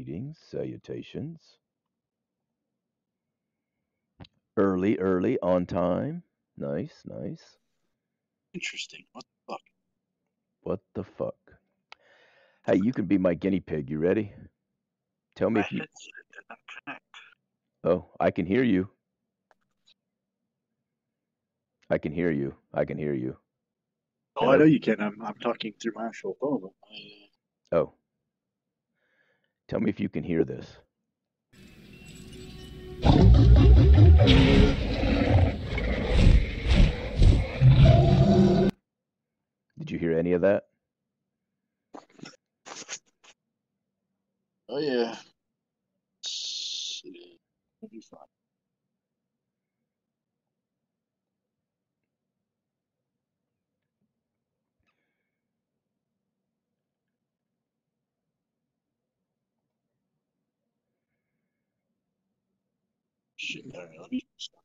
Greetings, salutations. Early, on time. Nice, nice. Interesting. What the fuck? What the fuck? Hey, you can be my guinea pig. You ready? Tell me My if you. headset did not connect. Oh, I can hear you. I can hear you. I can hear you. Oh, I Hello? know you can. I'm talking through my actual phone. But Oh, tell me if you can hear this. Did you hear any of that? oh yeah. It'll be fine. Shit. All right, let me start.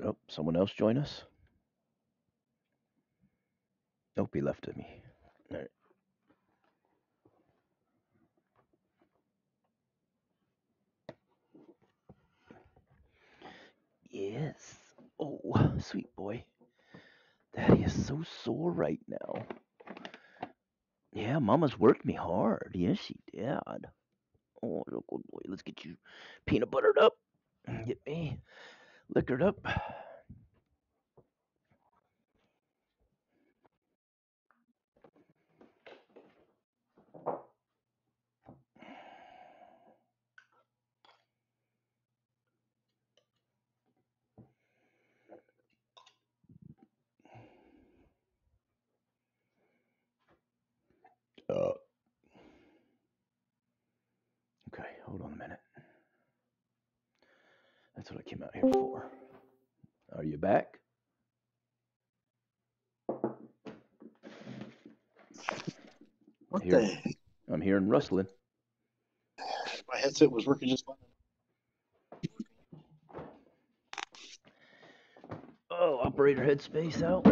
Oh, someone else join us? Nope, he left me. All right. Yes. Oh, sweet boy. Daddy is so sore right now. Yeah, Mama's worked me hard. Yes, she did. Oh, little good boy. Let's get you peanut buttered up. Get me liquored up. Uh, okay, hold on a minute. That's what I came out here for. Are you back? What Here, the heck? I'm hearing rustling. My headset was working just fine. Oh, operator headspace out.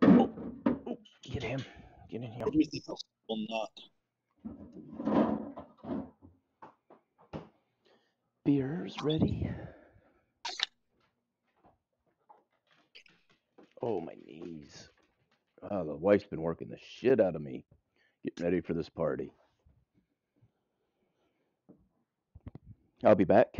Oh, get him. Get in here. Everything else will not. Beer's ready. Oh, my knees. Oh, the wife's been working the shit out of me. Getting ready for this party. I'll be back.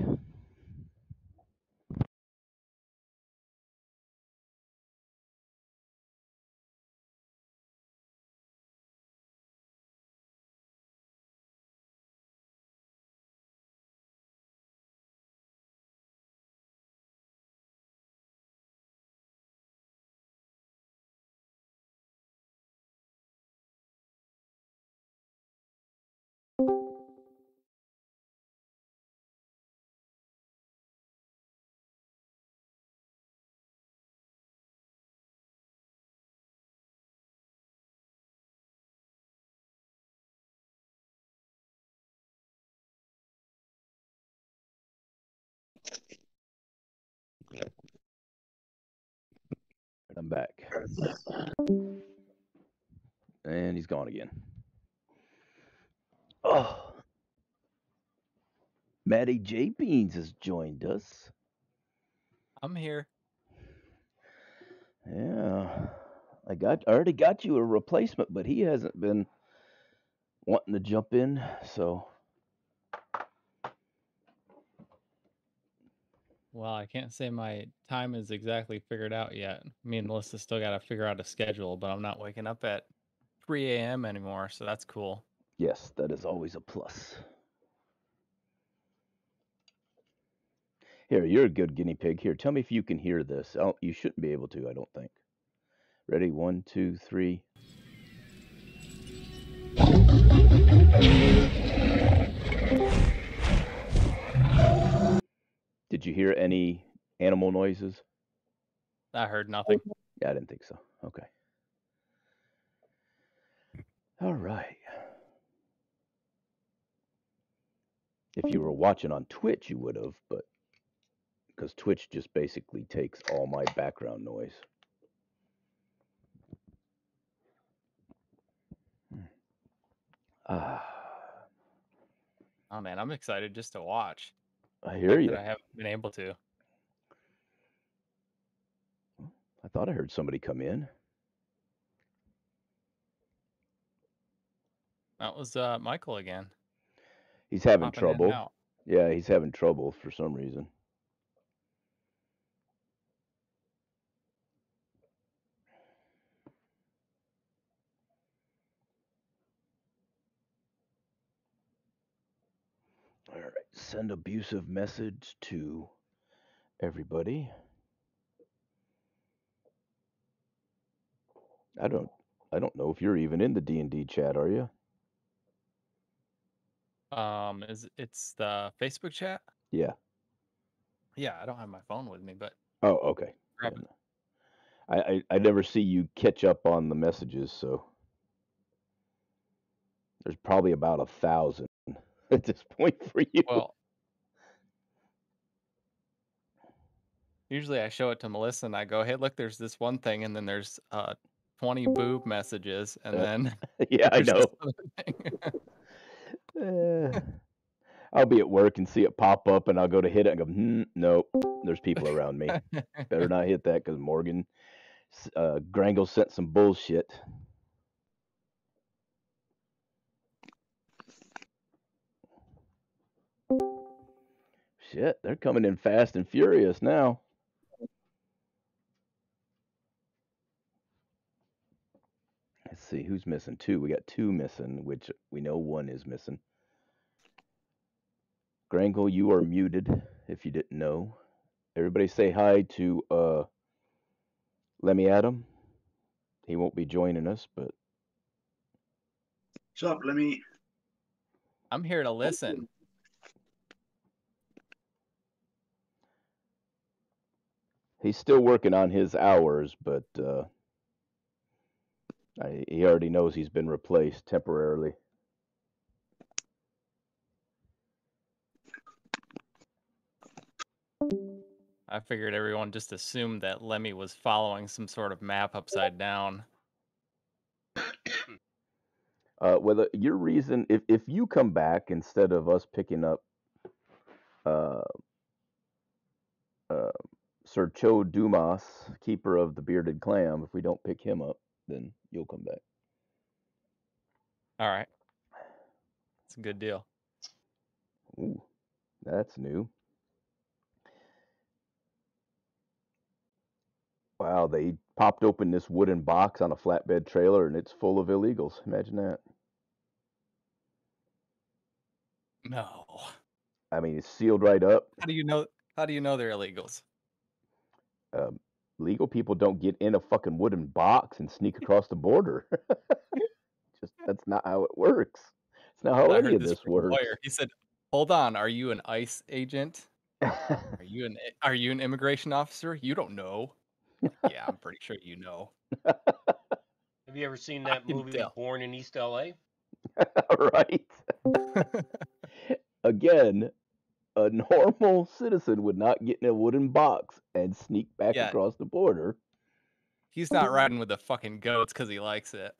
I'm back. And he's gone again. Oh, Maddie J. Beans has joined us. I'm here. Yeah. I already got you a replacement, but he hasn't been wanting to jump in, so Well, I can't say my time is exactly figured out yet. Me and Melissa still got to figure out a schedule, but I'm not waking up at 3 a.m. anymore, so that's cool. yes, that is always a plus. Here, you're a good guinea pig. Here, tell me if you can hear this. Oh, you shouldn't be able to, I don't think. Ready? 1, 2, 3. Did you hear any animal noises? I heard nothing. Yeah, I didn't think so. Okay. All right. If you were watching on Twitch, you would have, but because Twitch just basically takes all my background noise. Ah, Oh man, I'm excited just to watch. I The hear fact you. that I haven't been able to. I thought I heard somebody come in. That was Michael again. He's having Popping in and trouble. out. Yeah, he's having trouble for some reason. All right, send abusive message to everybody. I don't know if you're even in the D&D chat, are you? It's the Facebook chat? Yeah. Yeah, I don't have my phone with me, but Oh, okay. grab Then it. I never see you catch up on the messages, so there's probably about 1,000 at this point for you. Well, usually I show it to Melissa and I go, "Hey, look, there's this one thing," and then there's 20 boob messages, and then Yeah, I there's this know. other thing. I'll be at work and see it pop up, and I'll go to hit it and go, nope, there's people around me. Better not hit that because Morgan Grangle sent some bullshit. Shit, they're coming in fast and furious now. Let's see who's missing. Two. We got two missing, which we know one is missing. Grangle, you are muted if you didn't know. Everybody say hi to Lemmy Adam. He won't be joining us, but What's up, Lemmy? I'm here to listen. he's still working on his hours, but he already knows he's been replaced temporarily. I figured everyone just assumed that Lemmy was following some sort of map upside down. Whether your reason, if you come back instead of us picking up uh, Sir Cho Dumas, keeper of the bearded clam, if we don't pick him up, then you'll come back. All right. It's a good deal. Ooh, that's new. Wow, they popped open this wooden box on a flatbed trailer and it's full of illegals. Imagine that. No. I mean, it's sealed right up. How do you know they're illegals? Legal people don't get in a fucking wooden box and sneak across the border. Just that's not how it works. It's not how I any heard of this this from a works. lawyer. He said, "Hold on, are you an ICE agent? Are you an immigration officer? You don't know." Yeah, I'm pretty sure you know. Have you ever seen that can movie tell. Born in East LA? Right. Again, a normal citizen would not get in a wooden box and sneak back Yeah. across the border. He's not riding with the fucking goats because he likes it.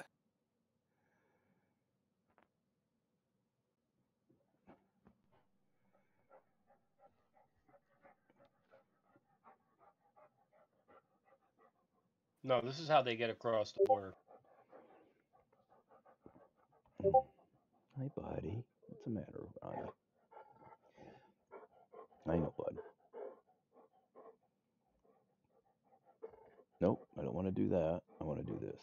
No, this is how they get across the border. Hi, buddy. What's the matter, Ronnie? I know, bud. Nope, I don't want to do that. I want to do this.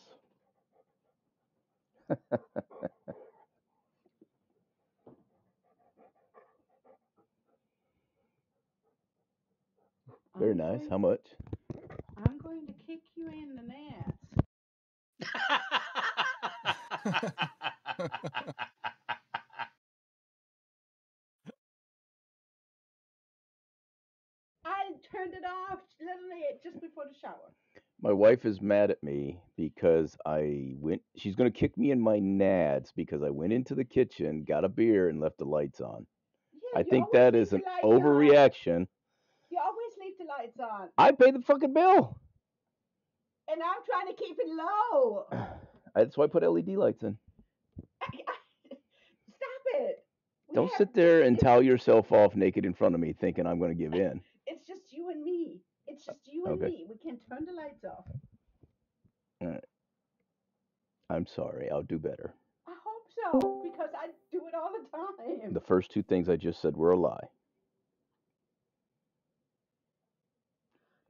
Very nice. How much? I'm going to kick you in the nuts. I turned it off literally just before the shower. My wife is mad at me because she's going to kick me in my nads because I went into the kitchen, got a beer, and left the lights on. Yeah, I you think always that leave is the an lights on. overreaction. You always leave the lights on. I pay the fucking bill. And I'm trying to keep it low. That's why I put LED lights in. Stop it. Don't sit there and towel yourself off naked in front of me thinking I'm going to give in. It's just you and me. It's just you and Okay. me. We can turn the lights off. All right. I'm sorry. I'll do better. I hope so, because I do it all the time. The first two things I just said were a lie.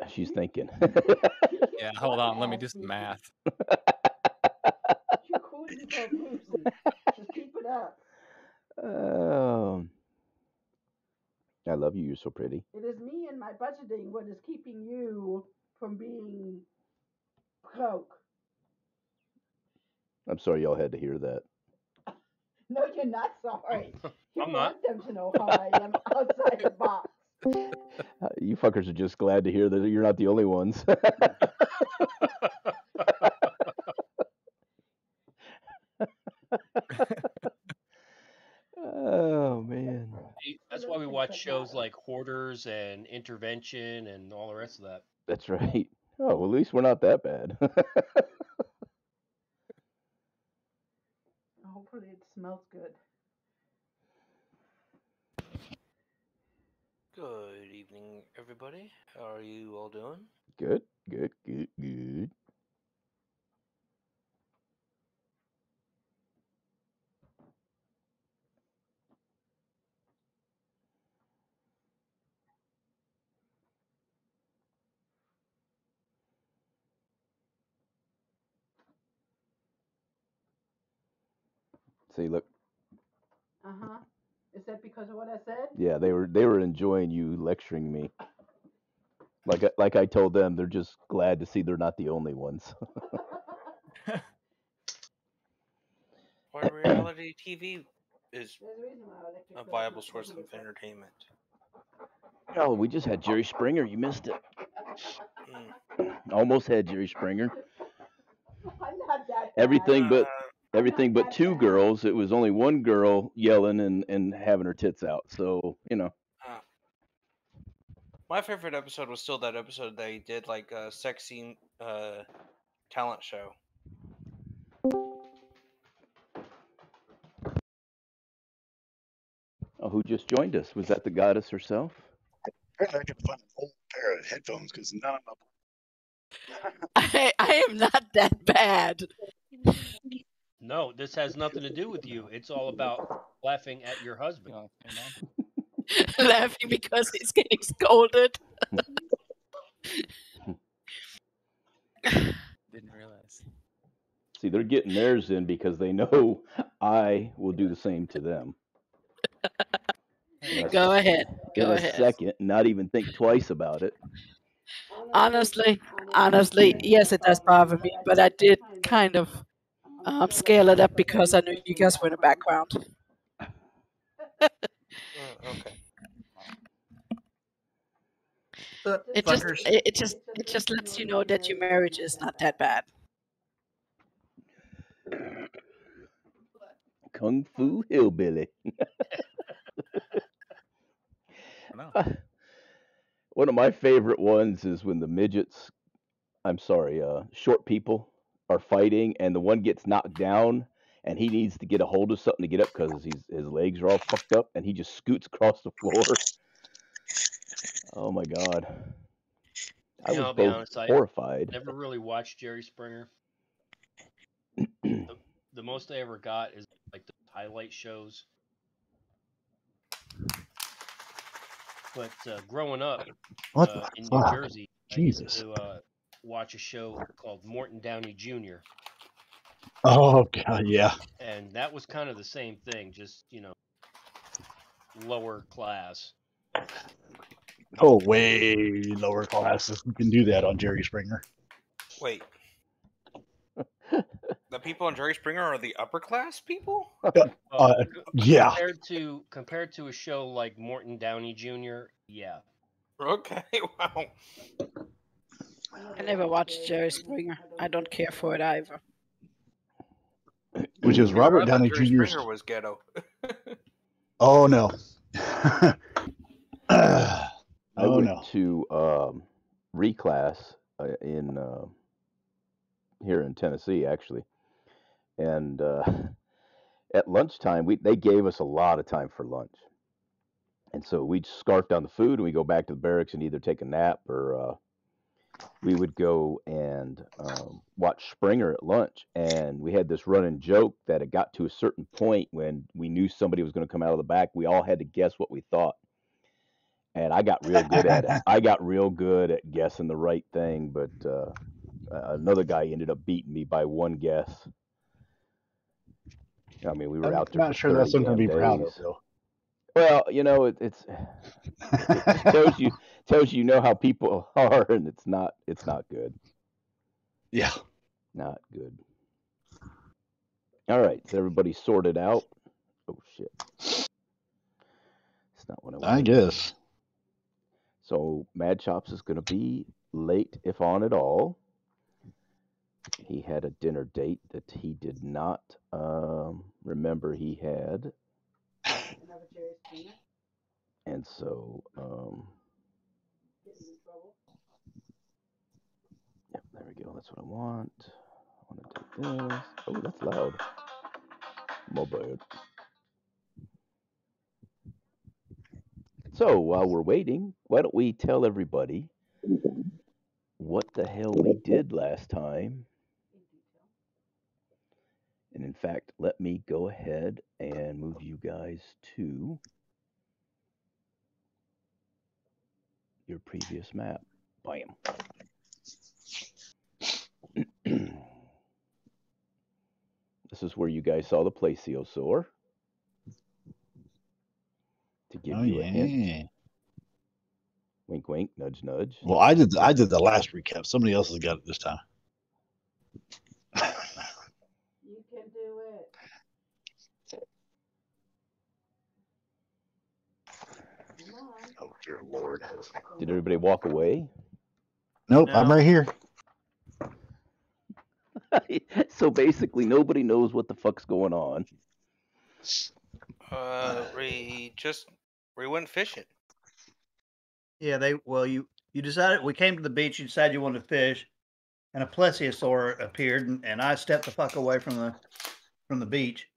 She's thinking. Yeah, hold on. Let me do some math. You're cool for a person. Just keep it up. I love you. You're so pretty. It is me and my budgeting what is keeping you from being broke. I'm sorry y'all had to hear that. No, you're not sorry. You I'm want not. them to know how I am outside the box. You fuckers are just glad to hear that you're not the only ones. Oh, man. That's why we watch shows like Hoarders and Intervention and all the rest of that. That's right. Oh, well, at least we're not that bad. Hopefully it smells good. Good evening, everybody. How are you all doing? Good, good, good, good. See, look. Uh-huh. Is that because of what I said? Yeah, they were enjoying you lecturing me. Like I told them, they're just glad to see they're not the only ones. Why reality TV is There's a reason why I like to a play viable with source of computers. entertainment. Oh, we just had Jerry Springer. You missed it. Mm. Almost had Jerry Springer. I'm not that bad. Everything but I'm not that two bad. girls. It was only one girl yelling and having her tits out. So, you know. My favorite episode was still that episode they did like a sexy talent show. Oh, who just joined us? Was that the goddess herself? Apparently, I could find an old pair of headphones because none of them. I am not that bad. No, this has nothing to do with you. It's all about laughing at your You husband. know, you know? Laughing because he's getting scolded. Didn't realize. See, they're getting theirs in because they know I will do the same to them. Go ahead. In Go a ahead. second, not even think twice about it. Honestly, yes, it does bother me, but I did kind of scale it up because I knew you guys were in the background. Okay. It just lets you know that your marriage is not that bad. Kung Fu Hillbilly. I know. One of my favorite ones is when the midgets, short people are fighting and the one gets knocked down and he needs to get a hold of something to get up because his legs are all fucked up and he just scoots across the floor. Oh my God. I You know, was I'll be both honest, I horrified. never really watched Jerry Springer. The most I ever got is like the highlight shows. But growing up What the in New fuck? Jersey, Jesus. I used to watch a show called Morton Downey Jr. Oh God, yeah. And that was kind of the same thing, just, lower class. Oh, way lower classes. You can do that on Jerry Springer. Wait. The people on Jerry Springer are the upper class people? Yeah. Compared to a show like Morton Downey Jr., yeah. Okay, wow. I never watched Jerry Springer. I don't care for it either. Which is Sure, Robert I thought Downey Jerry Jr.'s. Springer was ghetto. Oh no. I Oh went no. to reclass in here in Tennessee, actually, and at lunchtime they gave us a lot of time for lunch, and so we'd scarf down the food and we go back to the barracks and either take a nap or we would go and watch Springer at lunch. And we had this running joke that it got to a certain point when we knew somebody was going to come out of the back, we all had to guess what we thought. And I got real good at it. I got real good at guessing the right thing, but another guy ended up beating me by one guess. I mean, we were I'm out there not for sure 30 that's something to damn be proud of, days. though. Well, you know, it tells you know how people are, and it's not good. Yeah. Not good. All right, is everybody sorted out? Oh shit, it's not what I wanted. I guess. So Mad Chops is going to be late, if on at all. He had a dinner date that he did not remember he had, Another Jerry Springer. and so Getting in trouble. yep, there we go. That's what I want. I want to take this. Oh, that's loud. My bad. So while we're waiting, why don't we tell everybody what the hell we did last time? In detail. And in fact, let me go ahead and move you guys to your previous map. Bam. This is where you guys saw the plesiosaur. To give you a hint. Wink, wink, nudge, nudge. Well, I did the last recap. Somebody else has got it this time. You can do it. Come on. Oh dear Lord. Did everybody walk away? Nope, I'm No. right here. So basically, nobody knows what the fuck's going on. We went fishing. Yeah, you decided, we came to the beach, you decided you wanted to fish, and a plesiosaur appeared, and I stepped the fuck away from the beach,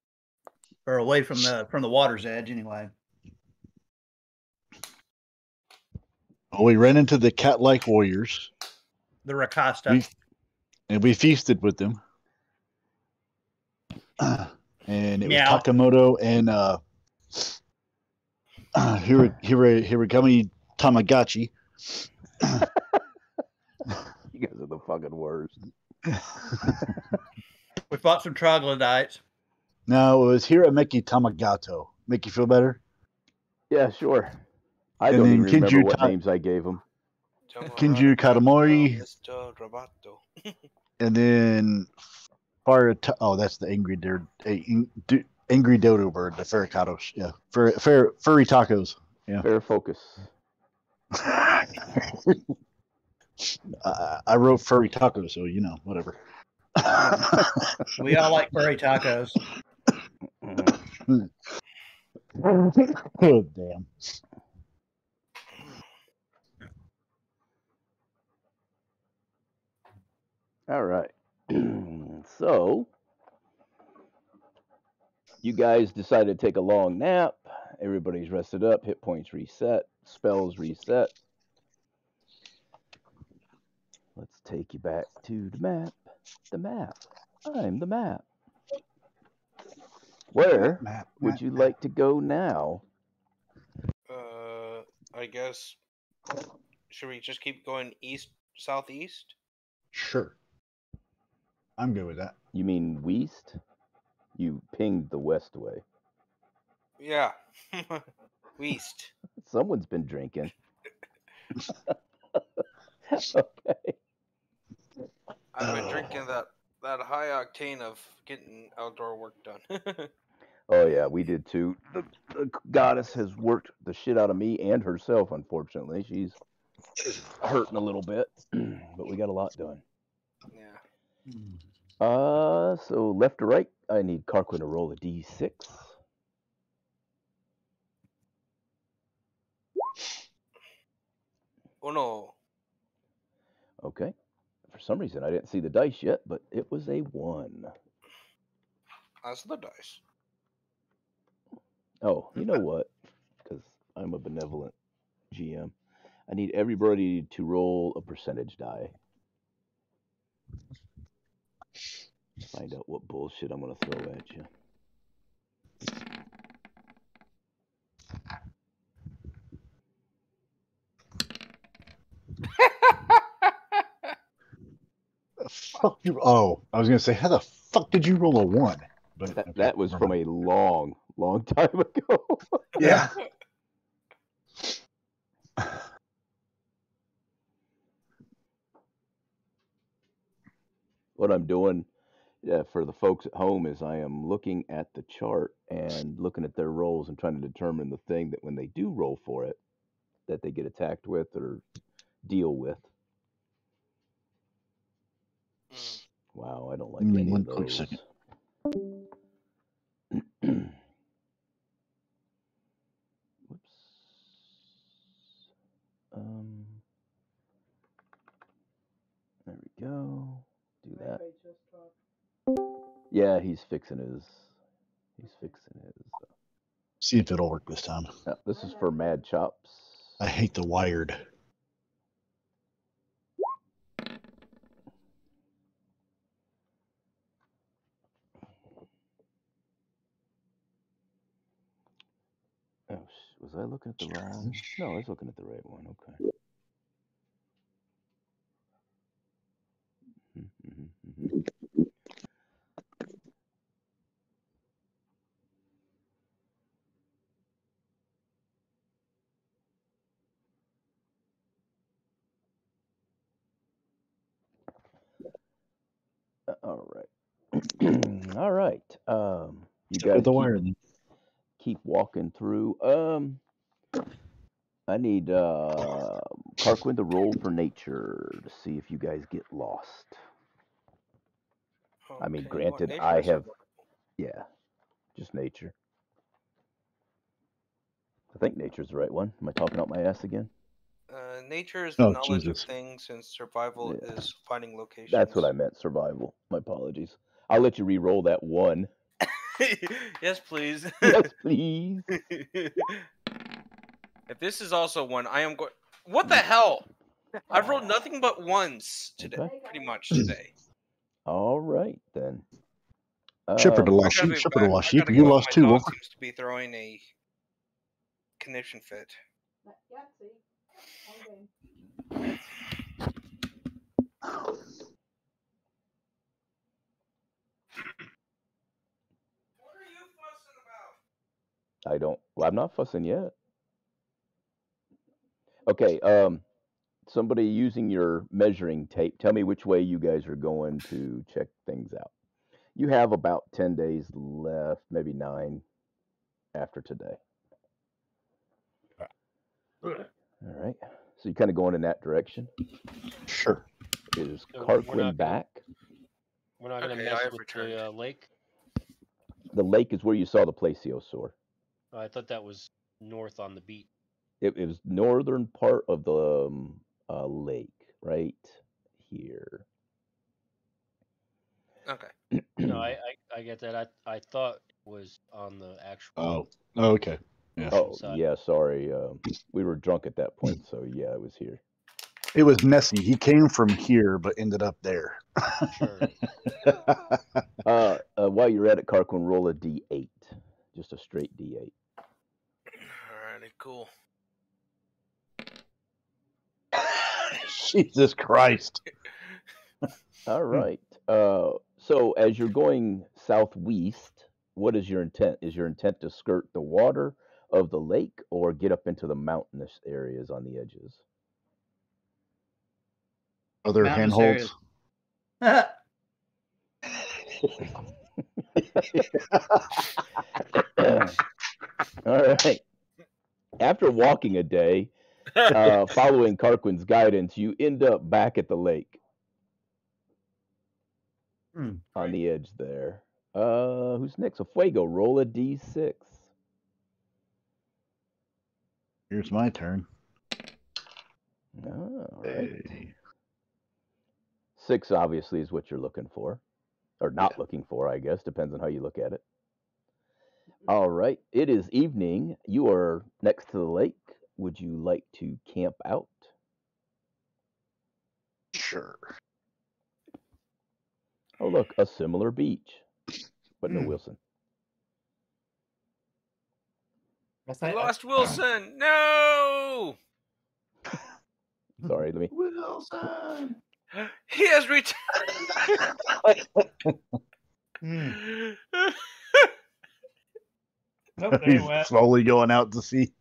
or away from the water's edge anyway. Well, we ran into the cat-like warriors. The Rakasta. We feasted with them. And it was Meow. Takamoto and Hiragami Tamagotchi. You guys are the fucking worst. We fought some troglodytes. No, it was Hirameki Tamagato. Make you feel better? Yeah, sure. I And don't then even remember Kinju what Ta- names I gave them. Kinju Katamori. Mr. Roboto. And then that's the angry dodo bird, the Fericatos. Yeah, furry tacos. Yeah. Fair focus. I wrote furry tacos, so whatever. We all like furry tacos. Oh damn. All right. So, you guys decided to take a long nap. Everybody's rested up. Hit points reset. Spells reset. Let's take you back to the map. The map. I'm the map. Where would you like to go now? I guess. Should we just keep going east, southeast? Sure. I'm good with that. You mean west? You pinged the west way. Yeah. West. Someone's been drinking. Okay. I've been drinking that high octane of getting outdoor work done. Oh yeah, we did too. The goddess has worked the shit out of me and herself. Unfortunately, she's hurting a little bit, but we got a lot done. Yeah. So left to right, I need Carquin to roll a d6. Oh no. Okay. For some reason, I didn't see the dice yet, but it was a 1. That's the dice. Oh, you know what? Because I'm a benevolent GM. I need everybody to roll a percentage die. Find out what bullshit I'm going to throw at you. Fuck you. Oh, I was gonna say, how the fuck did you roll a 1? But okay, That was never from mind. a long, long time ago. Yeah. What I'm doing for the folks at home is I am looking at the chart and looking at their rolls and trying to determine the thing that when they do roll for it, that they get attacked with or deal with. Wow, I don't like Give me any one of quick those. second. Whoops. There we go. Do that. Yeah, he's fixing his. See if it'll work this time. This is for Mad Chops. I hate the wired. Oh, was I looking at the wrong? No, I was looking at the right one. Okay. All right. All right. You Check out guys the wire then. keep walking through. I need Carquin to roll for nature to see if you guys get lost. I mean, Okay, you want granted, nature I or have, survival? yeah, just nature. I think nature's the right one. Am I talking out my ass again? Nature is the Oh, knowledge Jesus. of things, and survival Yeah. is finding locations. That's what I meant, survival. My apologies. I'll let you re-roll that 1. Yes, please. Yes, please. If this is also 1, I am going. What the hell? I've rolled nothing but 1s today, Okay. pretty much today. All right, then. Shipper to I lost gotta sheep. be Shipper to back. lost I sheep. gotta You go. lost My too, dog Wolfer. seems to be throwing a conniption fit. What are you fussing about? I'm not fussing yet. Okay, somebody using your measuring tape, tell me which way you guys are going to check things out. You have about 10 days left, maybe 9 after today. All right. So you're kind of going in that direction. Sure. Is So we're Carquin not gonna- back? We're not going to Okay, I mess have with returned. the lake. The lake is where you saw the plesiosaur. I thought that was north on the beach. It was northern part of the lake, right here. Okay. No, I get that. I thought it was on the actual. Oh, okay. Yeah. Oh, side. yeah, sorry. We were drunk at that point, so yeah, it was here. It was messy. He came from here, but ended up there. Sure. While you're at it, Carquin, roll a d8. Just a straight d8. Alrighty, cool. Jesus Christ. All right. So as you're going southwest, what is your intent? Is your intent to skirt the water of the lake or get up into the mountainous areas on the edges? Other Mountainous handholds. All right. After walking a day, Following Carquin's guidance, you end up back at the lake on the edge there. Who's next? Efaeugo, roll a d6. Here's my turn. All right. Hey. 6 obviously is what you're looking for. Or not looking for, I guess. Depends on how you look at it. All right. It is evening. You are next to the lake. Would you like to camp out? Sure. Oh, look, a similar beach. But no Wilson. We lost Wilson. No. Sorry, let me. Wilson. He has returned. Nope, He's anyway, slowly going out to sea.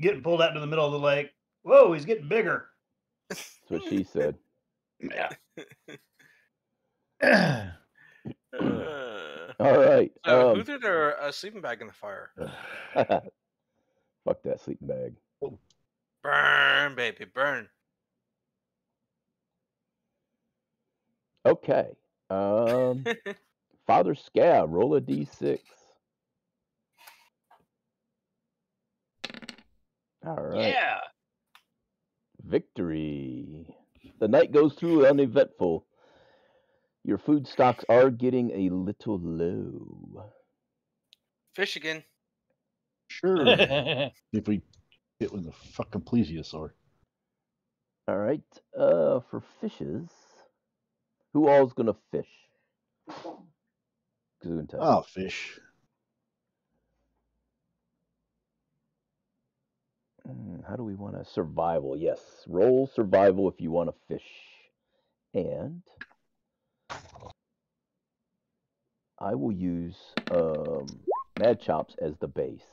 getting pulled out to the middle of the lake. Whoa, he's getting bigger. That's what she said. Yeah. All right. Who threw their sleeping bag in the fire? Fuck that sleeping bag. Burn, baby, burn. Okay. Father Scab, roll a d6. All right. Yeah. Victory. The night goes through uneventful. Your food stocks are getting a little low. Fish again. Sure. If we get with a fucking plesiosaur. All right. For fishes, who all's gonna fish? Gesundheit. Oh, fish. How do we want to survival? Yes, roll survival if you want to fish, and I will use Mad Chops as the base.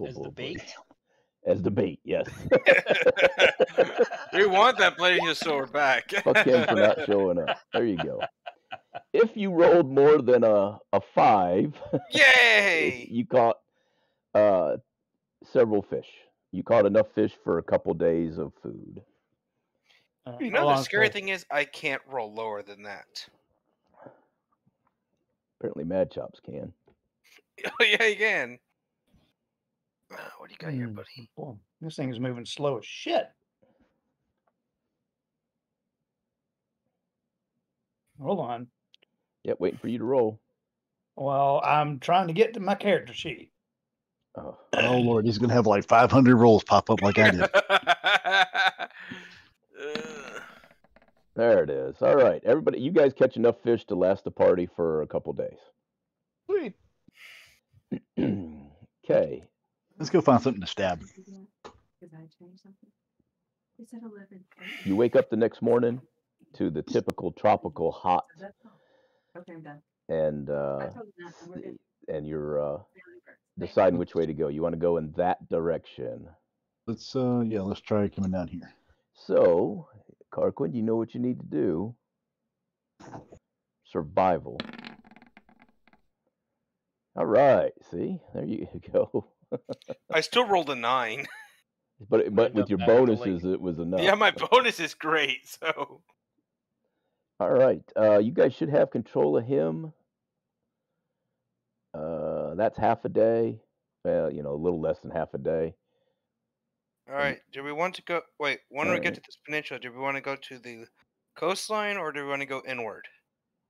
As the bait? As the bait, yes. We want that plesiosaur back. Fuck him for not showing up. There you go. If you rolled more than a 5, Yay! you caught several fish. You caught enough fish for a couple days of food. You know the scary thing is I can't roll lower than that. Apparently Mad Chops can. Oh yeah, you can. What do you got here, buddy? Boy, this thing is moving slow as shit. Hold on. Yep, waiting for you to roll. Well, I'm trying to get to my character sheet. Oh, Oh, Lord, he's going to have like 500 rolls pop up like I did. there it is. All right, everybody, you guys catch enough fish to last the party for a couple days. Sweet. Okay. Let's go find something to stab. You wake up the next morning to the typical tropical hot, and you're deciding which way to go. You want to go in that direction. Let's let's try coming down here. So, Carquin, you know what you need to do. Survival. All right. See, there you go. I still rolled a 9. But with your bonuses, it was enough. Yeah, my bonus is great. So. All right. You guys should have control of him. That's half a day. Well, a little less than half a day. All right. Do we want to go? Wait. When we get to this peninsula, do we want to go to the coastline or do we want to go inward?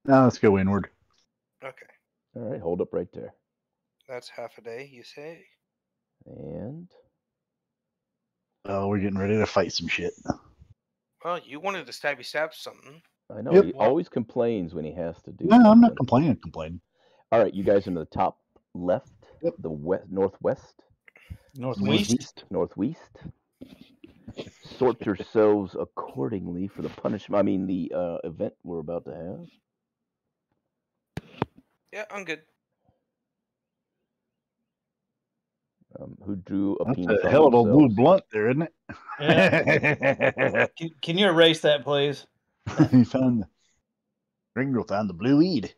No, let's go inward. Okay. All right. Hold up right there. That's half a day, you say? And Oh, we're getting ready to fight some shit. Well, you wanted to stab something. I know Yep. he always complains when he has to do. No, I'm not something. complaining. All right, you guys are in the top left, Yep. the northwest, Northwest. northwest. Sort yourselves accordingly for the punishment. I mean, the event we're about to have. Yeah, I'm good. Who drew a That's penis a on hell of a blue themselves? blunt there, isn't it? Yeah. Can you erase that, please? He found Ringo found the blue weed.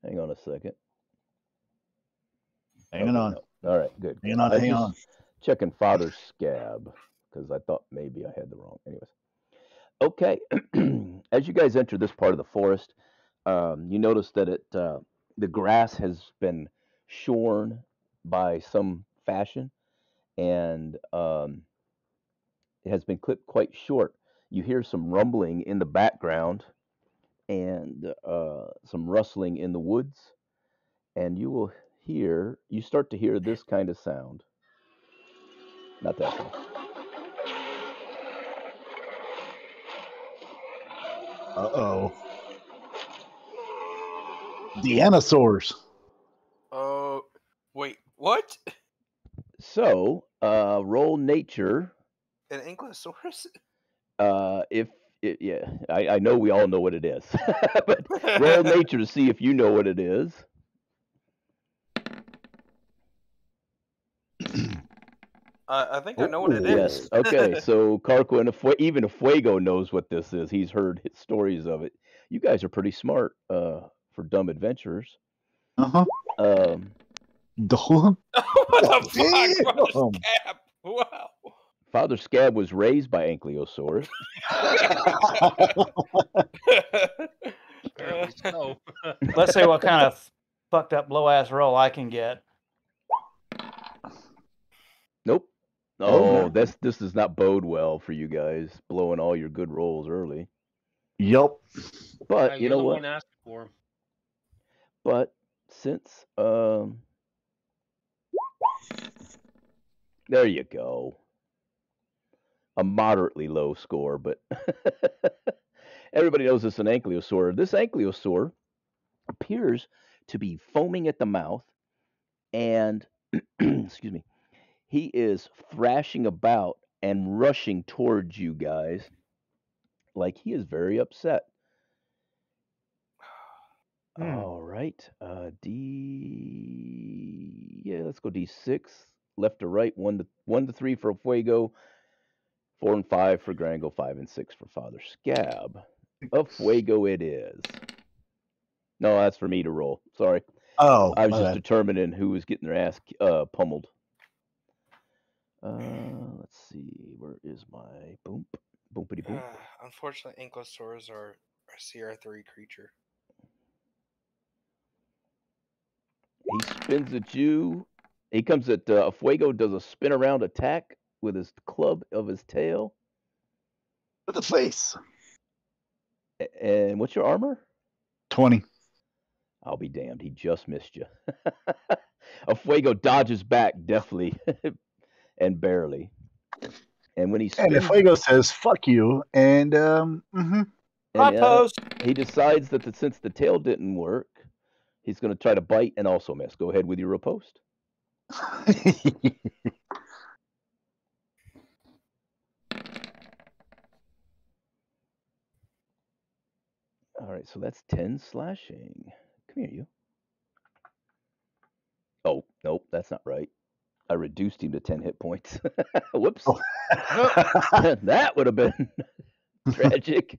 Hang on a second. Hanging Okay, on. no. All right, good. Hang on, I hang just on. checking Father Scab because I thought maybe I had the wrong. Anyways, okay. As you guys enter this part of the forest, you notice that the grass has been shorn by some fashion, and it has been clipped quite short. You hear some rumbling in the background and some rustling in the woods, and you start to hear this kind of sound. Not that one. Uh-oh. Dinosaurs. Oh, wait, what? So, roll nature. An Ankylosaurus? Yeah, I know we all know what it is, but roll nature to see if you know what it is. I think I know what it is. Yes. Okay. So Carco and even Efaeugo knows what this is. He's heard stories of it. You guys are pretty smart for dumb adventurers. Uh-huh. What the fuck? Damn. Scab. Wow. Father Scab was raised by Ankylosaurus. Apparently so. Let's see what kind of fucked up low ass roll I can get. Nope. Oh, Oh, this does not bode well for you guys, blowing all your good rolls early. Yep. But you know what? One asked for him. But since there you go. A moderately low score, but everybody knows it's an ankylosaur. This ankylosaur appears to be foaming at the mouth, and excuse me, he is thrashing about and rushing towards you guys like he is very upset. All right, let's go D6, left to right, 1 to 3 for Efaeugo, 4 and 5 for Grango, 5 and 6 for Father Scab. Efaeugo it is. No, that's for me to roll. Sorry. Oh, I was my just bad. determining who was getting their ass pummeled. Let's see. Where is my boopity boop? Unfortunately, Ankylosaurs are a CR3 creature. He spins at you. He comes at Efaeugo, does a spin around attack with his club of his tail. To the face. And what's your armor? 20. I'll be damned. He just missed you. Efaeugo dodges back deftly and barely. And when he spins, And Efaeugo says, fuck you. And, he decides that since the tail didn't work, he's going to try to bite and also miss. Go ahead with your riposte. All right, so that's 10 slashing. Come here, you. Oh, nope, that's not right. I reduced him to 10 hit points. Whoops. That would have been tragic.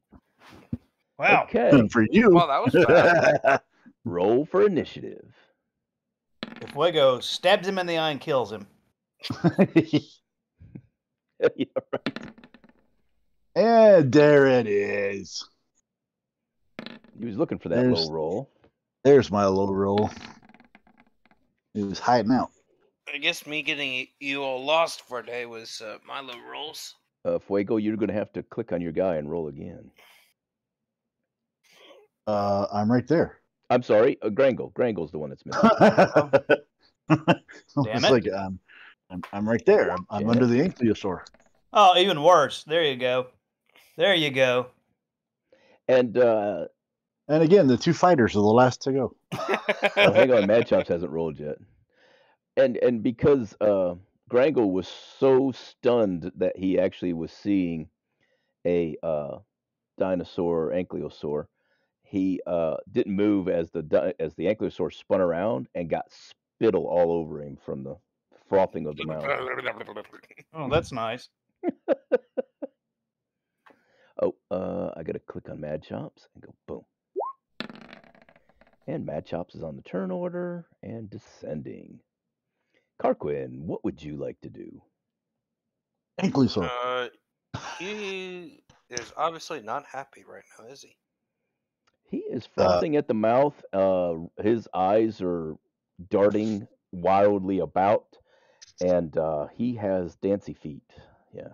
Wow. Okay. For you. Well, that was bad. Roll for initiative. Efaeugo stabs him in the eye and kills him. Yeah, right. And there it is. He was looking for that low roll. There's my low roll. He was hiding out. I guess me getting you all lost for a day was my low rolls. Efaeugo, you're going to have to click on your guy and roll again. I'm right there. I'm sorry, Grangle. Grangle's the one that's missing. Damn it. Like, I'm right there. I'm under the Ankylosaur. Oh, even worse. There you go. There you go. And again, the two fighters are the last to go. oh, hang on, Mad Chops hasn't rolled yet. And because Grangle was so stunned that he actually was seeing a dinosaur, Ankylosaur, he didn't move as the Ankylosaur spun around and got spittle all over him from the frothing of the mouth. Oh, that's nice. Oh, I got to click on Mad Chops and go boom. And Mad Chops is on the turn order and descending. Carquin, what would you like to do? Ankylosaurus. He is obviously not happy right now, is he? He is frothing at the mouth. His eyes are darting wildly about, and he has dancy feet. Yeah.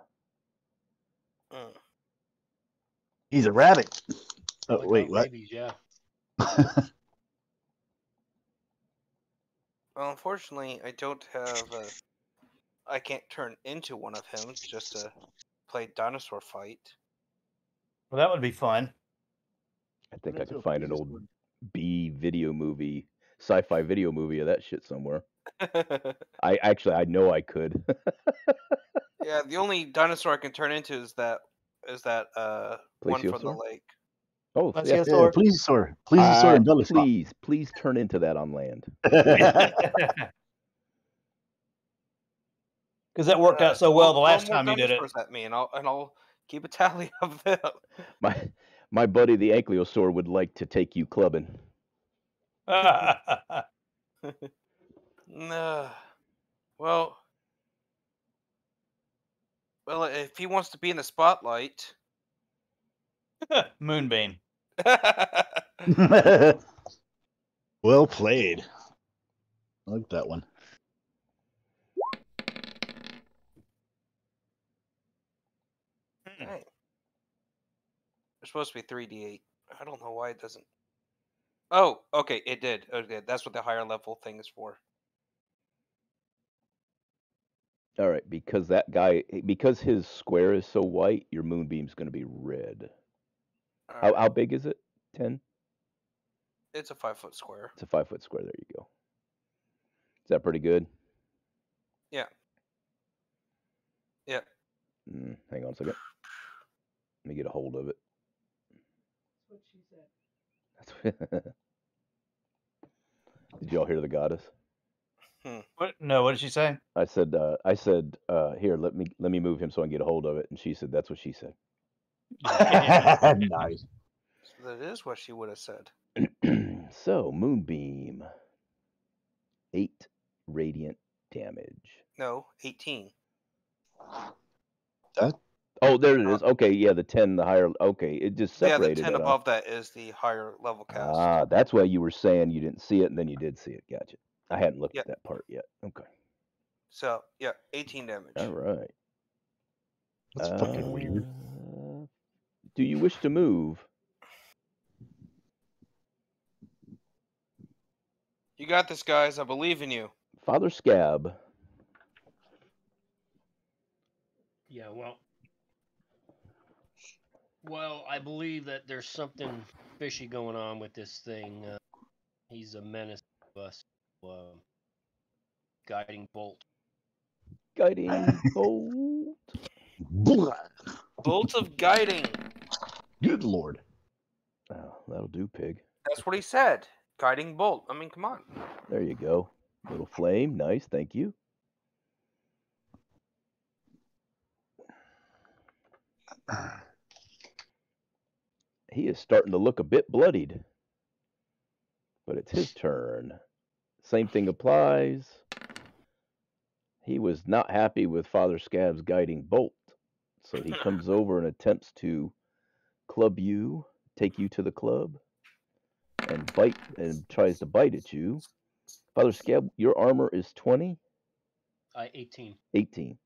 He's erratic. Oh, Like wait, our what? babies, yeah. Well, unfortunately, I don't have. I can't turn into one of him just to play dinosaur fight. Well, that would be fun. I think I That's could a find an old B video movie, sci-fi video movie of that shit somewhere. I know I could. Yeah, the only dinosaur I can turn into is that one from the Plesiosaur? lake. Oh, Let's yeah. get Yeah, plesiosaur. Plesiosaur and belly flop. Please turn into that on land. Because that worked out so well the last Throw more time you did it. dinosaurs at me, and I'll keep a tally of them. My buddy the Ankylosaur would like to take you clubbing. No. Well, if he wants to be in the spotlight, Moonbeam. Well played. I like that one. Hey. It's supposed to be 3d8. I don't know why it doesn't. Oh, okay, it did. Okay, that's what the higher level thing is for. All right, because his square is so white, your moonbeam's going to be red. How big is it? 10? It's a 5-foot square. It's a 5-foot square. There you go. Is that pretty good? Yeah. Yeah. Hang on a second. Let me get a hold of it. That's what she said. Did y'all hear the goddess? What? No, what did she say? I said, here, let me move him so I can get a hold of it. And she said, that's what she said. Nice. So that is what she would have said. So, moonbeam. 8 radiant damage. No, 18. Oh, there it is. Okay, yeah, the 10, the higher. Okay, it just separated. Yeah, the 10 it, above that is the higher level cast. Ah, that's why you were saying you didn't see it, and then you did see it. Gotcha. I hadn't looked at that part yet. Okay. So, yeah, 18 damage. All right. That's fucking weird. Do you wish to move? You got this, guys. I believe in you. Father Scab. Yeah, well, I believe that there's something fishy going on with this thing. He's a menace to us. Guiding bolt. Guiding bolt. Bolt of guiding. Good lord. Oh, that'll do, pig. That's what he said. Guiding bolt. I mean, come on. There you go. Little flame. Nice. Thank you. He is starting to look a bit bloodied. But it's his turn. Same thing applies. He was not happy with Father Scab's guiding bolt. So he comes over and attempts to club you, take you to the club, and bite, and tries to bite at you. Father Scab, your armor is 20? 18. 18.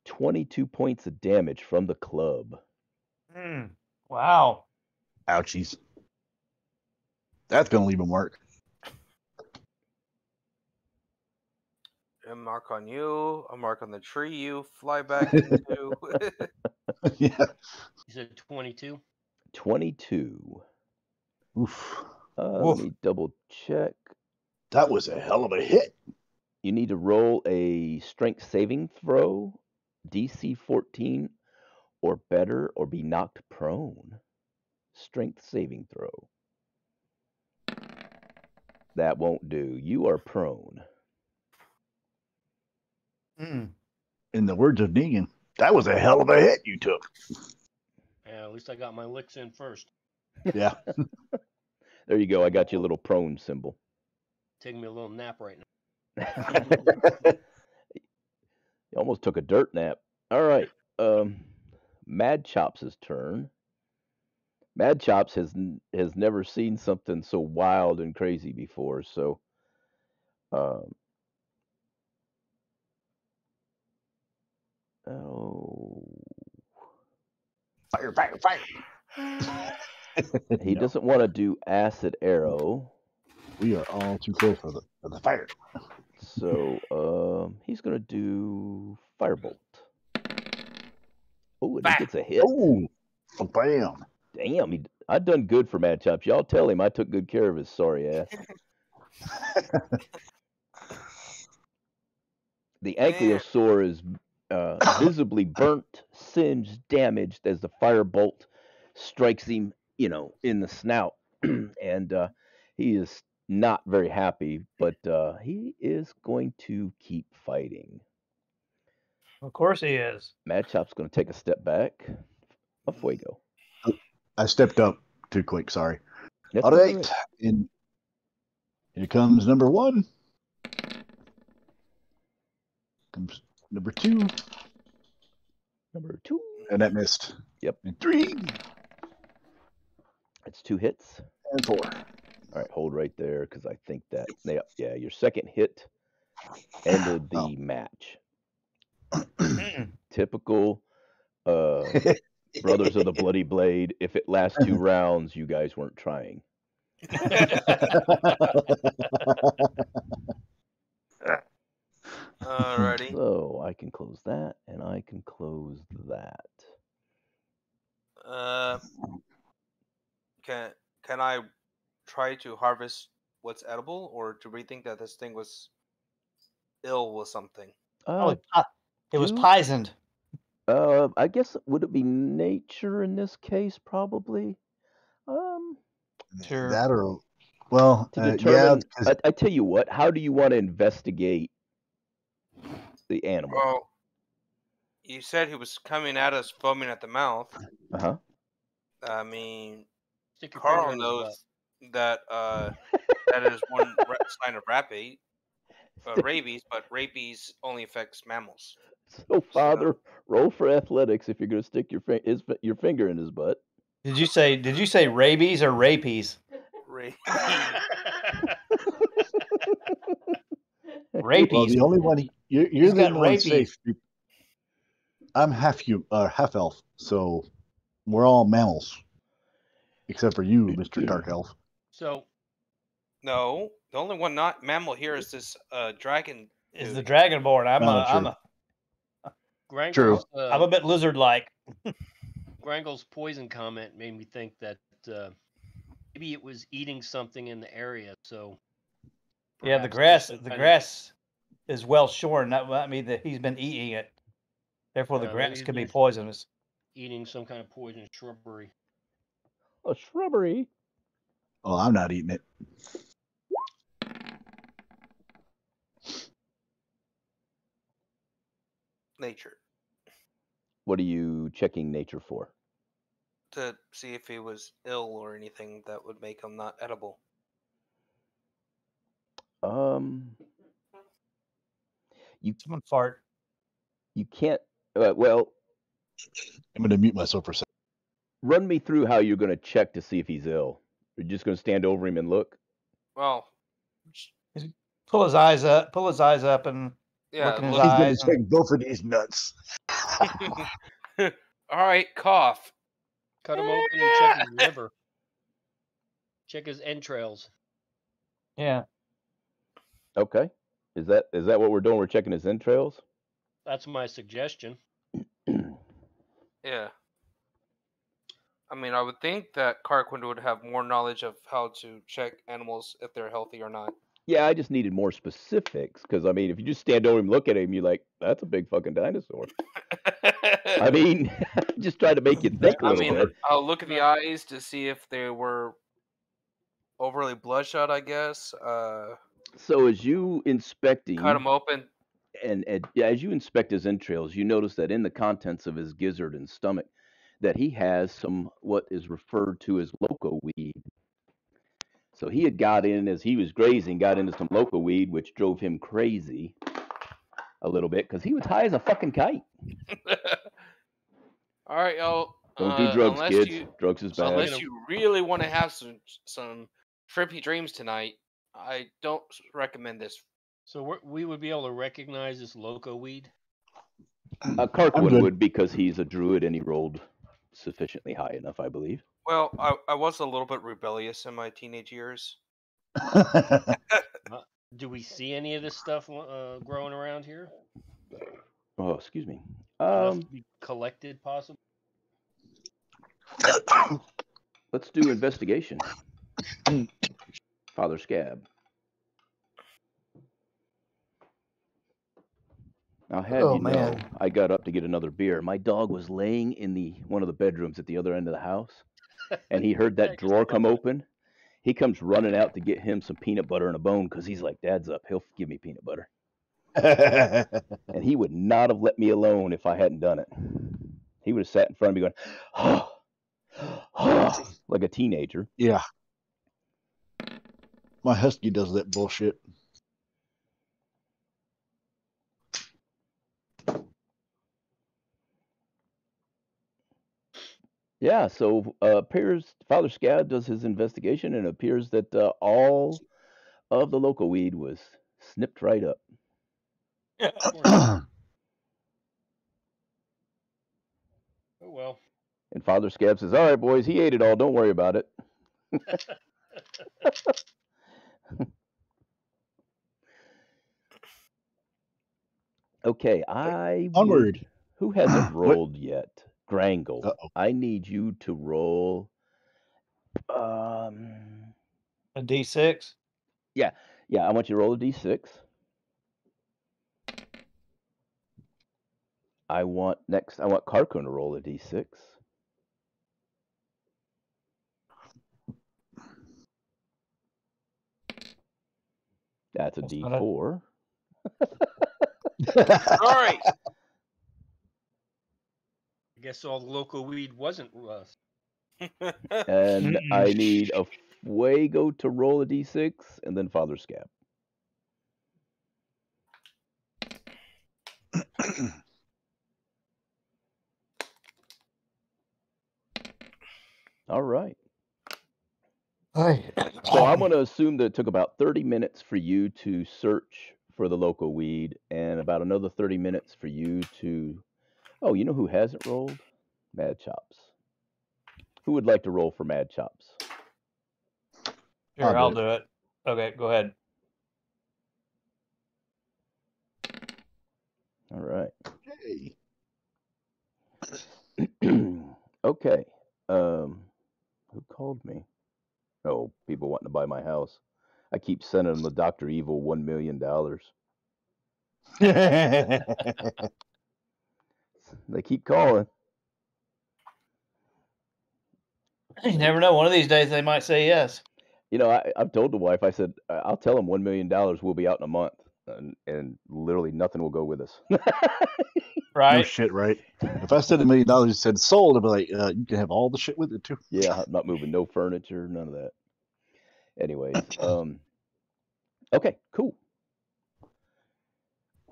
22 points of damage from the club. Wow. Ouchies. That's going to leave a mark. A mark on you, a mark on the tree you fly back into. Yeah. You said 22? 22. Oof. Let me double check. That was a hell of a hit. You need to roll a strength saving throw, DC 14 or better, or be knocked prone. Strength saving throw. That won't do. You are prone. In the words of Negan, that was a hell of a hit you took. Yeah, at least I got my licks in first. Yeah. There you go. I got you a little prone symbol. Taking me a little nap right now. You almost took a dirt nap. All right. Mad Chops' turn. Mad Chops has never seen something so wild and crazy before, so oh, Fire, fire, fire. he No, doesn't want to do acid arrow, we are all too close for the fire. so he's gonna do firebolt. Oh, and he gets a hit. Oh, bam. Damn, I done good for Mad Chops. Y'all tell him I took good care of his sorry ass. The Ankylosaur is visibly burnt, singed, damaged as the firebolt strikes him, in the snout, and he is not very happy. But he is going to keep fighting. Of course he is. Mad Chop's going to take a step back. Efaeugo. I stepped up too quick. Sorry. That's All all right. right. And here comes number 1. Comes number 2. Number 2. And that missed. Yep. And 3. It's 2 hits. And 4. All right, hold right there because I think that yeah, your second hit ended the match. Typical Brothers of the Bloody Blade. If it lasts 2 rounds, you guys weren't trying. Alrighty. So I can close that, and I can close that. Can I try to harvest what's edible, or do we think that this thing was ill with something? It was do- poisoned. I guess would it be nature in this case? Probably. Sure. That or, well, To yeah. determine, 'Cause I tell you what. How do you want to investigate the animal? Well, you said he was coming at us, foaming at the mouth. Uh huh. I mean, Stick your finger Carl in his butt. knows that that is one sign of rabies, but rabies only affects mammals. So, Father, roll for athletics if you're going to stick your finger in his butt. Did you say rabies or rapies? Rabies. Rapies. well, the only one you're He's the got only one rabies. safe. I'm half elf, so we're all mammals, except for you, Mr. Dark Elf. So No, the only one not mammal here is this dragon. Is dude. the dragonborn? True. I'm a bit lizard-like. Grangle's poison comment made me think that maybe it was eating something in the area. So Yeah, the perhaps there's grass. some The kind of- grass is well shorn. That means that he's been eating it. Therefore, the maybe grass he's could be been poisonous. eating some kind of poison shrubbery. A shrubbery. Oh, I'm not eating it. Nature What are you checking nature for? to see if he was ill or anything that would make him not edible. Someone fart. You can't. Well, I'm going to mute myself for a second. run me through how you're going to check to see if he's ill. You're just going to stand over him and look. Well, Pull his eyes up, and yeah. look in his Look, He's going eyes. to check both of these nuts. all right, cough. Cut him open and check his liver. Check his entrails. Yeah. Okay. Is that what we're doing? We're checking his entrails. That's my suggestion. Yeah. I mean, I would think that Carquin would have more knowledge of how to check animals if they're healthy or not. Yeah, I just needed more specifics because I mean, if you just stand over him, and look at him, you're like, "That's a big fucking dinosaur." I mean, just try to make you think a I little mean, bit. I'll look at the eyes to see if they were overly bloodshot, I guess. So as you inspecting, Cut them open. and yeah, as you inspect his entrails, you notice that in the contents of his gizzard and stomach, that he has some what is referred to as loco weed. he had got in as he was grazing, got into some local weed, which drove him crazy a little bit because he was high as a fucking kite. All right, y'all. Don't do drugs, unless kids. you Drugs is bad. unless you really want to have some trippy dreams tonight, I don't recommend this. So we would be able to recognize this loco weed. Kirkwood would because he's a druid and he rolled sufficiently high enough, I believe. Well, I was a little bit rebellious in my teenage years. Do we see any of this stuff growing around here? Oh, excuse me. Enough to be collected, possibly. Let's do investigation. Father Scab. I'll have you know, I got up to get another beer. My dog was laying in one of the bedrooms at the other end of the house, and he heard that drawer come open. He comes running out to get him some peanut butter and a bone because he's like, Dad's up. He'll give me peanut butter. And he would not have let me alone if I hadn't done it. He would have sat in front of me going, oh, oh, like a teenager. Yeah. My husky does that bullshit. Yeah, so appears Father Scab does his investigation, and it appears that all of the local weed was snipped right up. Oh well. And Father Scab says, all right, boys, he ate it all. Don't worry about it. Okay, Onward. Who hasn't rolled yet? Grangle. Uh-oh. I need you to roll A D6? Yeah, I want you to roll a D6. I want Carcon to roll a D6. That's a D4. All right. I guess all the local weed wasn't rust. And I need Efaeugo to roll a D6, and then Father Scab. All right. So I'm going to assume that it took about 30 minutes for you to search for the local weed, and about another 30 minutes for you to... Oh, you know who hasn't rolled? Mad Chops. Who would like to roll for Mad Chops? Sure, I'll do it. Okay, go ahead. All right. Hey. Okay. Who called me? Oh, people wanting to buy my house. I keep sending them the Dr. Evil $1 million. They keep calling. You never know. One of these days they might say yes. You know, I've told the wife, I said, I'll tell them $1 million will be out in a month. And literally nothing will go with us. Right? No shit, right? If I said $1 million and said sold, I'd be like, you can have all the shit with it too. Yeah, I'm not moving no furniture, none of that. Anyways, okay, cool.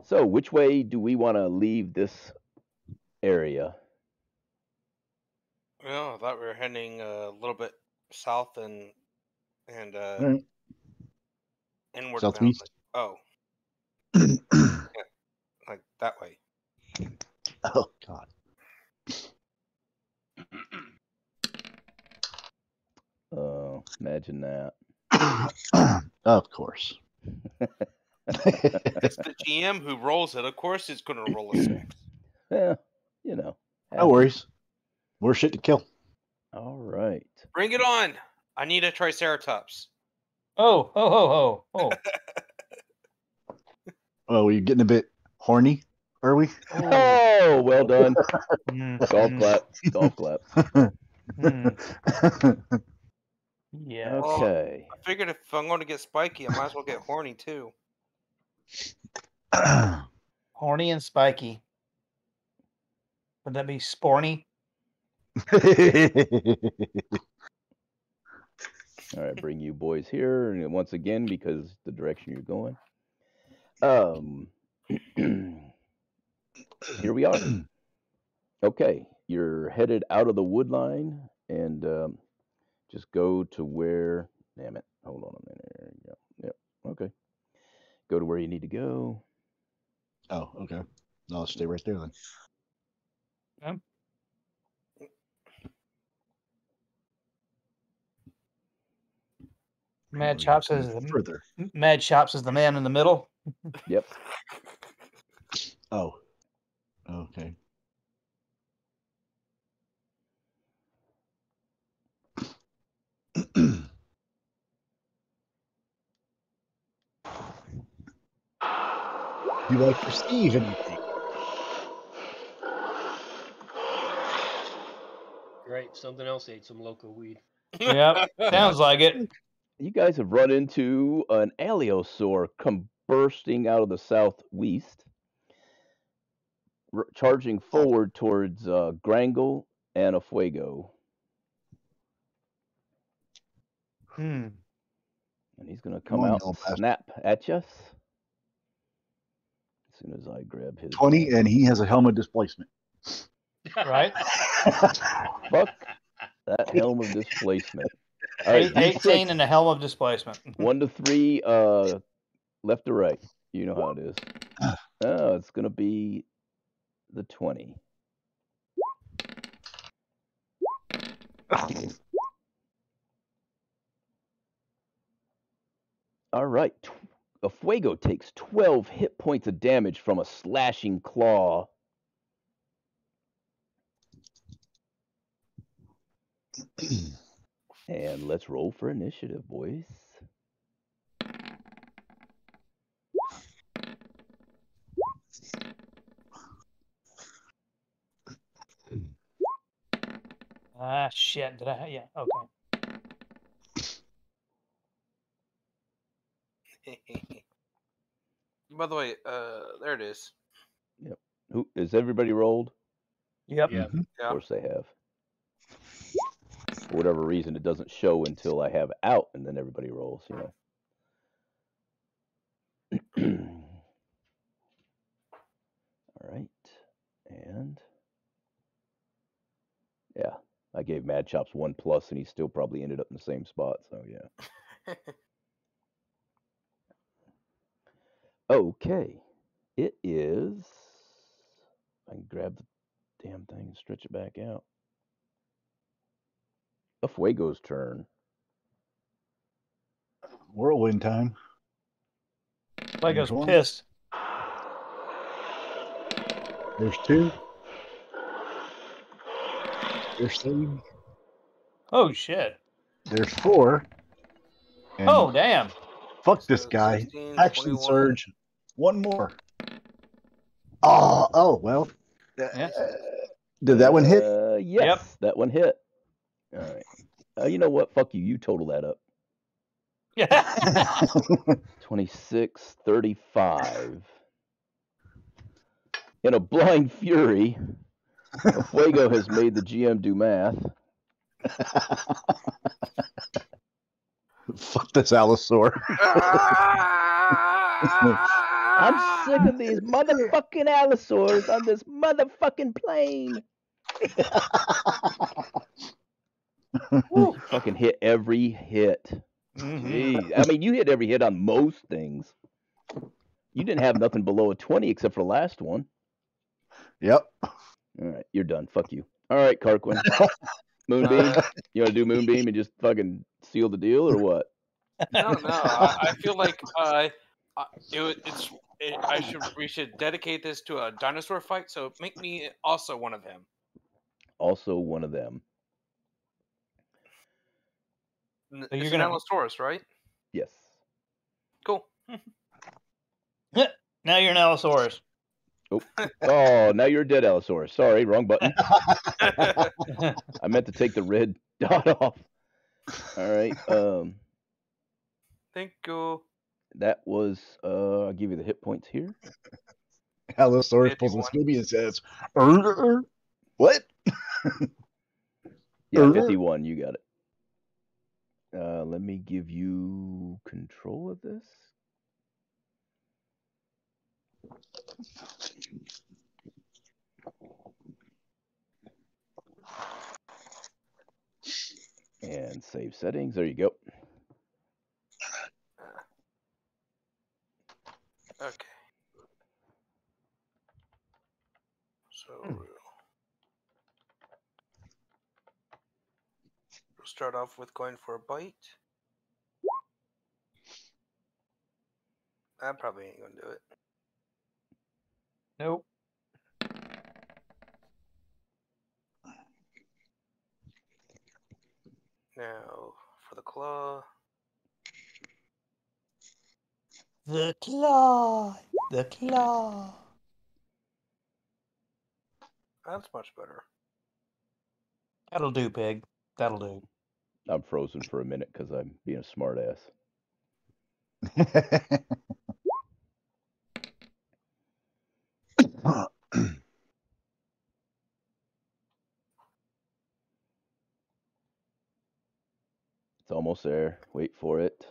So which way do we want to leave this area? Well, I thought we were heading a little bit south and Right. inward. Southeast. Oh. Yeah, like that way. Oh, God. Imagine that. Of course. It's the GM who rolls it. Of course he's going to roll a 6. Yeah, you know. No worries. More shit to kill. All right. Bring it on. I need a Triceratops. Oh. Oh, we're getting a bit horny, are we? Oh, well done. Golf clap. Golf clap. Yeah. Okay. I figured if I'm going to get spiky, I might as well get horny too. Horny and spiky. Would that be sporny? All right, bring you boys here, and once again because the direction you're going. Here we are. Okay, you're headed out of the wood line, and just go to where. Damn it! Hold on a minute. There you go. Yep. Okay. Go to where you need to go. Oh, okay. No, I'll stay right there then. Mad Chops is further. Mad Chops is the man in the middle. Yep. Oh. Okay. Do I perceive anything? Great. Something else ate some local weed. Yep, sounds like it. You guys have run into an Ankylosaur come bursting out of the southwest, charging forward towards Grangle and Efaeugo. And he's going to come out and snap at you as soon as I grab his 20, and he has a helmet displacement. Right? Fuck that helm of displacement. All right, 18 and a helm of displacement. 1 to 3, left to right. You know how it is. Oh, it's going to be the 20. All right. Efaeugo takes 12 hit points of damage from a slashing claw. And let's roll for initiative, boys. Ah, shit. Did I? Yeah, okay. By the way, there it is. Yep. Who is everybody rolled? Yep. Yeah. Of course they have. For whatever reason, it doesn't show until I have out, and then everybody rolls. You know. All right, and yeah, I gave Mad Chops 1+, and he still probably ended up in the same spot. So yeah. Okay, it is. I can grab the damn thing and stretch it back out. Efaeugo's turn. Whirlwind time. Lego's There's one. pissed. There's 2. There's 3. Oh, shit. There's 4. And Oh, damn. fuck this So guy. 16, Action 21. surge. 1 more. Oh, well. Yeah. Did that one hit? Yes, Yep. that one hit. All right. You know what? Fuck you. You total that up. Yeah. 26, 35. In a blind fury, Efaeugo has made the GM do math. Fuck this Allosaur. I'm sick of these motherfucking Allosaurs on this motherfucking plane. You fucking hit every hit. Jeez. I mean, you hit every hit on most things. You didn't have nothing below a 20 except for the last one. Yep. All right, you're done. Fuck you. All right, Carquin. Moonbeam. You want to do Moonbeam and just fucking seal the deal, or what? No. I feel like we should dedicate this to a dinosaur fight. So make me also one of them. Also one of them. So It's you're an gonna- Allosaurus, right? Yes. Cool. Now you're an Allosaurus. Oh, now you're a dead Allosaurus. Sorry, wrong button. I meant to take the red dot off. All right. Thank you. That was. I'll give you the hit points here. Allosaurus pulls a 51. Scooby and says, what? Yeah, 51. You got it. Let me give you control of this. And save settings. There you go. Okay. So we'll start off with going for a bite. I probably ain't gonna do it. Nope. Now for the claw. The claw. The claw. That's much better. That'll do, pig. That'll do. I'm frozen for a minute because I'm being a smartass. It's almost there. Wait for it.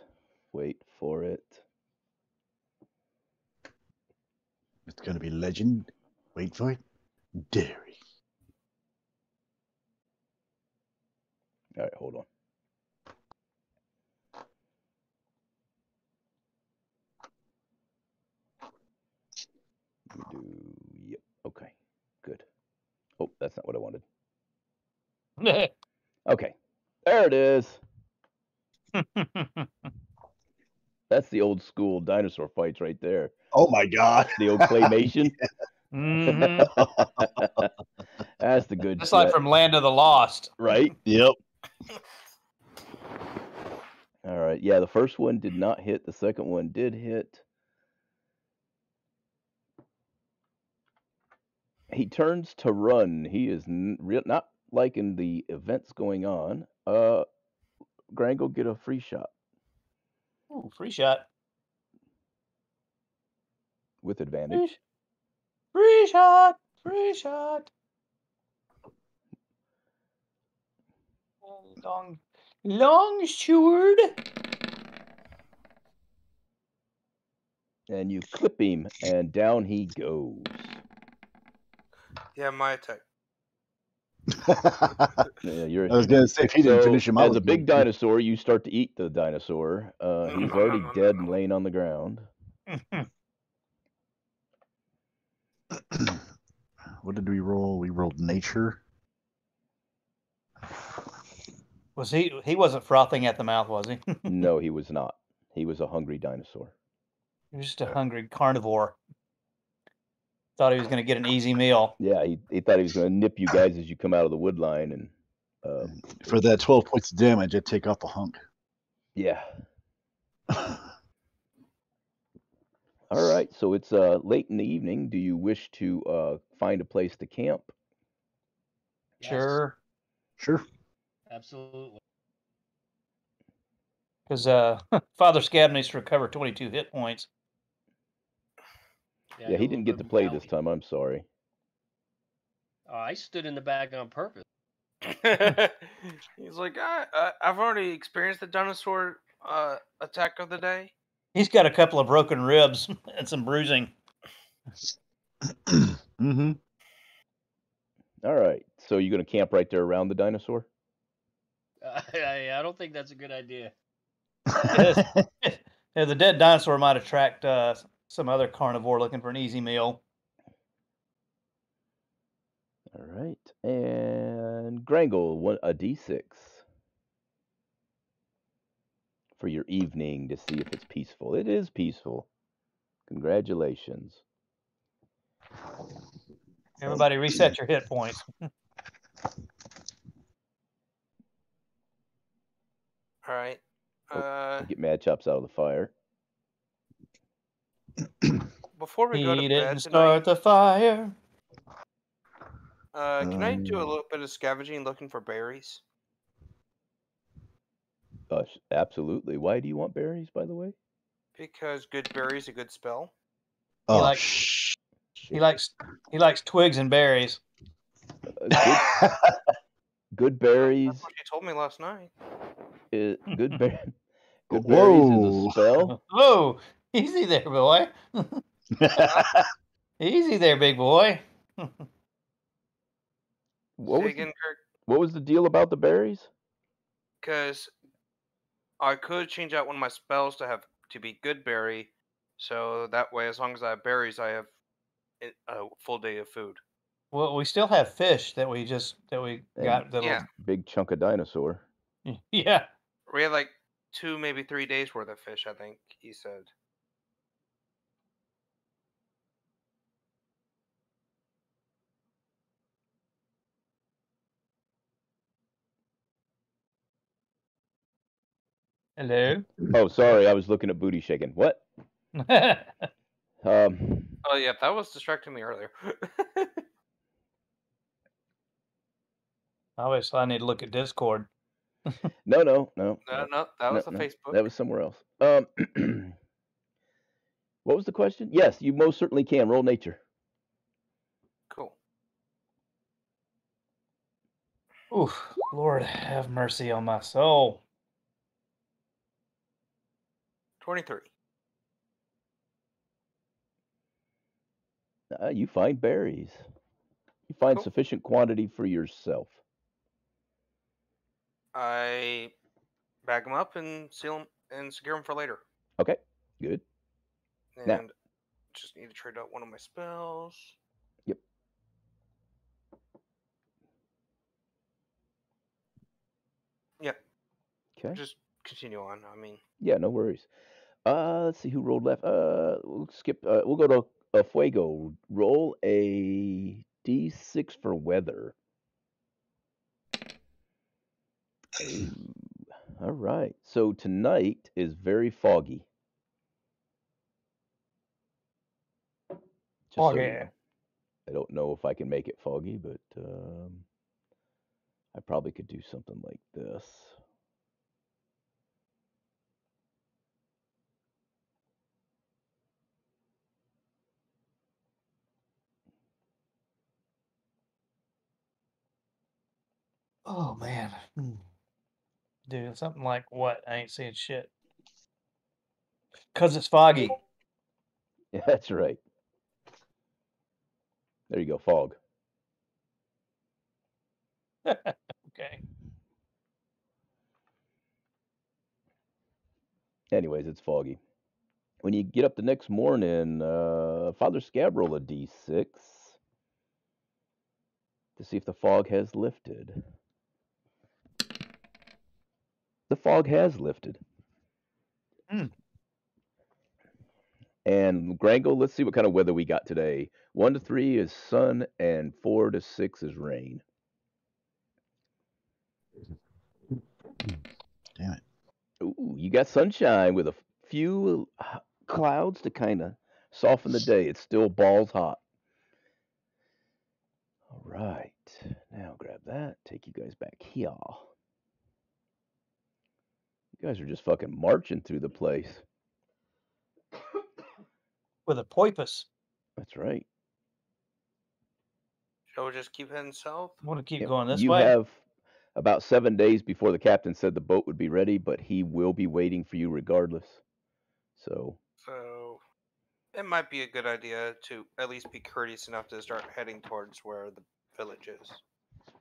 Wait for it. It's gonna be legend. Wait for it. Dairy. All right, hold on. Let me do. Yep. Okay. Good. Oh, that's not what I wanted. Okay. There it is. That's the old school dinosaur fights right there. Oh my God. The old claymation. Mhm. That's the good Just shit. like from Land of the Lost. Right? Yep. All right. Yeah, the first one did not hit. The second one did hit. He turns to run. He is not liking the events going on. Grangle, get a free shot Ooh, free shot. with advantage. Free shot. Free shot. Long sword. And you clip him, and down he goes. Yeah, my attack. Yeah, you're. I was gonna say if he didn't So, finish him, I as was a big going to. dinosaur, you start to eat the dinosaur. He's already dead and laying on the ground. What did we roll? We rolled nature. Was he? He wasn't frothing at the mouth, was he? No, he was not. He was a hungry dinosaur. He was just a hungry carnivore. Thought he was going to get an easy meal. Yeah, he thought he was going to nip you guys as you come out of the wood line, and For that 12 points of damage, I'd take off a hunk. yeah. All right, so it's late in the evening. Do you wish to find a place to camp? Yes, Sure. Sure. absolutely. Because Father Scab needs to recover 22 hit points. Yeah, he didn't get to play this time. I'm sorry. Oh, I stood in the back on purpose. He's like, I've already experienced the dinosaur attack of the day. He's got a couple of broken ribs and some bruising. Mm-hmm. All right, so you're going to camp right there around the dinosaur? I don't think that's a good idea. Yeah, the dead dinosaur might attract some other carnivore looking for an easy meal. All right, and Grangle, a d6 for your evening to see if it's peaceful. It is peaceful. Congratulations. Everybody reset your hit points. All right. Get Mad Chops out of the fire. Before we go to He bed didn't tonight, start the fire. can I do a little bit of scavenging looking for berries? Absolutely. Why do you want berries, by the way? Because good berries a good spell. Oh, likes- He likes twigs and berries. Good berries. That's what you told me last night. Good berries is a Whoa. spell. Whoa, easy there, boy. Easy there, big boy. What Say was again, Kirk? what was the deal about the berries? Because I could change out one of my spells to be good berry, so that way, as long as I have berries, I have a full day of food. Well, we still have fish that we And got. That'll, Yeah, Big chunk of dinosaur. yeah. we had like 2, maybe 3 days worth of fish. I think he said. Hello. Oh, sorry, I was looking at booty shaking. What? Oh yeah, that was distracting me earlier. Obviously, I need to look at Discord. No, no, that was the no. Facebook. That was somewhere else. What was the question? Yes, you most certainly can roll nature. Cool. Oof, Lord have mercy on my soul. 23. You find berries. You find Cool. sufficient quantity for yourself. I bag them up and seal them and secure them for later. Okay, good. And Now. just need to trade out one of my spells. Yep. Yep. Okay. Just continue on. I mean. Yeah, no worries. Let's see who rolled left. We'll skip. We'll go to Efaeugo. Roll a d6 for weather. Ooh. All right. So tonight is very foggy. Just so you Foggy. know. I don't know if I can make it foggy, but I probably could do something like this. Oh man, dude, something like what? I ain't seeing shit. 'Cause it's foggy. Yeah, that's right. There you go, fog. Okay. Anyways, it's foggy. When you get up the next morning, Father Scab roll a d6 to see if the fog has lifted. The fog has lifted. And Grangle, let's see what kind of weather we got today. 1 to 3 is sun, and 4 to 6 is rain. Damn it. Ooh, you got sunshine with a few clouds to kind of soften the day. It's still balls hot. All right. Now grab that. Take you guys back here. You guys are just fucking marching through the place. With a porpoise. That's right. Shall we just keep heading south? I want to keep Yep. going this You way. have about 7 days before the captain said the boat would be ready, but he will be waiting for you regardless. So it might be a good idea to at least be courteous enough to start heading towards where the village is.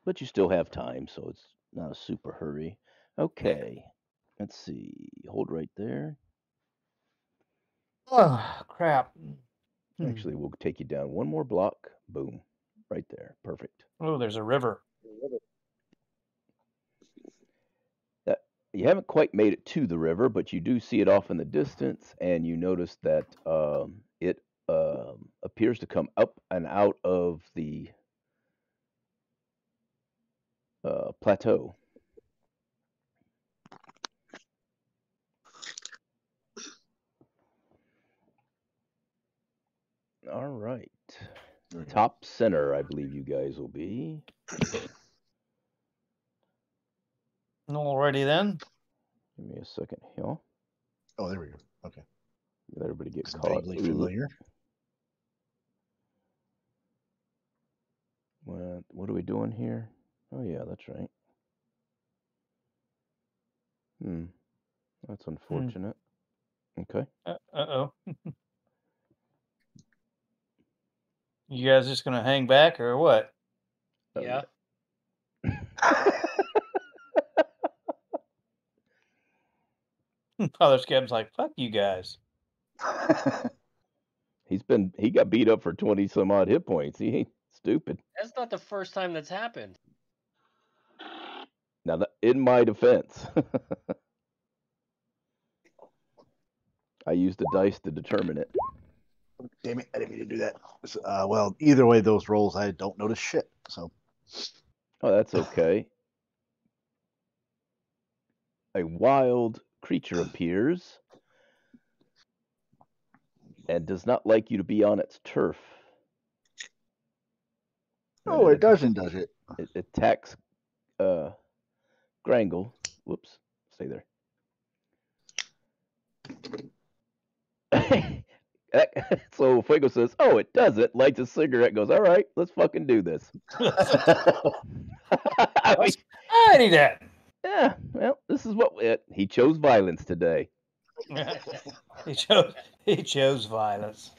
But you still have time, so it's not a super hurry. Okay. Let's see. Hold right there. Oh crap. Actually, we'll take you down one more block. Boom. Right there. Perfect. Oh, there's a river. You haven't quite made it to the river, but you do see it off in the distance, and you notice that it appears to come up and out of the plateau. All right. Top center, I believe you guys will be. Alrighty then. Give me a second here. Oh, there we go. Okay. Let everybody get It's caught. vaguely familiar. What are we doing here? Oh yeah, that's right. That's unfortunate. Okay. Uh-oh. You guys just gonna hang back or what? Yeah. Father Scab's like, fuck you guys. He got beat up for 20 some odd hit points. He ain't stupid. That's not the first time that's happened. Now, in my defense, I used the dice to determine it. Damn it, I didn't mean to do that. Well, either way, those rolls, I don't notice shit. So, Oh, that's okay. A wild creature appears and does not like you to be on its turf. oh, it doesn't, does it? It attacks Grangle. Whoops, stay there. So Fuego says, "Oh, it doesn't." Lights a cigarette. Goes, "All right, let's fucking do this." I mean, Alrighty then. yeah. Well, this is what he chose violence today. He chose violence.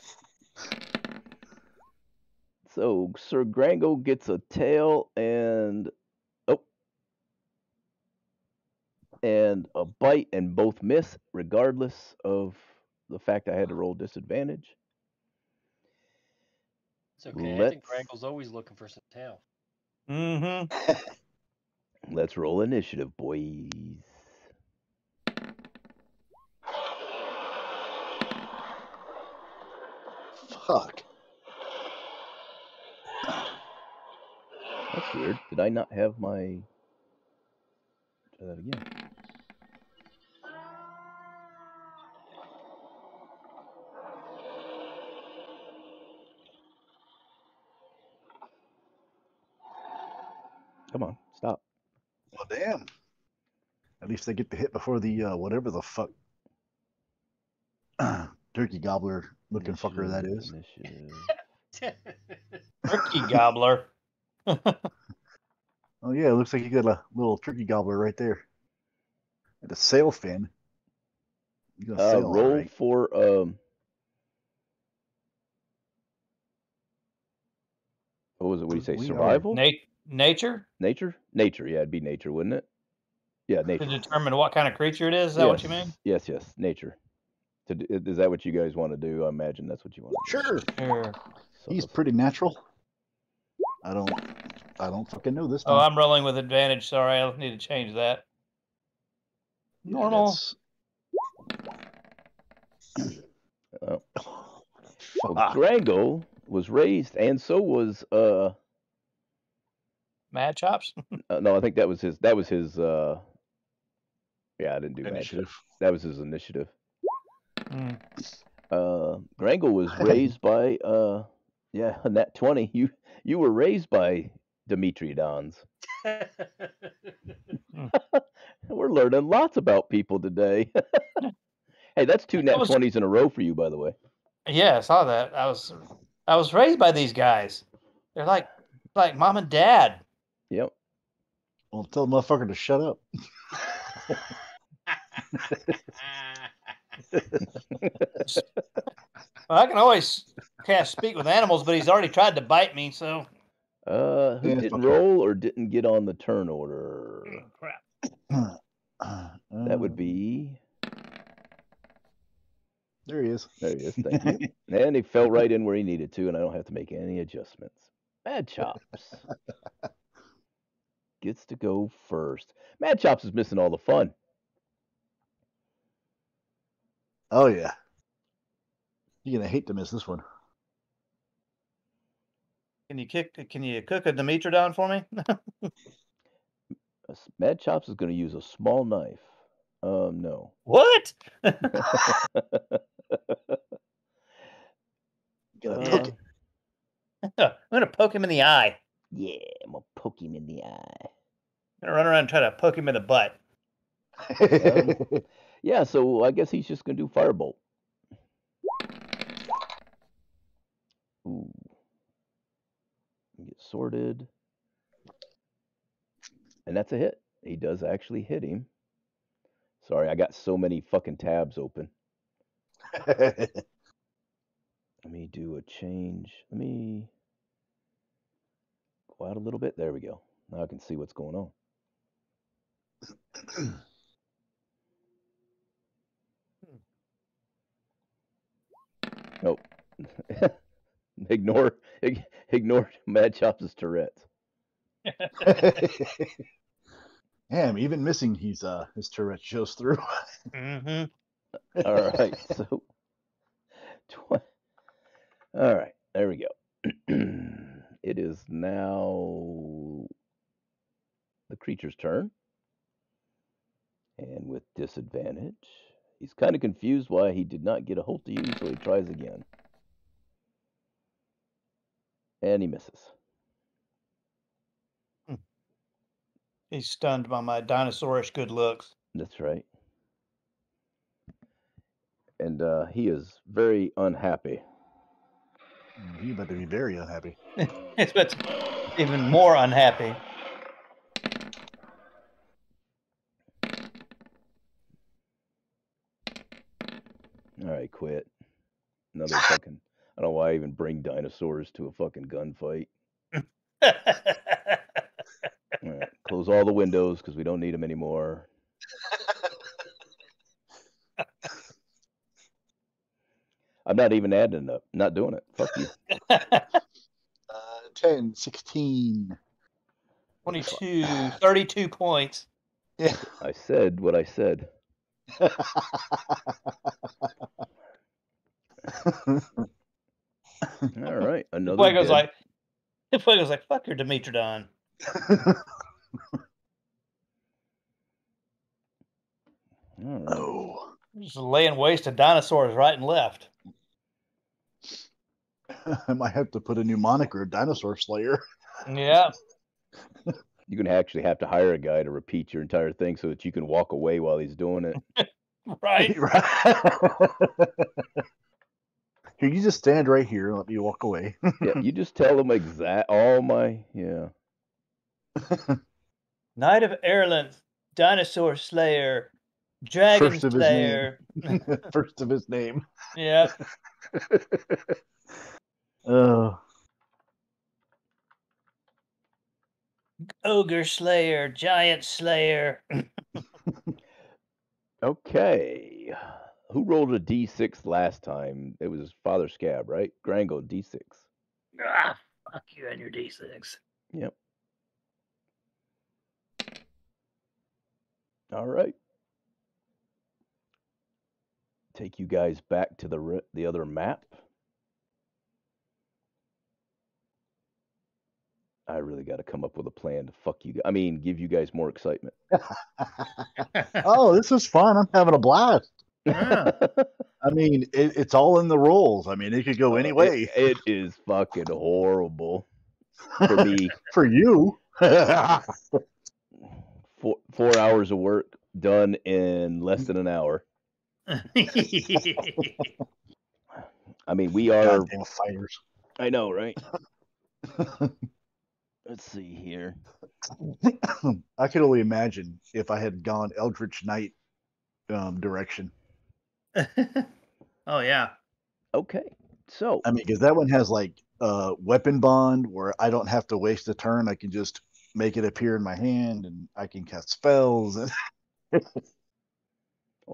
So Sir Grangle gets a tail and a bite, and both miss, regardless of the fact I had to roll disadvantage. It's okay. I think Grankle's always looking for some tail. Mm-hmm. Let's roll initiative, boys. Fuck. That's weird. Did I not have my... Try that again. Come on, stop. Well, damn. At least they get to hit before the whatever the fuck turkey gobbler looking fucker that is. Turkey gobbler. Oh yeah, it looks like you got a little turkey gobbler right there. And a sail fin. You got a sail, Roll right? for what was it? What do you say? We are Survival? Nature? Nature? Nature, yeah, it'd be nature, wouldn't it? Yeah, To nature. determine what kind of creature it is? Is that what you mean? Yes, nature. Is that what you guys want to do? I imagine that's what you want to Sure. Sure. So He's pretty natural. I don't fucking know this time. Oh, I'm rolling with advantage. Sorry, I need to change that. Normal. Well, Grangle was raised, and so was Mad Chops? no, I think that was his. Yeah, I didn't do Initiative. That was his initiative. Mm. Grangle was raised by Nat 20. You were raised by Dimitridons. We're learning lots about people today. Hey, that's 2 Nat 20s in a row for you, by the way. Yeah, I saw that. I was raised by these guys. They're like mom and dad. Yep. Well, tell the motherfucker to shut up. Well, I can always speak with animals, but he's already tried to bite me, so. Who didn't roll or didn't get on the turn order? Crap. That would be. There he is. There he is. Thank you. And he fell right in where he needed to, and I don't have to make any adjustments. Mad Chops gets to go first. Mad Chops is missing all the fun. Oh yeah. You're gonna hate to miss this one. Can you cook a Dimitrodon for me? Mad Chops is going to use a small knife. No. What? Poke I'm gonna poke him in the eye. Yeah, I'm gonna poke him in the eye. I'm gonna run around and try to poke him in the butt. Yeah, so I guess he's just gonna do Firebolt. Ooh. Get sorted. And that's a hit. He does actually hit him. Sorry, I got so many fucking tabs open. Let me do a change. Let me go out a little bit. There we go. Now I can see what's going on. Nope. ignore Mad Chops' Tourette's. Damn, even missing his Tourette shows through. Mm-hmm. All right, so all right, there we go. It is now the creature's turn, and with disadvantage, he's kind of confused why he did not get a hold of you, so he tries again, and he misses. He's stunned by my dinosaurish good looks. That's right. And he is very unhappy. You better be very unhappy. It's even more unhappy. All right, quit. Another fucking. I don't know why I even bring dinosaurs to a fucking gunfight. All right, close all the windows because we don't need them anymore. I'm not even adding it up. Not doing it. Fuck you. 10, 16. 22, 32 points. Yeah. I said what I said. All right, another. Fuego's like, fuck your Dimitrodon. All right. Oh. Just laying waste to dinosaurs right and left. I might have to put a new moniker, Dinosaur Slayer. Yeah. You're gonna actually have to hire a guy to repeat your entire thing so that you can walk away while he's doing it. Right. Here, you just stand right here and let me walk away. Yeah, you just tell him all my Knight of Ireland, Dinosaur Slayer, Dragon First of Slayer. his name. First of his name. Yeah. Ogre Slayer, Giant Slayer. Okay. Who rolled a D6 last time? It was Father Scab, right? Grango, D6. Ah, fuck you and your D6. Yep. All right. Take you guys back to the other map. I really got to come up with a plan to fuck you. I mean, give you guys more excitement. Oh, this is fun. I'm having a blast. Yeah. I mean, it's all in the rolls. I mean, it could go any way. It is fucking horrible for me. For you. 4 hours of work done in less than an hour. I mean, we are Goddamn fighters. I know, right? Let's see here. I could only imagine if I had gone Eldritch Knight direction. Oh, yeah. Okay, so I mean, because that one has like weapon bond where I don't have to waste a turn. I can just make it appear in my hand and I can cast spells. oh,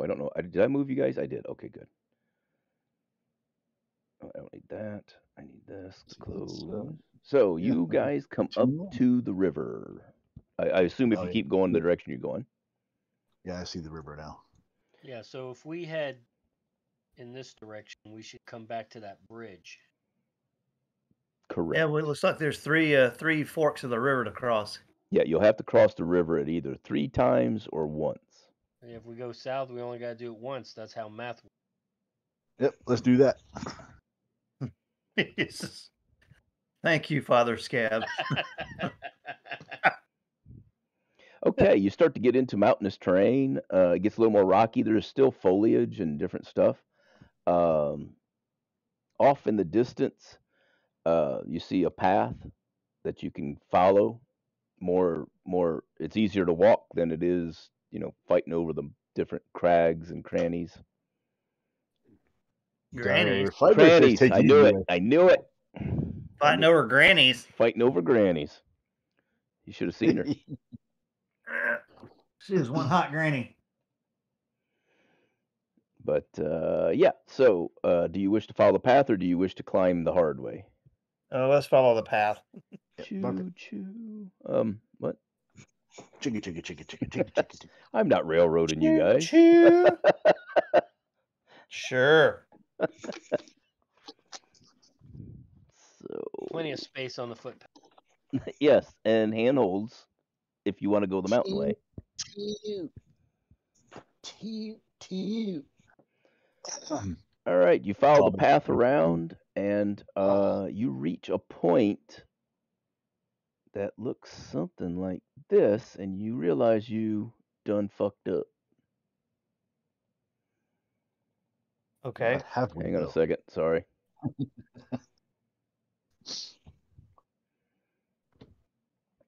I don't know. Did I move you guys? I did. Okay, good. Oh, I don't need that. I need this to close. So you guys come up to the river. I assume if you keep going the direction you're going. Yeah, I see the river now. Yeah, so if we head in this direction, we should come back to that bridge. Correct. Yeah, well, it looks like there's three forks of the river to cross. Yeah, you'll have to cross the river at either 3 times or once. And if we go south, we only got to do it once. That's how math works. Yep, let's do that. Thank you, Father Scab. Okay, you start to get into mountainous terrain. It gets a little more rocky. There's still foliage and different stuff. Off in the distance, you see a path that you can follow. More. It's easier to walk than it is, fighting over the different crags and crannies. Grannies. Crannies. I knew it. I knew it. Fighting over grannies. Fighting over grannies. You should have seen her. She was one hot granny. But yeah. So, do you wish to follow the path, or do you wish to climb the hard way? Oh, let's follow the path. Choo choo. What? Chicka, chicka, chicka, chicka, chicka, chicka, chicka. I'm not railroading you guys. Choo. Sure. So Plenty of space on the footpath. yes, and handholds if you want to go the mountain way. All right, you follow the path around, and you reach a point that looks something like this, and you realize you done fucked up. Okay. Hang on a second. Sorry.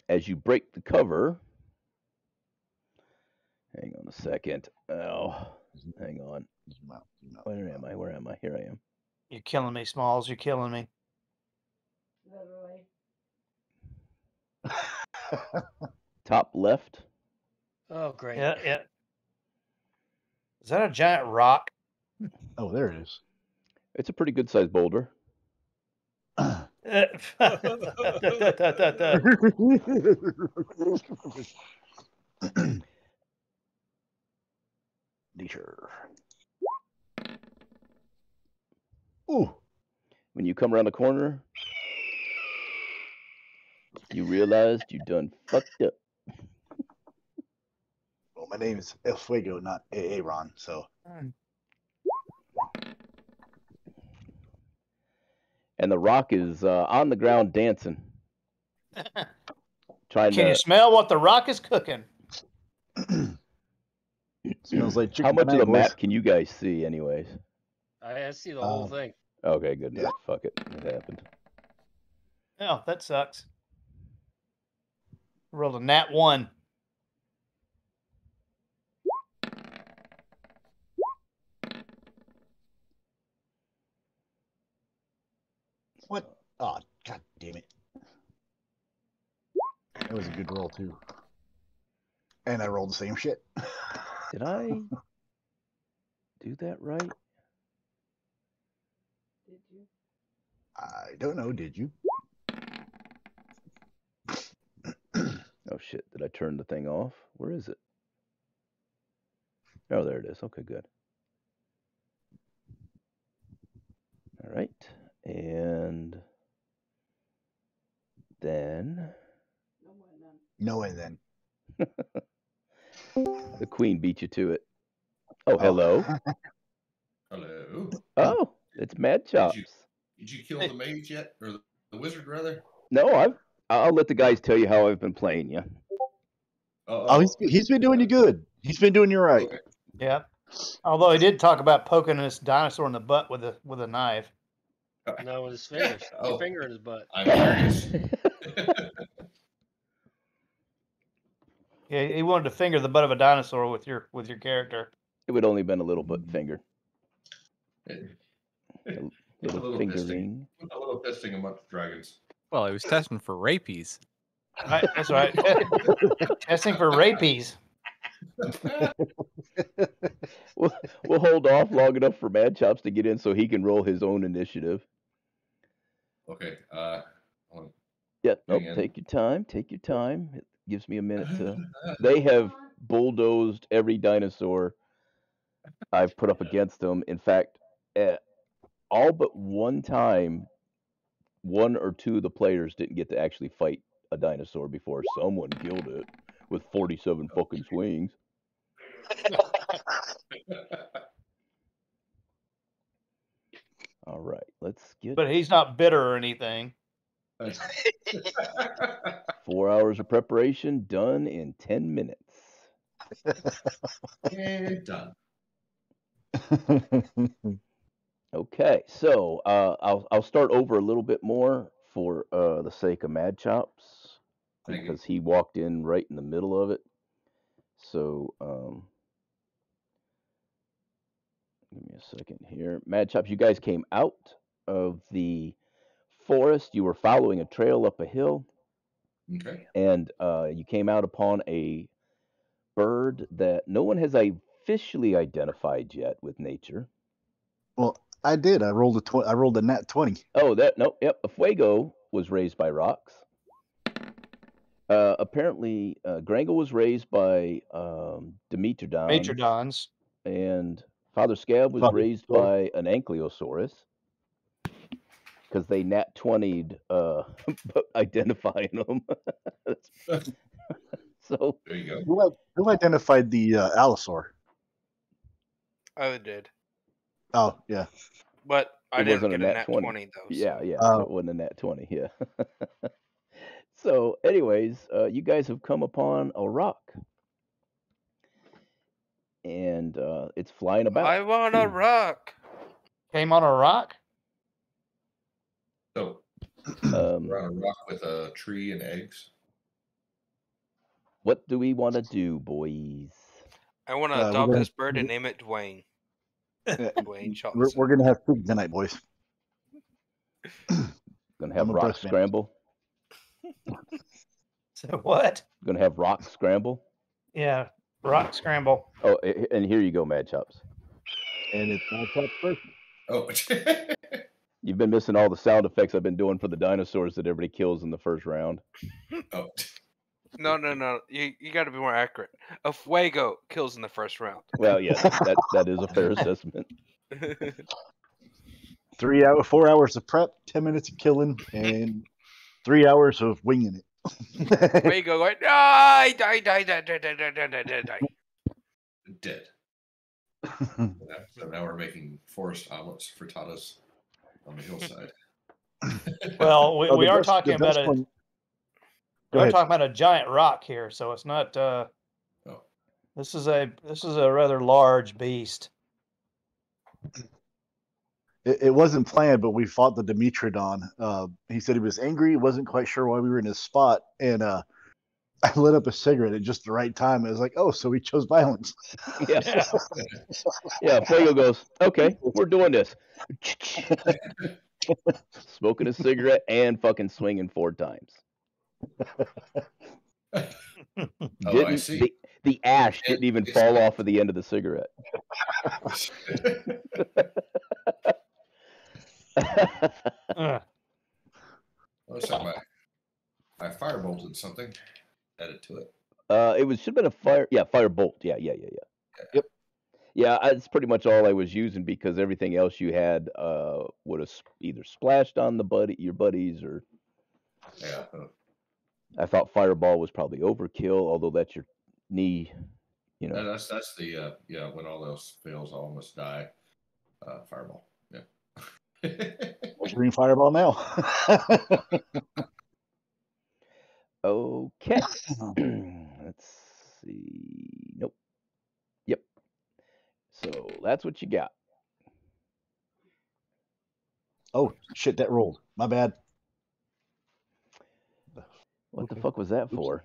As you break the cover, hang on a second. Oh, hang on. Where am I? Where am I? Here I am. You're killing me, Smalls. You're killing me. Literally. Top left. Oh, great. Yeah, yeah. Is that a giant rock? Oh, there it is. It's a pretty good sized boulder. Nature. Ooh. When you come around the corner, you realized you done fucked up. Well, my name is Efaeugo, not Aaron, so. And the rock is on the ground dancing. Can you smell what the rock is cooking? Smells like chicken. How much of the boys. map can you guys see, anyways? I see the whole thing. Okay, good enough. Yeah. Fuck it. It happened. Oh, that sucks. Rolled a nat 1. What? Oh, god damn it. That was a good roll, too. And I rolled the same shit. Did I do that right? Did you? I don't know, did you? Oh shit, did I turn the thing off? Where is it? Oh, there it is. Okay, good. All right. And then No way then. the queen beat you to it. Oh, hello. Hello. Oh, it's Mad Chops. Did you kill the mage yet, or the wizard rather? No, I'll let the guys tell you how I've been playing you. Oh, he's been doing you good. He's been doing you right. Okay. Yeah. Although he did talk about poking this dinosaur in the butt with a knife. No, with his fingers. Oh. Finger in his butt. I'm curious. Yeah, he wanted to finger the butt of a dinosaur with your character. It would only been a little butt finger. A little fingering. Testing. A little testing amongst dragons. Well, I was testing for rapies. Right, that's right. Testing for rapies. We'll hold off long enough for Mad Chops to get in so he can roll his own initiative. Okay. Yeah, nope, Hang on. take your time. Take your time. It gives me a minute to. They have bulldozed every dinosaur I've put up against them. In fact, all but one time, one or two of the players didn't get to actually fight a dinosaur before someone killed it with 47 fucking swings. All right, let's get. But he's not bitter or anything. 4 hours of preparation done in 10 minutes. And done. Okay, so I'll start over a little bit more for the sake of Mad Chops Thank you. because he walked in right in the middle of it. So second here. Mad Chops, you guys came out of the forest. You were following a trail up a hill, Okay. and you came out upon a bird that no one has officially identified yet with nature. Well, I did. I rolled a nat 20. Oh, yep. Efaeugo was raised by rocks. Apparently, Grangle was raised by Dimetrodon, Matrodons. and Father Scab was Father raised Scab. by an Ankylosaurus, because they nat 20'd identifying them. So There you go. Who identified the Allosaur? I did, Oh, yeah. but I it didn't wasn't get a a nat nat 20. 20 though. Yeah, so- yeah. Oh. So it wasn't a nat 20. Yeah. So, anyways, you guys have come upon a rock, and it's flying about. I want a rock. Came on a rock? So Um, we're on a rock with a tree and eggs. what do we want to do, boys? I want to we're adopt gonna- this bird and name it Dwayne. Yeah, Dwayne Johnson. we're gonna have food tonight, boys. Gonna have I'm a rock breast man. scramble. So what? Gonna have rock scramble. Yeah, rock scramble. Oh, and here you go, Mad Chops. And it's my top first. Oh, You've been missing all the sound effects I've been doing for the dinosaurs that everybody kills in the first round. oh. No. You got to be more accurate. Efaeugo kills in the first round. Well, yeah, that is a fair assessment. 4 hours of prep, 10 minutes of killing, and 3 hours of winging it. Efaeugo going, die. Dead. So now we're making forest omelets, frittatas on the hillside. Well, we, Oh, we the are best- talking the best about one- Go we're ahead. talking about a giant rock here, so it's not. Oh. This is a rather large beast. It wasn't planned, but we fought the Dimetrodon. He said he was angry. He wasn't quite sure why we were in his spot. And I lit up a cigarette at just the right time. It was like, oh, so he chose violence. Yeah. Yeah, Fuego goes, okay, we're doing this. Smoking a cigarette and fucking swinging 4 times. Oh, I see. The ash didn't even fall off of the end of the cigarette. Looks like I firebolted something. Added to it. It should have been a firebolt. Yeah. Yep. Yeah, it's pretty much all I was using, because everything else you had would have either splashed on your buddies, or Yeah. I thought fireball was probably overkill, although that's your knee, you know. That's the when all else fails, I'll almost die. Fireball. Yeah. Green fireball now. Okay. Let's see. Nope. Yep. So that's what you got. Oh, shit, that rolled. My bad. What the fuck was that Oops. for?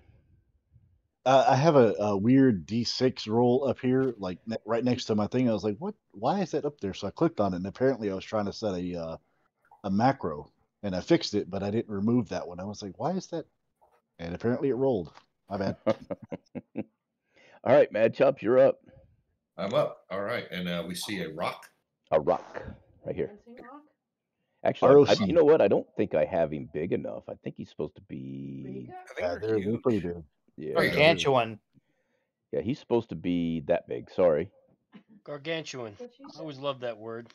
I have a weird D6 roll up here, like right next to my thing. I was like, "What? Why is that up there?" So I clicked on it, and apparently I was trying to set a macro, and I fixed it, but I didn't remove that one. I was like, "Why is that?" And apparently it rolled. My bad. All right, Mad Chops, you're up. I'm up. All right, and we see a rock. A rock right here. Dancing rock? Actually, ROC. you know what? I don't think I have him big enough. I think he's supposed to be. Bigger? I think Yeah, they're they're huge. pretty big. Yeah, There you go. Gargantuan. yeah, he's supposed to be that big. Sorry. Gargantuan. What she I said. always loved that word.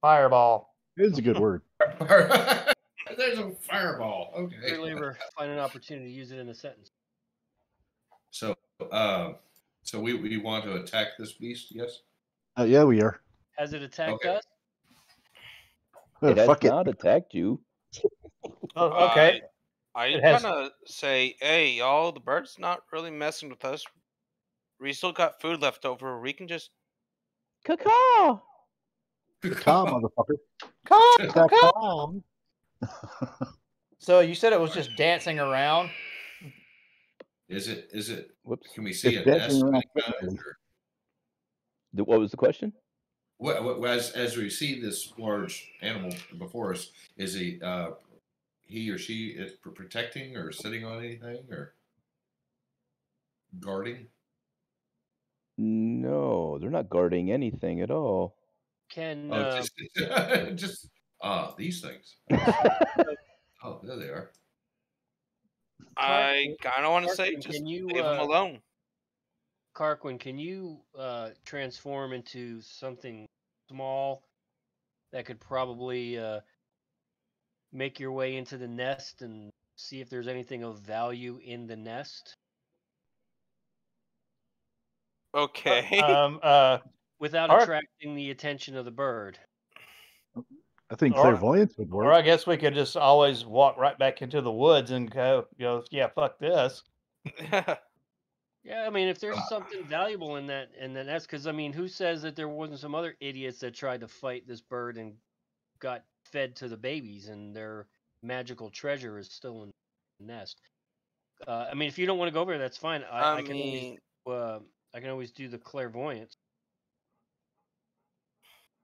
Fireball. It's a good word. There's a fireball. Okay. Clearly, ever find an opportunity to use it in a sentence. So, so we want to attack this beast? Yes. Yeah, we are. Has it attacked Okay. us? It has Fuck it. not attacked you. Oh, okay. I It has- kind of say, hey, y'all, the bird's not really messing with us. We still got food left over. We can just. Caw. Calm, motherfucker. Come. Calm. So you said it was just dancing around? Is it? Whoops. Can we see It's a nest? dancing of around any kind, or What was the question? As we see this large animal before us, is he or she is protecting or sitting on anything or guarding? No, they're not guarding anything at all. Can just these things. Oh, there they are. I kind of want to say Tarquin, just can you, leave them alone. Carquin, can you transform into something small that could probably make your way into the nest and see if there's anything of value in the nest? Okay. Without Or- attracting the attention of the bird. I think Or- clairvoyance would work. Or I guess we could just always walk right back into the woods and go, yeah, fuck this. Yeah, I mean, if there's something valuable in that nest, because I mean, who says that there wasn't some other idiots that tried to fight this bird and got fed to the babies, and their magical treasure is still in the nest? I mean, if you don't want to go over there, that's fine. I can always do the clairvoyance.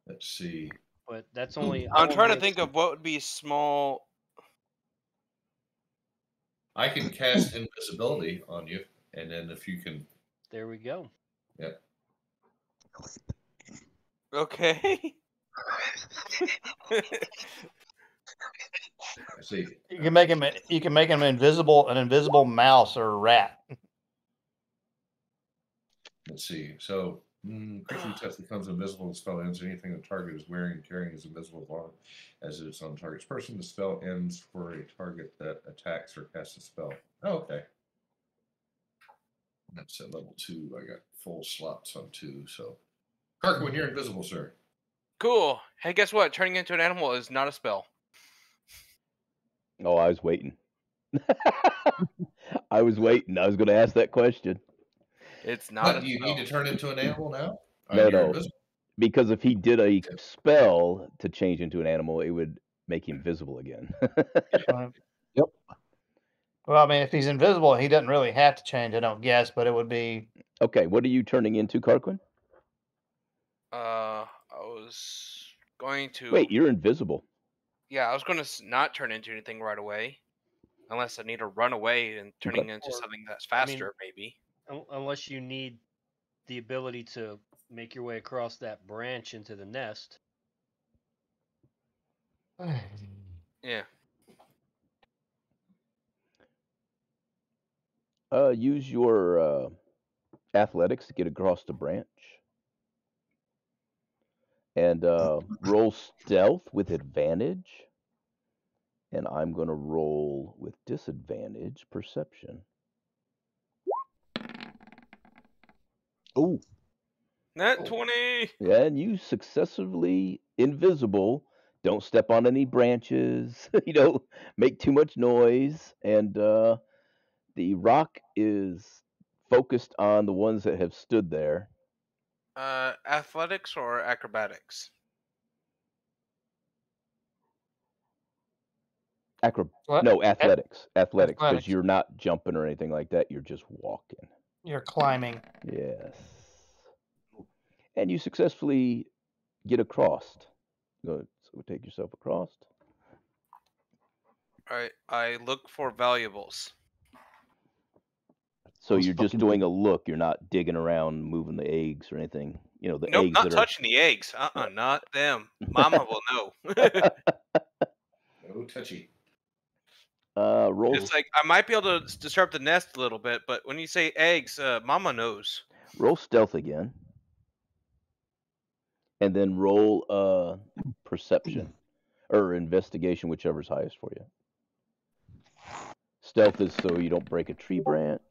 Let's see. But that's only. I'm trying to think of what would be small. I can cast invisibility on you, and then if you can. There we go. Yep. Okay. I see. You can make him. You can make him invisible, an invisible mouse or a rat. Let's see. So, creature test becomes invisible and the spell ends. Anything the target is wearing and carrying is invisible as long as it's on the target's person. The spell ends for a target that attacks or casts a spell. Oh, okay. That's at level 2. I got full slots on 2. So, Carquin, you're invisible, sir. Cool. Hey, guess what? Turning into an animal is not a spell. Oh, I was waiting. I was waiting. I was going to ask that question. It's not. But do you need to turn into an animal now? No. Because if he did a spell to change into an animal, it would make him visible again. Yep. Well, I mean, if he's invisible, he doesn't really have to change, I don't guess, but it would be. Okay, what are you turning into, Carquin? I was going to. Wait, you're invisible. Yeah, I was going to not turn into anything right away, unless I need to run away and turning into something that's faster, maybe. Unless you need the ability to make your way across that branch into the nest. Yeah. Use your athletics to get across the branch. And roll stealth with advantage. And I'm going to roll with disadvantage perception. Oh. Nat 20. And you successfully invisible. Don't step on any branches. Make too much noise. And the rock is focused on the ones that have stood there. Athletics or acrobatics? No, athletics. Athletics, because you're not jumping or anything like that. You're just walking. You're climbing. Yes. And you successfully get across. So take yourself across. Alright, I look for valuables. So you're just doing a look. You're not digging around, moving the eggs or anything. The nope, eggs. Not touching the eggs. Not them. Mama will know. No touchy. Roll. It's like I might be able to disrupt the nest a little bit, but when you say eggs, Mama knows. Roll stealth again, and then roll perception or investigation, whichever's highest for you. Stealth is so you don't break a tree branch.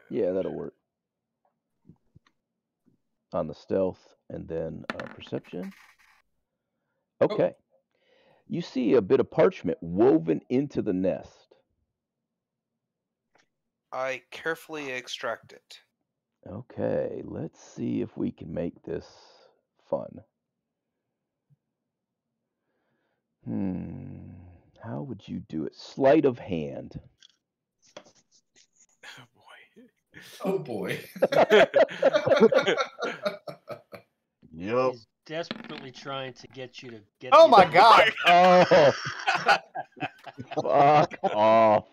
Yeah, that'll work. On the stealth, and then perception. Okay. You see a bit of parchment woven into the nest. I carefully extract it. Okay, let's see if we can make this fun. How would you do it? Sleight of hand. Oh boy. Oh boy. Yep. He's desperately trying to get you to get. Oh the my other- God! Oh, fuck off.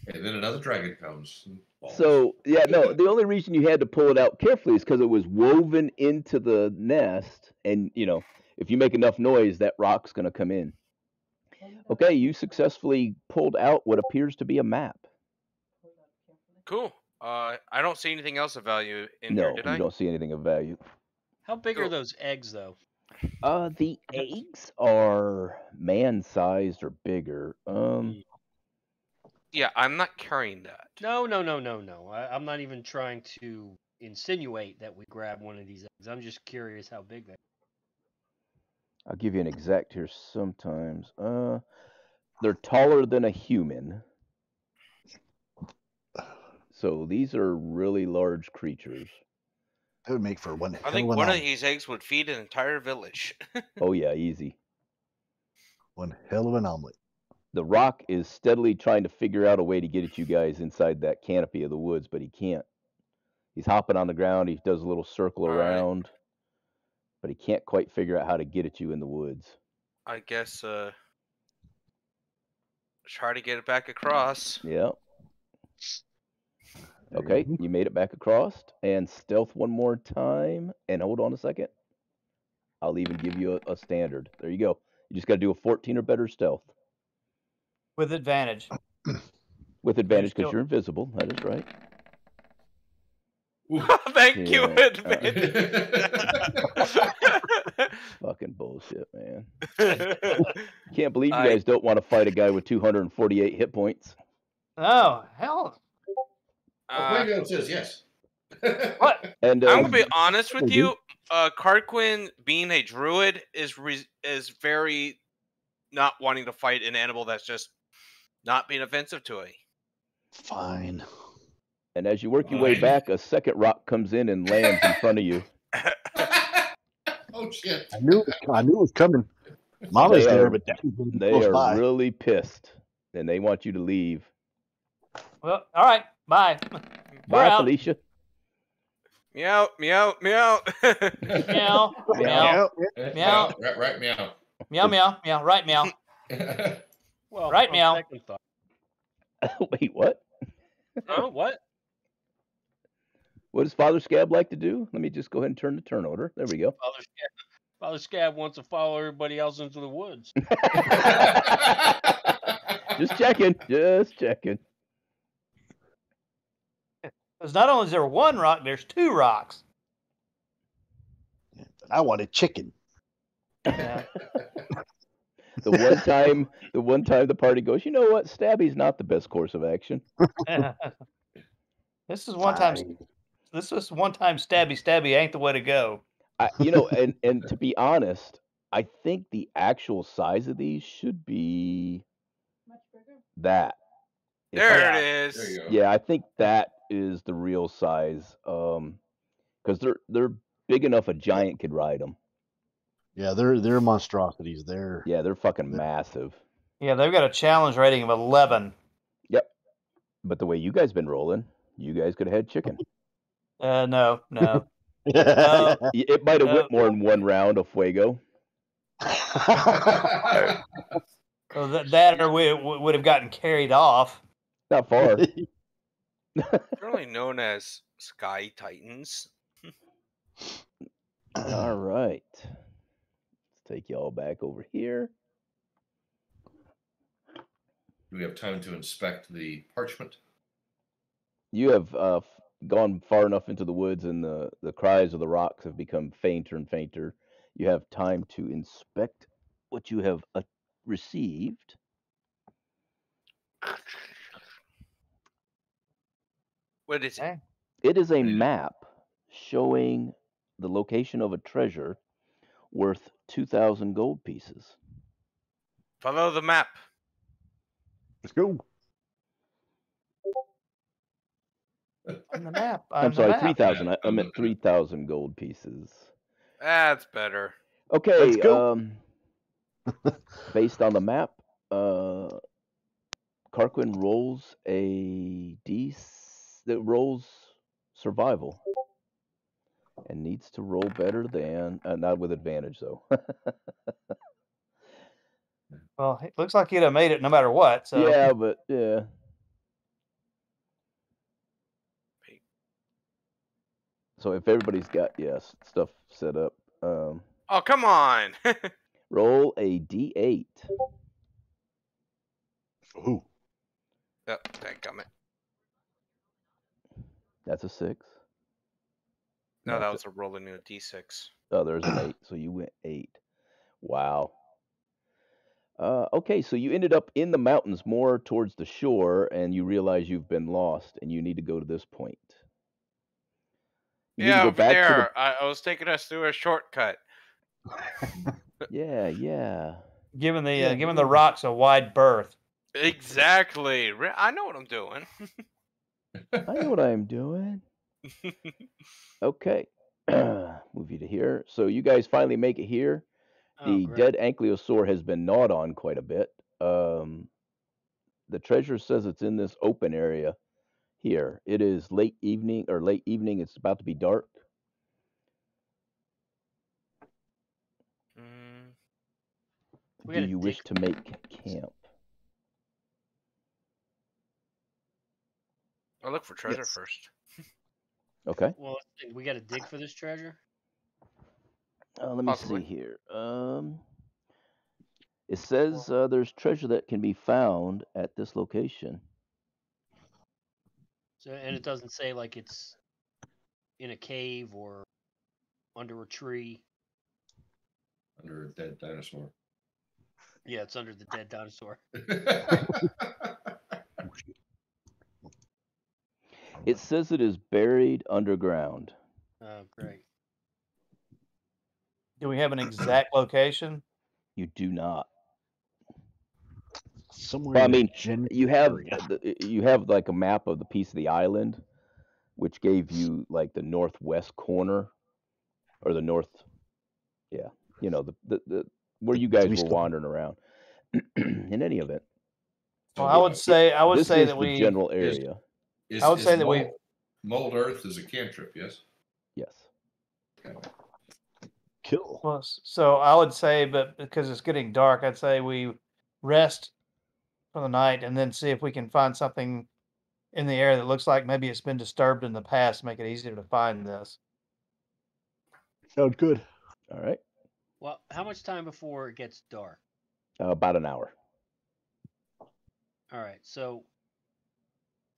And then another dragon comes. And falls. So, yeah, no, the only reason you had to pull it out carefully is because it was woven into the nest. And, you know, if you make enough noise, that rock's going to come in. Okay, you successfully pulled out what appears to be a map. Cool. I don't see anything else of value in No, here, did you I? don't see anything of value. How big are Cool. those eggs, though? The eggs are man-sized or bigger. Yeah, I'm not carrying that. No. I'm not even trying to insinuate that we grab one of these eggs. I'm just curious how big they are. I'll give you an exact here sometimes. They're taller than a human. So these are really large creatures. That would make for one I hell think of an one of omelet. these eggs would feed an entire village. Oh yeah, easy. One hell of an omelet. The rock is steadily trying to figure out a way to get at you guys inside that canopy of the woods, but he can't. He's hopping on the ground. He does a little circle All right. around, but he can't quite figure out how to get at you in the woods. I guess try to get it back across. Yeah. There Okay, you go. you made it back across. And stealth one more time. And hold on a second. I'll even give you a standard. There you go. You just got to do a 14 or better stealth. With advantage. With advantage because still- you're invisible. That is right. Thank you, Yeah, advantage. Fucking bullshit, man. Can't believe you I- guys don't want to fight a guy with 248 hit points. Oh, hell. Efaeugo says yes. What? And I'm gonna be honest with Mhm. you. Carquin, being a druid, is very not wanting to fight an animal that's just not being offensive to it. Fine. And as you work your way Fine. back, a second rock comes in and lands in front of you. Oh shit. I knew it was coming. Mama's They there, are- but Daddy's They close are by. really pissed, and they want you to leave. Well, all right. Bye. We're Bye, out. Felicia. Meow, meow, meow. Meow. Meow. Meow. Right, meow. Meow. Meow. Meow. Right. Meow. Well, Right, on meow. second thought. Wait, what? Oh, what? What does Father Scab like to do? Let me just go ahead and turn the turn order. There we go. Father Scab wants to follow everybody else into the woods. Just checking. Just checking. Because not only is there one rock, there's two rocks. I wanted chicken. Yeah. The one time the party goes, you know what? Stabby's not the best course of action. This is one time. Fine. This is one time. Stabby ain't the way to go. And to be honest, I think the actual size of these should be Much bigger. that. There Yeah. it There is. you go. Yeah, I think that is the real size. Because they're big enough a giant could ride them. Yeah, they're monstrosities. They're Yeah, they're fucking massive. Yeah, they've got a challenge rating of 11. Yep. But the way you guys been rolling, you guys could have had chicken. No. It might have went No. more than one round of fuego. So that or we would have gotten carried off. Not far. Currently known as Sky Titans. All right. Let's take y'all back over here. Do we have time to inspect the parchment? You have gone far enough into the woods, and the cries of the rocks have become fainter and fainter. You have time to inspect what you have received. What is it? Okay. It is a map showing the location of a treasure worth 2,000 gold pieces. Follow the map. Let's go. On the map. I'm on the sorry, map. 3,000. I I'm meant looking 3,000 gold pieces. That's better. Okay. Let's go. Based on the map, Carquin rolls that rolls survival and needs to roll better than not with advantage though. Well, it looks like he'd have made it no matter what. So Yeah, but yeah. So if everybody's got stuff set up, Oh, come on. roll a d8. Ooh. Oh, dadgummit. That's a 6. No, No, that it's was a rolling in a d6. Oh, there's an 8. So you went 8. Wow. Okay, so you ended up in the mountains more towards the shore, and you realize you've been lost, and you need to go to this point. You need to Yeah, go over back to there. I was taking us through a shortcut. Yeah. giving the Yeah, giving the rocks a wide berth. Exactly. I know what I'm doing. I know what I'm doing. Okay. Move you to here. So you guys finally make it here. The great. dead Ankylosaur has been gnawed on quite a bit. The treasure says it's in this open area here. It is late evening. It's about to be dark. Do you wish to make camp? I'll look for treasure first. Okay. Well, we got to dig for this treasure. Let me see here. It says there's treasure that can be found at this location. So, and it doesn't say like it's in a cave or under a tree. Under a dead dinosaur. Yeah, it's under the dead dinosaur. It says it is buried underground. Oh, great. Do we have an exact location? You do not. Somewhere. Well, I in the mean, general you have area. you have like a map of the piece of the island, which gave you like the northwest corner, or the north. Yeah, you know the where you guys were wandering around. In any event, Well, I would say this say is that the we general area. I would say that we mold earth is a cantrip. Yes. Yes. Kill. Well, so I would say, but because it's getting dark, I'd say we rest for the night and then see if we can find something in the area that looks like maybe it's been disturbed in the past, make it easier to find this. Sounds good. All right. Well, how much time before it gets dark? About an hour. All right, so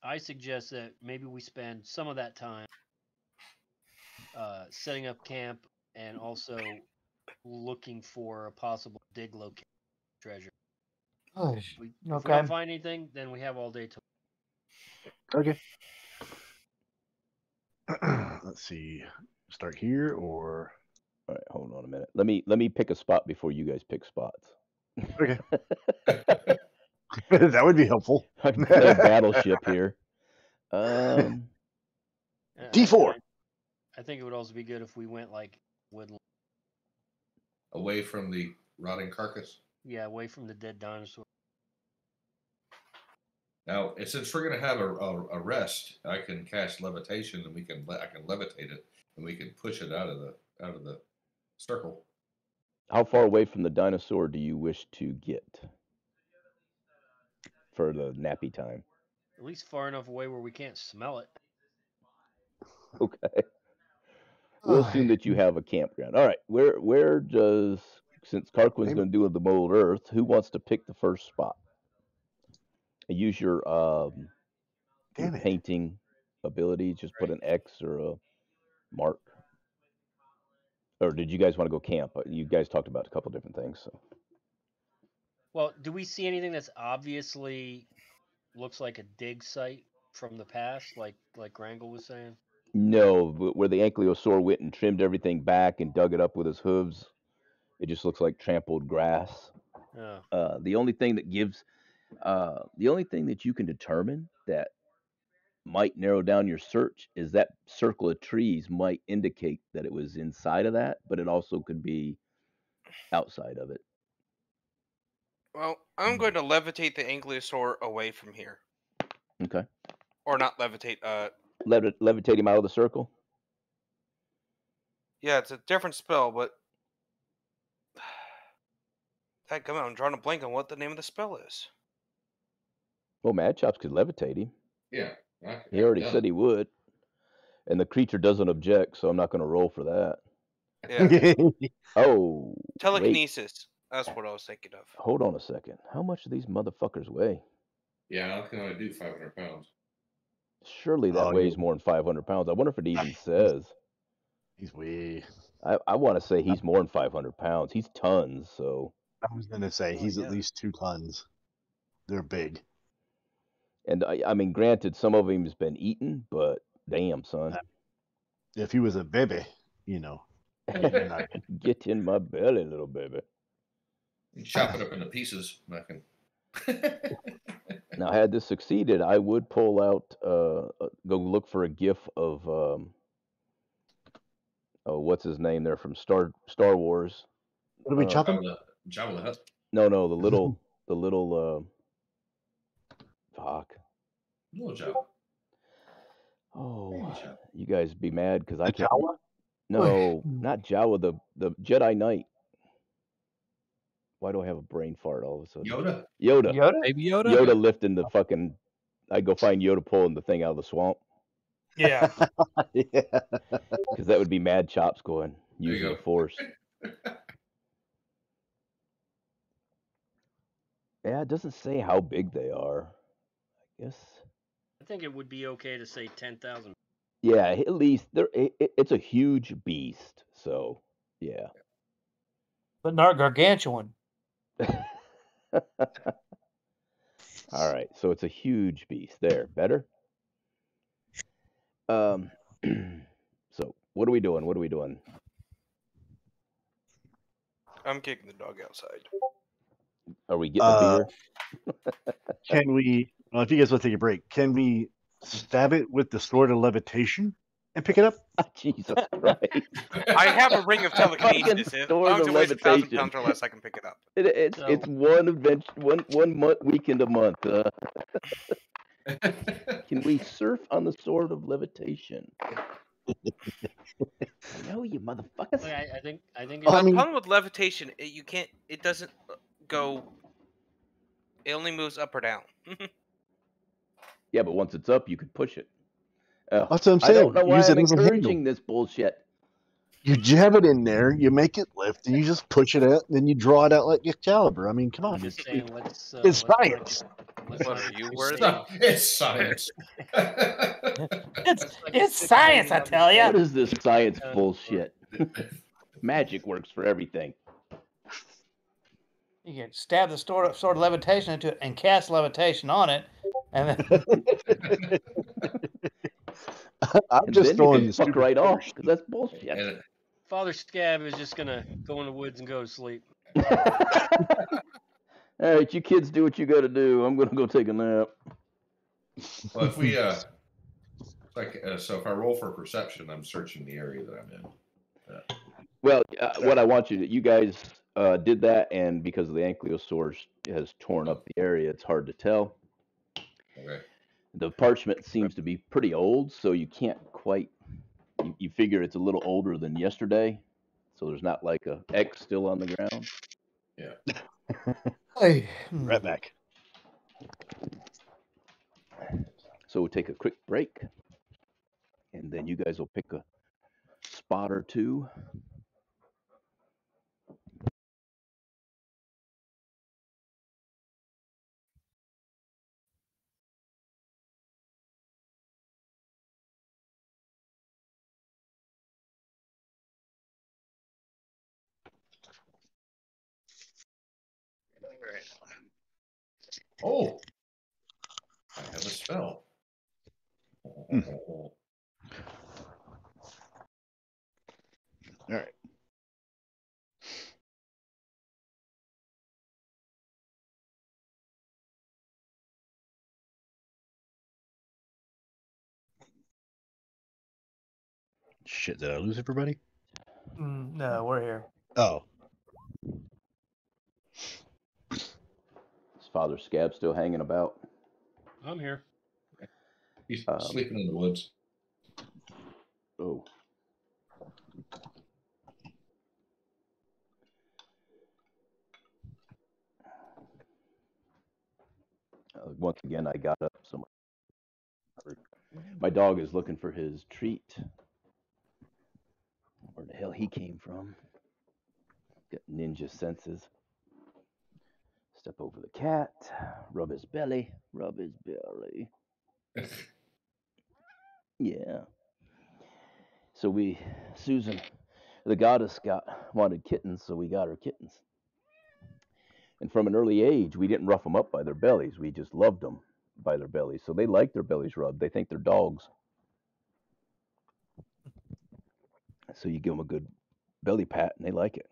I suggest that maybe we spend some of that time setting up camp and also looking for a possible dig location treasure. If we don't find anything, then we have all day to. Okay. Let's see. Start here or. All right, hold on a minute. Let me pick a spot before you guys pick spots. Okay. That would be helpful. I'm playing Battleship here. D4. I think it would also be good if we went like woodland. Away from the rotting carcass. Yeah, away from the dead dinosaur. Now, since we're going to have a rest, I can cast levitation, and I can levitate it, and we can push it out of the circle. How far away from the dinosaur do you wish to get for the nappy time? At least far enough away where we can't smell it. Okay. We'll assume that you have a campground. All right. Where does, since Carquin's going to do the mold earth, who wants to pick the first spot? Use your painting ability. Just put an X or a mark. Or did you guys want to go camp? You guys talked about a couple different things. So. Well, do we see anything that's obviously looks like a dig site from the past, like Grangle was saying? No, where the Ankylosaur went and trimmed everything back and dug it up with his hooves, it just looks like trampled grass. Oh. The only thing that you can determine that might narrow down your search is that circle of trees might indicate that it was inside of that, but it also could be outside of it. Well, I'm going to levitate the Ankylosaur away from here, Okay. or not levitate. Levitate him out of the circle. Yeah, it's a different spell, but come on, I'm drawing a blank on what the name of the spell is. Well, Mad Chops could levitate him. Yeah. He already said he would, and the creature doesn't object, so I'm not going to roll for that. Yeah. Oh, telekinesis. That's what I was thinking of. Hold on a second. How much do these motherfuckers weigh? Yeah, I can only do 500 pounds. Surely that weighs more than 500 pounds. I wonder if it even says. He's way. I want to say he's more than 500 pounds. He's tons, so. I was going to say he's at least 2 tons. They're big. And I mean, granted, some of him's been eaten, but damn, son. If he was a baby, you know. Get in my belly, little baby. You chop it up into pieces. I can. Now, had this succeeded, I would pull out, go look for a GIF of, what's his name there from Star Wars. What are we chopping? Jabba the Hutt. No, the little, fuck. Little Jabba. Oh, you guys be mad because I can't. Jawa? No, not Jawa, the Jedi Knight. Why do I have a brain fart all of a sudden? Yoda. Baby Yoda? Yoda lifting the fucking. I go find Yoda pulling the thing out of the swamp. Yeah. Yeah. Because that would be Mad Chops going, using the Force. Yeah, it doesn't say how big they are. I guess. I think it would be okay to say 10,000. Yeah, at least it's a huge beast. So, yeah. But not gargantuan. All right, so it's a huge beast. There, better. So what are we doing? I'm kicking the dog outside. Are we getting a beer? Can we? Well, if you guys want to take a break, can we stab it with the sword of levitation and pick it up? Jesus Christ! I have a ring of telekinesis. As long as it weighs 1,000 pounds or less, I can pick it up. It's one adventure, one weekend a month. Can we surf on the sword of levitation? No, you motherfuckers. I think. The problem with levitation, you can't. It doesn't go. It only moves up or down. Yeah, but once it's up, you could push it. That's what I'm saying. I don't know why Use I'm it as a encouraging handle. this bullshit. You jab it in there, you make it lift, and you just push it out, and then you draw it out like Excalibur. I mean, come on. I'm just saying, let's. It's science. What are you worthy? It's science. It's science, I tell you. What is this science bullshit? Magic works for everything. You can stab the sword of levitation into it and cast levitation on it, and then I'm And just then throwing you the can fuck stupid right off first. because that's bullshit. Father Scab is just gonna go in the woods and go to sleep. All right, you kids do what you got to do. I'm gonna go take a nap. Well, if we so if I roll for perception, I'm searching the area that I'm in. Well, what I want you guys did that, and because of the Ankylosaurus has torn up the area, it's hard to tell. Okay. The parchment seems to be pretty old, so you can't quite. You figure it's a little older than yesterday, so there's not like a X still on the ground. Yeah. Hey. Right back. So we'll take a quick break, and then you guys will pick a spot or two. Oh, I have a spell. All right. Shit, did I lose everybody? No, we're here. Oh. Father Scab still hanging about? I'm here. He's sleeping in the woods. Oh. Once again, I got up. So my dog is looking for his treat. Where the hell he came from? Got ninja senses. Step over the cat. Rub his belly. Rub his belly. Yeah. So Susan, the goddess, wanted kittens, so we got her kittens. And from an early age, we didn't rough them up by their bellies. We just loved them by their bellies. So they like their bellies rubbed. They think they're dogs. So you give them a good belly pat, and they like it.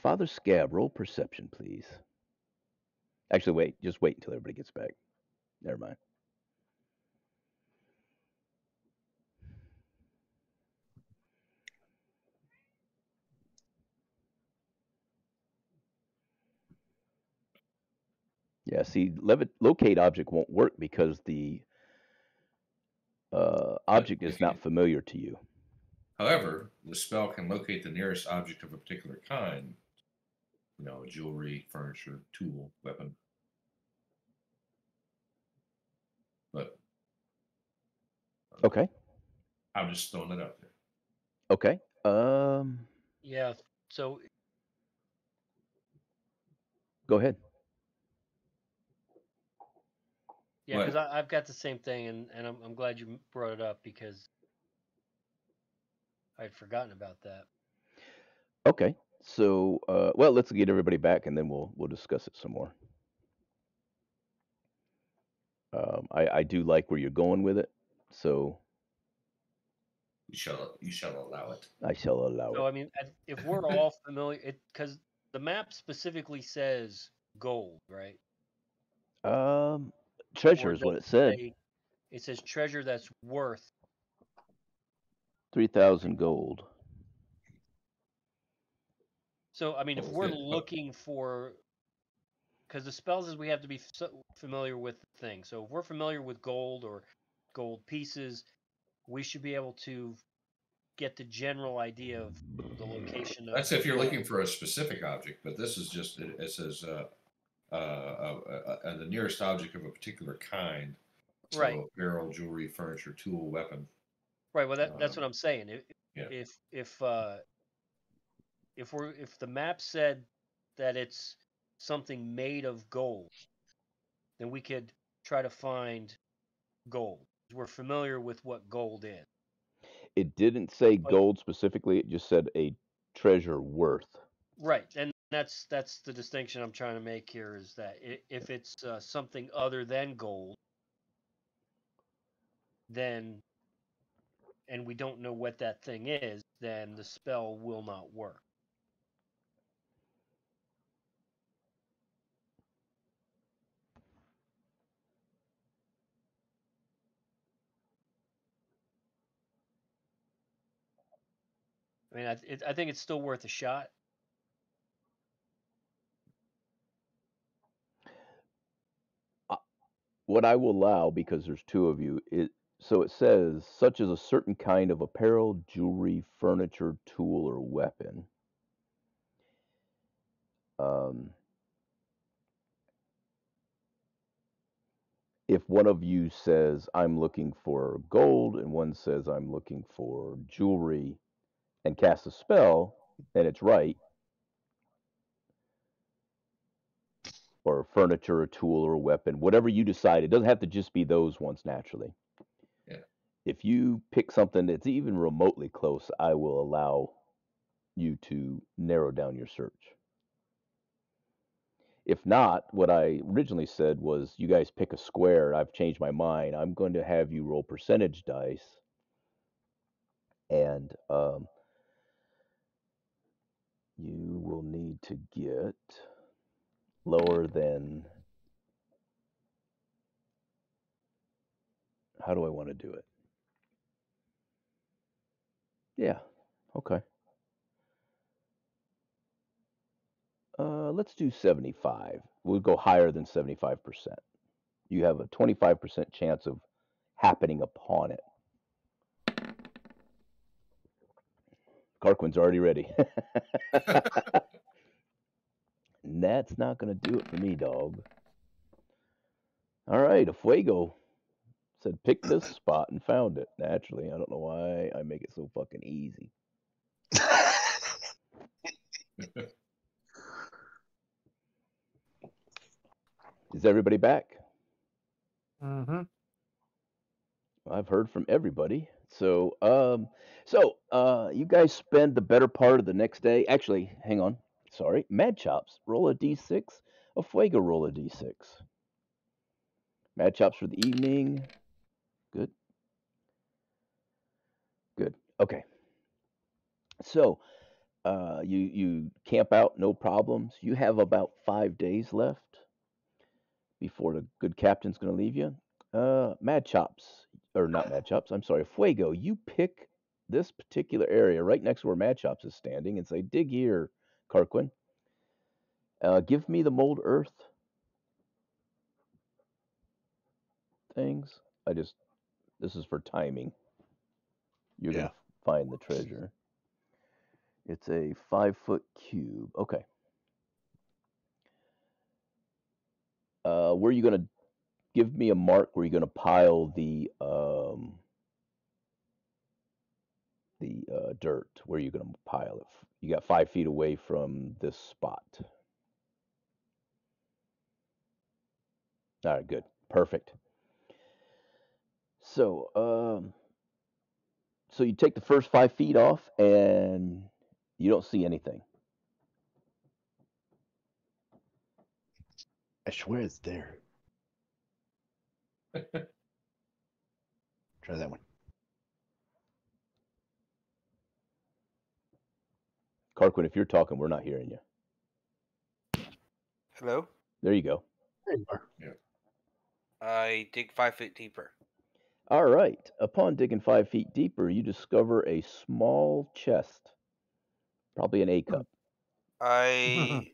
Father Scab, roll perception, please. Actually, just wait until everybody gets back. Never mind. Yeah, see, locate object won't work because the object is not familiar to you. However, the spell can locate the nearest object of a particular kind. You know, jewelry, furniture, tool, weapon. But Okay. I'm just throwing it out there. Okay. Yeah. So Go ahead. yeah, because I've got the same thing, and I'm glad you brought it up because I'd forgotten about that. Okay. So, well, let's get everybody back, and then we'll discuss it some more. I do like where you're going with it, so you shall allow it. I shall allow So it. I mean, if we're all familiar, because the map specifically says gold, right? Treasure Or is what does it said. It says treasure that's worth 3,000 gold. So I mean, if we're looking for, because the spell says we have to be familiar with the thing. So if we're familiar with gold or gold pieces, we should be able to get the general idea of the location of. That's if you're looking for a specific object, but this is just it says the nearest object of a particular kind. So right. Apparel, jewelry, furniture, tool, weapon. Right. Well, that's what I'm saying. If the map said that it's something made of gold, then we could try to find gold. We're familiar with what gold is. It didn't say gold specifically. It just said a treasure worth. Right, and that's the distinction I'm trying to make here is that if it's something other than gold, then and we don't know what that thing is, then the spell will not work. I mean, I think it's still worth a shot. What I will allow, because there's two of you, so it says, such as a certain kind of apparel, jewelry, furniture, tool, or weapon. If one of you says, I'm looking for gold, and one says, I'm looking for jewelry, and casts a spell, and it's right, or furniture, a tool, or a weapon, whatever you decide, it doesn't have to just be those ones naturally. Yeah. If you pick something that's even remotely close, I will allow you to narrow down your search. If not, what I originally said was you guys pick a square. I've changed my mind. I'm going to have you roll percentage dice, and you will need to get lower than, how do I want to do it? Yeah, okay. let's do 75. We'll go higher than 75%. You have a 25% chance of happening upon it. Carquin's already ready. And that's not going to do it for me, dog. All right, Efaeugo said pick this spot and found it. Naturally, I don't know why I make it so fucking easy. Is everybody back? Mm-hmm. I've heard from everybody. So, you guys spend the better part of the next day. Actually, hang on. Sorry, Mad Chops, roll a d6. Efaeugo, roll a d6. Mad Chops for the evening. Good. Good. Okay. So, you camp out, no problems. You have about 5 days left before the good captain's going to leave you. Mad Chops, or not Mad Chops, I'm sorry, Efaeugo, you pick this particular area right next to where Mad Chops is standing and say, dig here, Carquin. Give me the mold earth things. This is for timing. You're going to find the treasure. It's a 5-foot cube. Okay. Where are you going to give me a mark where you're going to pile the dirt? Where are you going to pile it? You got 5 feet away from this spot. All right, good. Perfect. So, so you take the first 5 feet off and you don't see anything. I swear it's there. Try that one. Carquin, if you're talking, we're not hearing you. Hello? There you go. There you are. Yeah. I dig 5 feet deeper. All right. Upon digging 5 feet deeper, you discover a small chest, probably an A cup. I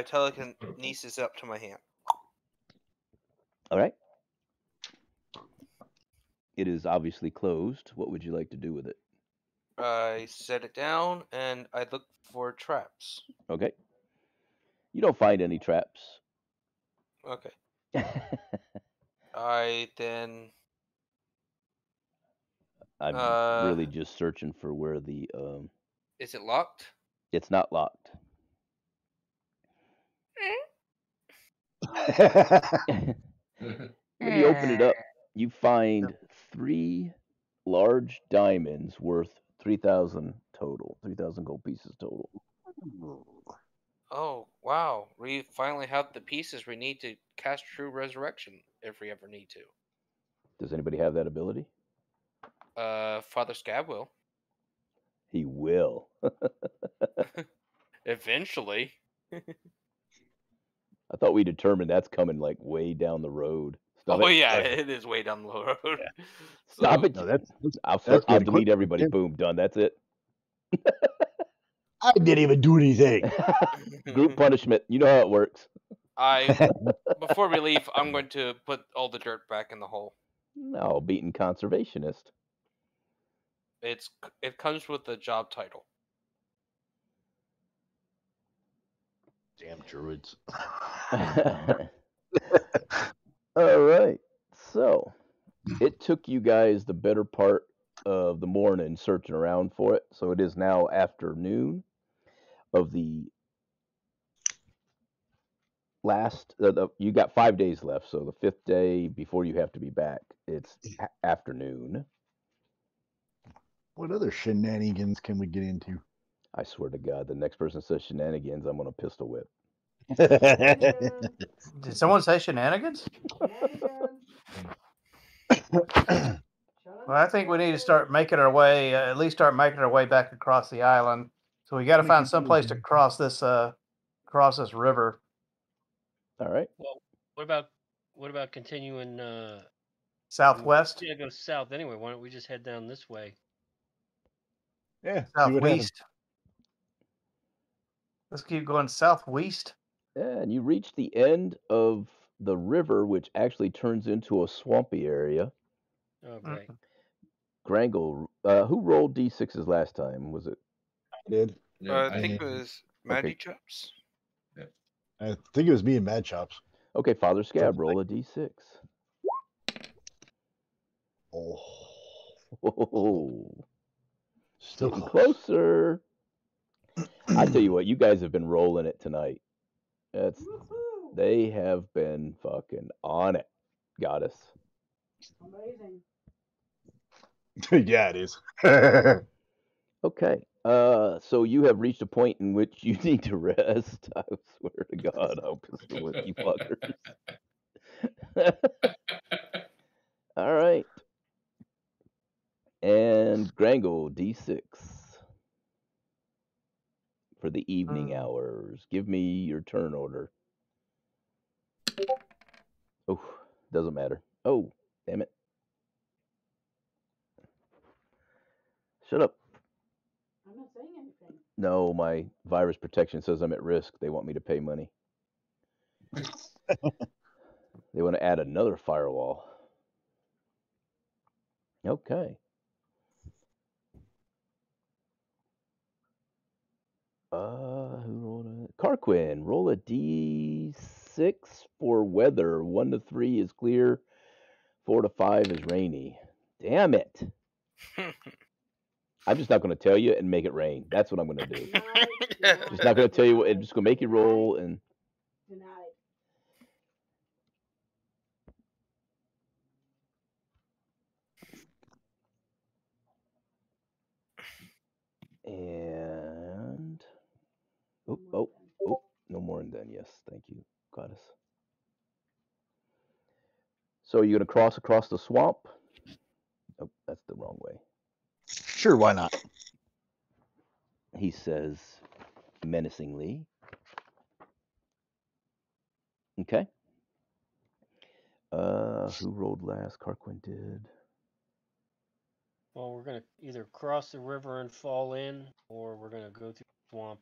telekinesis up to my hand. All right. It is obviously closed. What would you like to do with it? I set it down and I look for traps. Okay. You don't find any traps. Okay. I then. I'm really just searching for where the. Is it locked? It's not locked. When you open it up, you find 3 large diamonds worth 3,000 total, 3,000 gold pieces total. Oh, wow. We finally have the pieces we need to cast True Resurrection if we ever need to. Does anybody have that ability? Father Scab will. He will. Eventually. I thought we determined that's coming like way down the road. Stop Oh, it. yeah, it is way down the road. Yeah. Stop it. No, I'll delete everybody. Boom, done. That's it. I didn't even do anything. Group punishment. You know how it works. Before we leave, I'm going to put all the dirt back in the hole. No, beaten conservationist. It comes with the job title. Damn druids. All right. So it took you guys the better part of the morning searching around for it. So it is now afternoon of the last. You got 5 days left. So the 5th day before you have to be back, it's afternoon. What other shenanigans can we get into? I swear to God, the next person says shenanigans, I'm gonna pistol whip. Did someone say shenanigans? Well, I think we need to start making our way, at least start making our way back across the island. So we got to find some place to cross this river. All right. Well, what about continuing southwest? Yeah, go south anyway. Why don't we just head down this way? Yeah, southwest. Let's keep going southwest. And you reach the end of the river, which actually turns into a swampy area. Oh, great. Grangle, who rolled d6s last time? Was it? I did. Yeah, I think it And was Magic Okay. Chops. I think it was me and Mad Chops. Okay, Father Scab, roll a d6. Oh, Oh, still getting close. closer. I tell you what, you guys have been rolling it tonight. Woohoo! They have been fucking on it, Goddess. Amazing. Yeah, it is. Okay, so you have reached a point in which you need to rest. I swear to God, I'm pistol whip you fuckers. All right. And Grangle, d6 for the evening hours. Give me your turn order. Oh, doesn't matter. Oh, damn it. Shut up. I'm not saying anything. No, my virus protection says I'm at risk. They want me to pay money. They want to add another firewall. Okay. Who rolled it? Carquin, roll a d6 for weather. 1 to 3 is clear. 4 to 5 is rainy. Damn it. I'm just not going to tell you and make it rain. That's what I'm going to do. Just not going to tell you what. I'm just going to make you roll and. Denied. And. Oh, no more than then. Yes, thank you, Goddess. So you're going to cross across the swamp? Oh, that's the wrong way. Sure, why not? He says menacingly. Okay. Who rolled last? Carquin did. Well, we're gonna either cross the river and fall in, or we're gonna go through the swamp,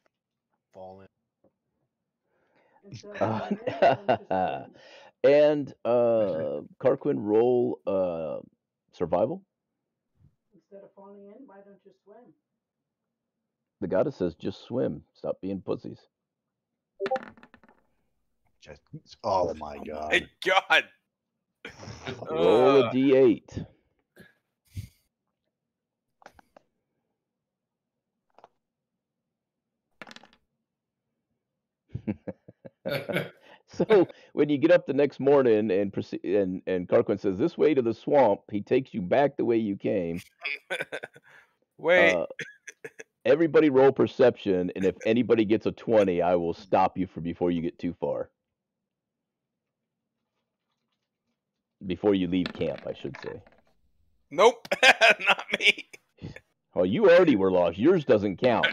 fall in. And Carquin, roll survival. Instead of falling in, why don't you swim? The Goddess says just swim. Stop being pussies. Oh my God. My God. Roll a d8. So when you get up the next morning and Carquin says this way to the swamp, he takes you back the way you came. Wait. Everybody roll perception, and if anybody gets a 20, I will stop you before you get too far. Before you leave camp, I should say. Nope, not me. Oh, you already were lost. Yours doesn't count.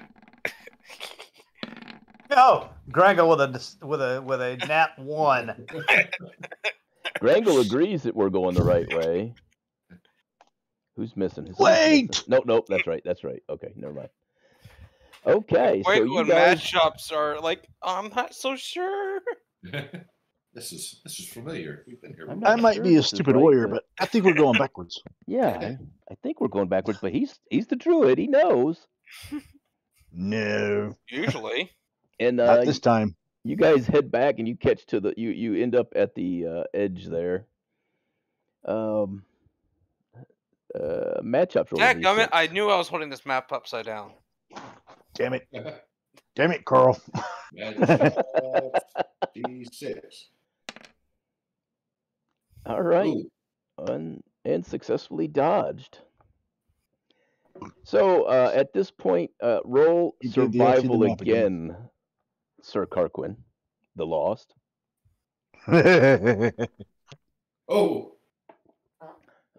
No, Grangle with a nat 1. Grangle agrees that we're going the right way. Who's missing? Wait! Nope, that's right. Okay, never mind. Okay, Wait, so you when guys... Mad Shops are like, I'm not so sure. This is familiar. We've been here. I might be a stupid warrior, but I think we're going backwards. Yeah, I think we're going backwards, but he's the druid. He knows. No. Usually. And not this time. You guys head back and you catch to the you end up at the edge there. Matchup roll. Dadgummit, I knew I was holding this map upside down. Damn it, Carl. D6. All right, and successfully dodged. So at this point, roll survival again, Sir Carquin, the Lost. Oh.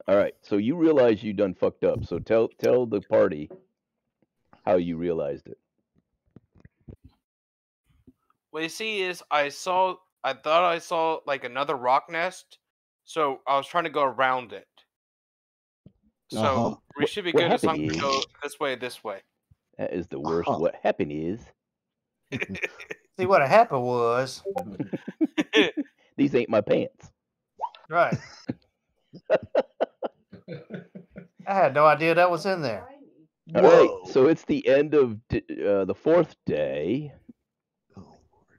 All right, so you realize you done fucked up. So tell the party how you realized it. What you see is I thought I saw like another rock nest, so I was trying to go around it. So we should be good as long as we go this way. That is the worst. What happened is See, what happened was, These ain't my pants. right. I had no idea that was in there. All right, so it's the end of the fourth day.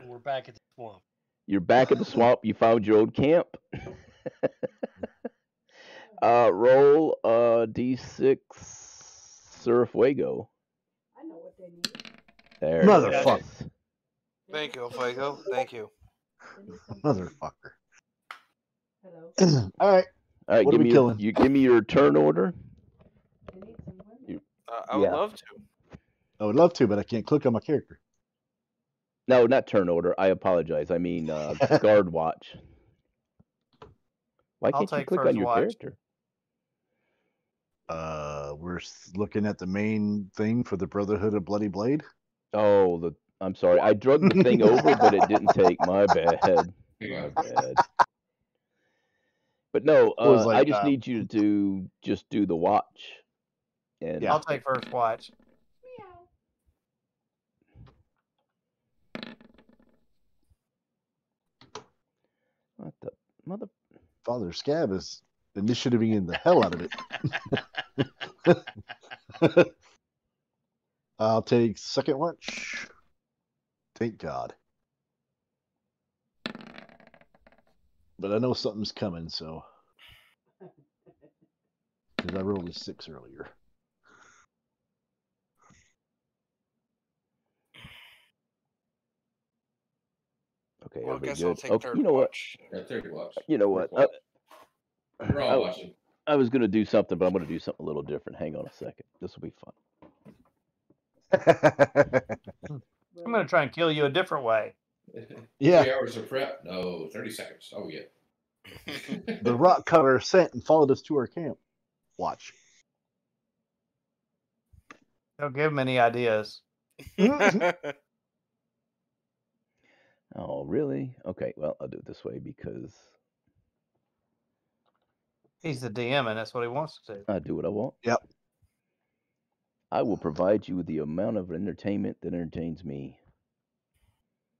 We're back at the swamp. You're back at the swamp. You found your old camp. Roll D6 Efaeugo. I know what they need. There it Motherfucker. is. Thank you, Efaeugo. Thank you. Motherfucker. Hello. All right. All right, What are we killing? You give me your turn order. They need some women. I would love to. I would love to, but I can't click on my character. No, not turn order. I apologize. I mean guard watch. Why I'll can't you take click first on your watch. character? We're looking at the main thing for the Brotherhood of Bloody Blade. Oh, I'm sorry. I drugged the thing over, but it didn't take. My bad. Yeah. My bad. But no, was like, I just need you to just do the watch. And Yeah. I'll take first watch. What the mother? Father Scab is initiating the hell out of it. I'll take second watch. Thank God. But I know something's coming, so. Because I rolled a 6 earlier. Okay, Well, I everybody guess I'll good. take Okay, third you know what? watch. Yeah, third watch. You know what? We're all watching. I was gonna do something, but I'm gonna do something a little different. Hang on a second. This will be fun. I'm going to try and kill you a different way. Yeah. 3 hours of prep? No, 30 seconds. Oh, yeah. The rock cutter sent and followed us to our camp. Watch. Don't give him any ideas. Oh, really? Okay, well, I'll do it this way because He's the DM, and that's what he wants to do. I do what I want. Yep. I will provide you with the amount of entertainment that entertains me.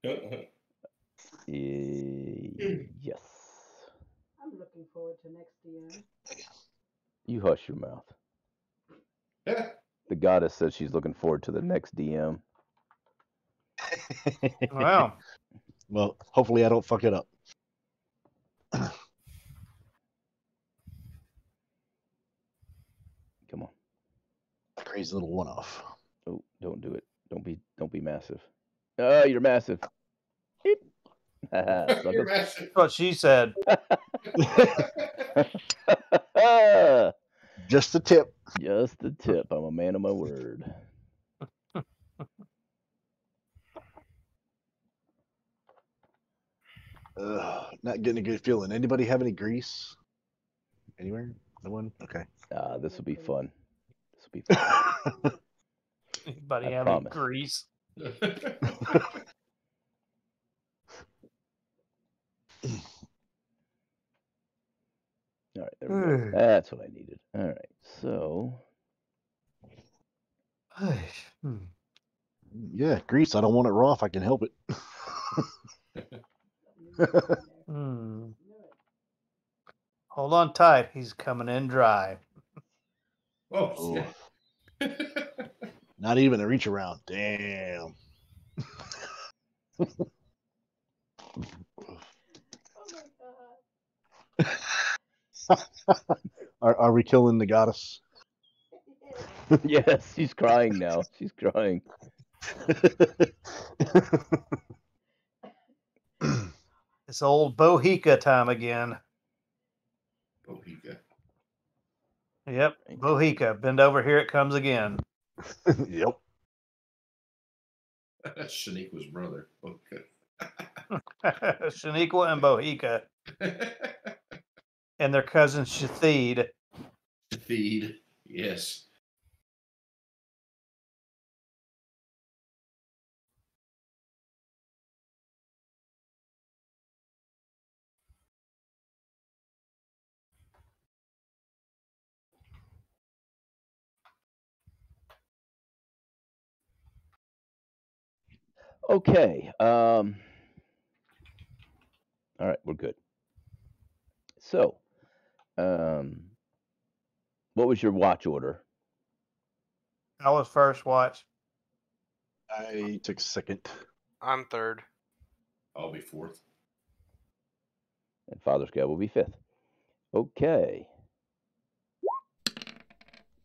Yes. I'm looking forward to next DM. You hush your mouth. The goddess says she's looking forward to the next DM. Wow. Well, hopefully I don't fuck it up. Come on. Crazy little one-off. Oh, don't do it. Don't be massive. Oh, you're massive. Beep. You're massive. That's what she said. Just a tip. Just the tip. I'm a man of my word. Not getting a good feeling. Anybody have any grease? Anywhere? No one? Okay. This will be fun. This will be fun. Anybody I have any promise. grease? All right, there we go. That's what I needed. All right, so Yeah, grease. I don't want it raw if I can help it. Hold on tight. He's coming in dry. Oh, Not even a reach around. Damn. Are we killing the goddess? yes, she's crying now. She's crying. It's old Bohica time again. Bohica. Yep, Bohica. Bend over, here it comes again. Yep. That's Shaniqua's brother. Okay. Shaniqua and Bohica. And their cousin Shathid. Feed. Yes. Okay. All right, we're good. So, what was your watch order? I was first watch. I took second. I'm third. I'll be fourth. And Father Scab will be fifth. Okay.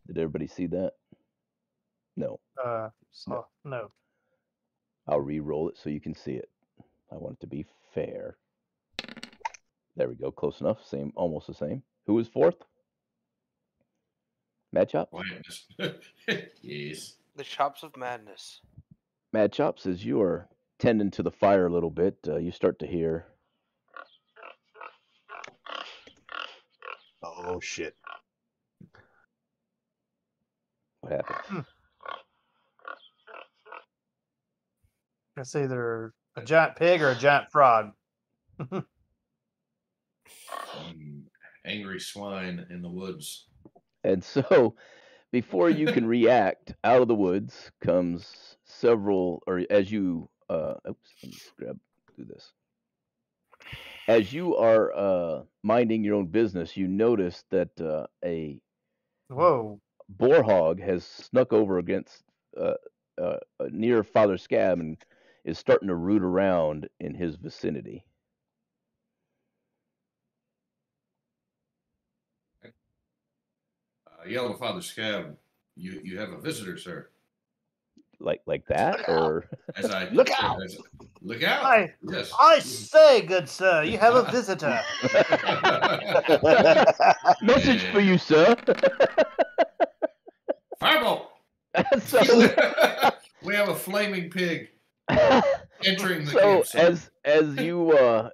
Did everybody see that? No. No. I'll re-roll it so you can see it. I want it to be fair. There we go. Close enough. Same, almost the same. Who was fourth? Mad Chops? Yes. The Chops of Madness. Mad Chops, as you are tending to the fire a little bit, you start to hear. Oh shit! What happened? It's either a giant pig or a giant frog. Angry swine in the woods. And so, before you can react, out of the woods comes several, or as you, oops, let me do this. As you are minding your own business, you notice that a Whoa. boar hog has snuck over against near Father Scab and is starting to root around in his vicinity. Yell to Father Scab, you have a visitor, sir. Like that, or as I look out! Look out! Yes. I say, good sir, you have a visitor. Message for you, sir. Fireball! So, we have a flaming pig entering the so campsite. as you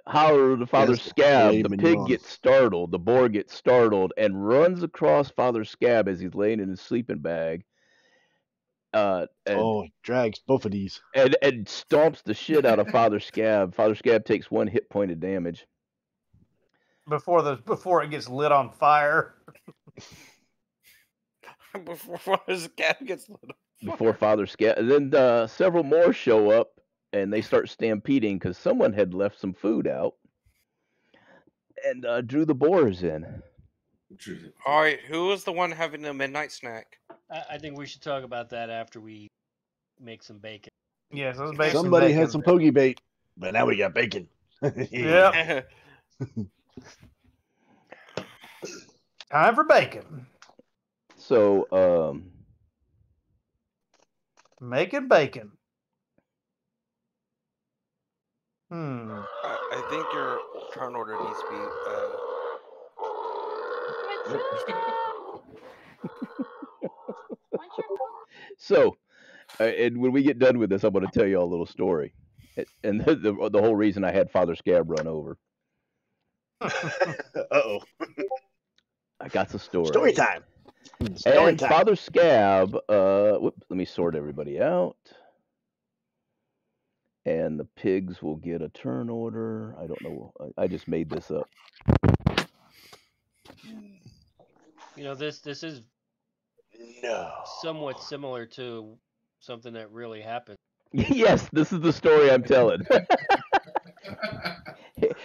holler to Father Scab, the pig gets startled, the boar gets startled, and runs across Father Scab as he's laying in his sleeping bag. Drags both of these. And stomps the shit out of Father Scab. Father Scab takes 1 hit point of damage. Before it gets lit on fire. Before his cat gets lit on fire. Before Father Scab. And then several more show up, and they start stampeding because someone had left some food out and drew the boars in. All right, who was the one having the midnight snack? I think we should talk about that after we make some bacon. Yes, let's make Somebody some bacon. had some pokey bait, but now we got bacon. Yep. Time for bacon. So, making bacon. I think your turn order needs to be. So, and when we get done with this, I'm going to tell you all a little story. And the whole reason I had Father Scab run over. Uh-oh. I got the story. Story time. Story And time. Father Scab, whoops, let me sort everybody out. And the pigs will get a turn order. I don't know. I just made this up. You know, this is somewhat similar to something that really happened. Yes, this is the story I'm telling.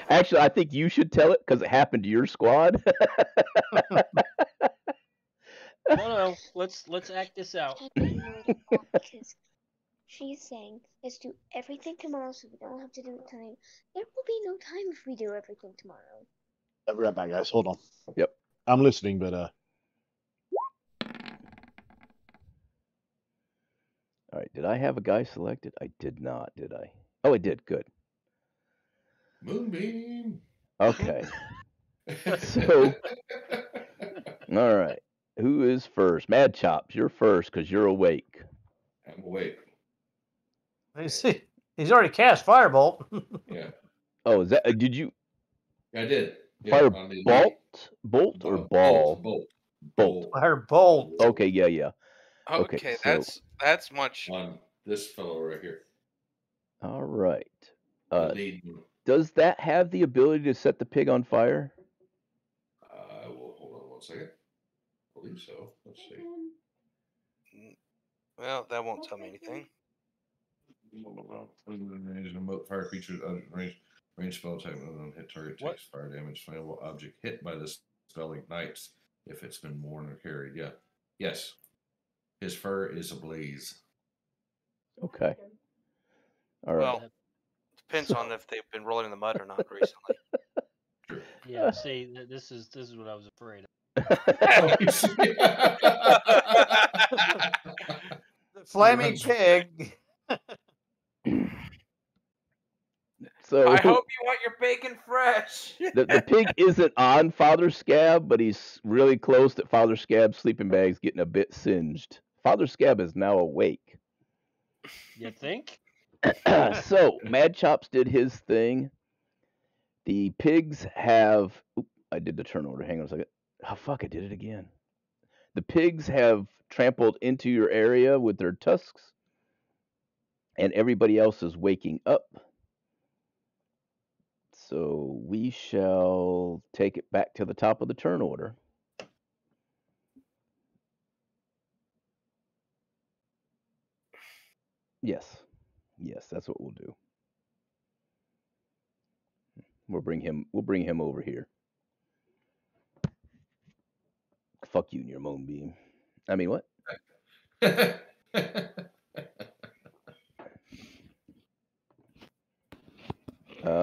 Actually, I think you should tell it because it happened to your squad. No, let's act this out. Because she's saying, let's do everything tomorrow so we don't have to do it tonight. There will be no time if we do everything tomorrow. I'll be right back, guys. Hold on. Yep. I'm listening, but All right, did I have a guy selected? I did not, did I? Oh, I did. Good. Moonbeam. Okay. So, all right. Who is first? Mad Chops, you're first because you're awake. I'm awake. He's already cast Firebolt. Yeah. Oh, is that? Did you? I did. Fire on the bolt or ball? Bolt. Firebolt. Okay, yeah. Okay, so that's much. On this fellow right here. all right. Lead. Does that have the ability to set the pig on fire? Well, hold on 1 second. I believe so. Let's see. Well, that won't tell me anything. Range remote fire features range spell type on hit target What? takes fire damage. Flammable object hit by this spell ignites if it's been worn or carried. Yeah. Yes. His fur is ablaze. Okay. All right. Well, depends on if they've been rolling in the mud or not recently. True. Yeah. See, this is what I was afraid of. The flaming pig. So I hope you want your bacon fresh. the pig isn't on Father Scab, but he's really close that Father Scab's sleeping bag's getting a bit singed. Father Scab is now awake. You think? So Mad Chops did his thing. The pigs have. Oop, I did the turn order. Hang on a second. Oh fuck! I did it again. The pigs have trampled into your area with their tusks, and everybody else is waking up. So we shall take it back to the top of the turn order. Yes. Yes, that's what we'll do. We'll bring him over here. Fuck you and your moonbeam. I mean what?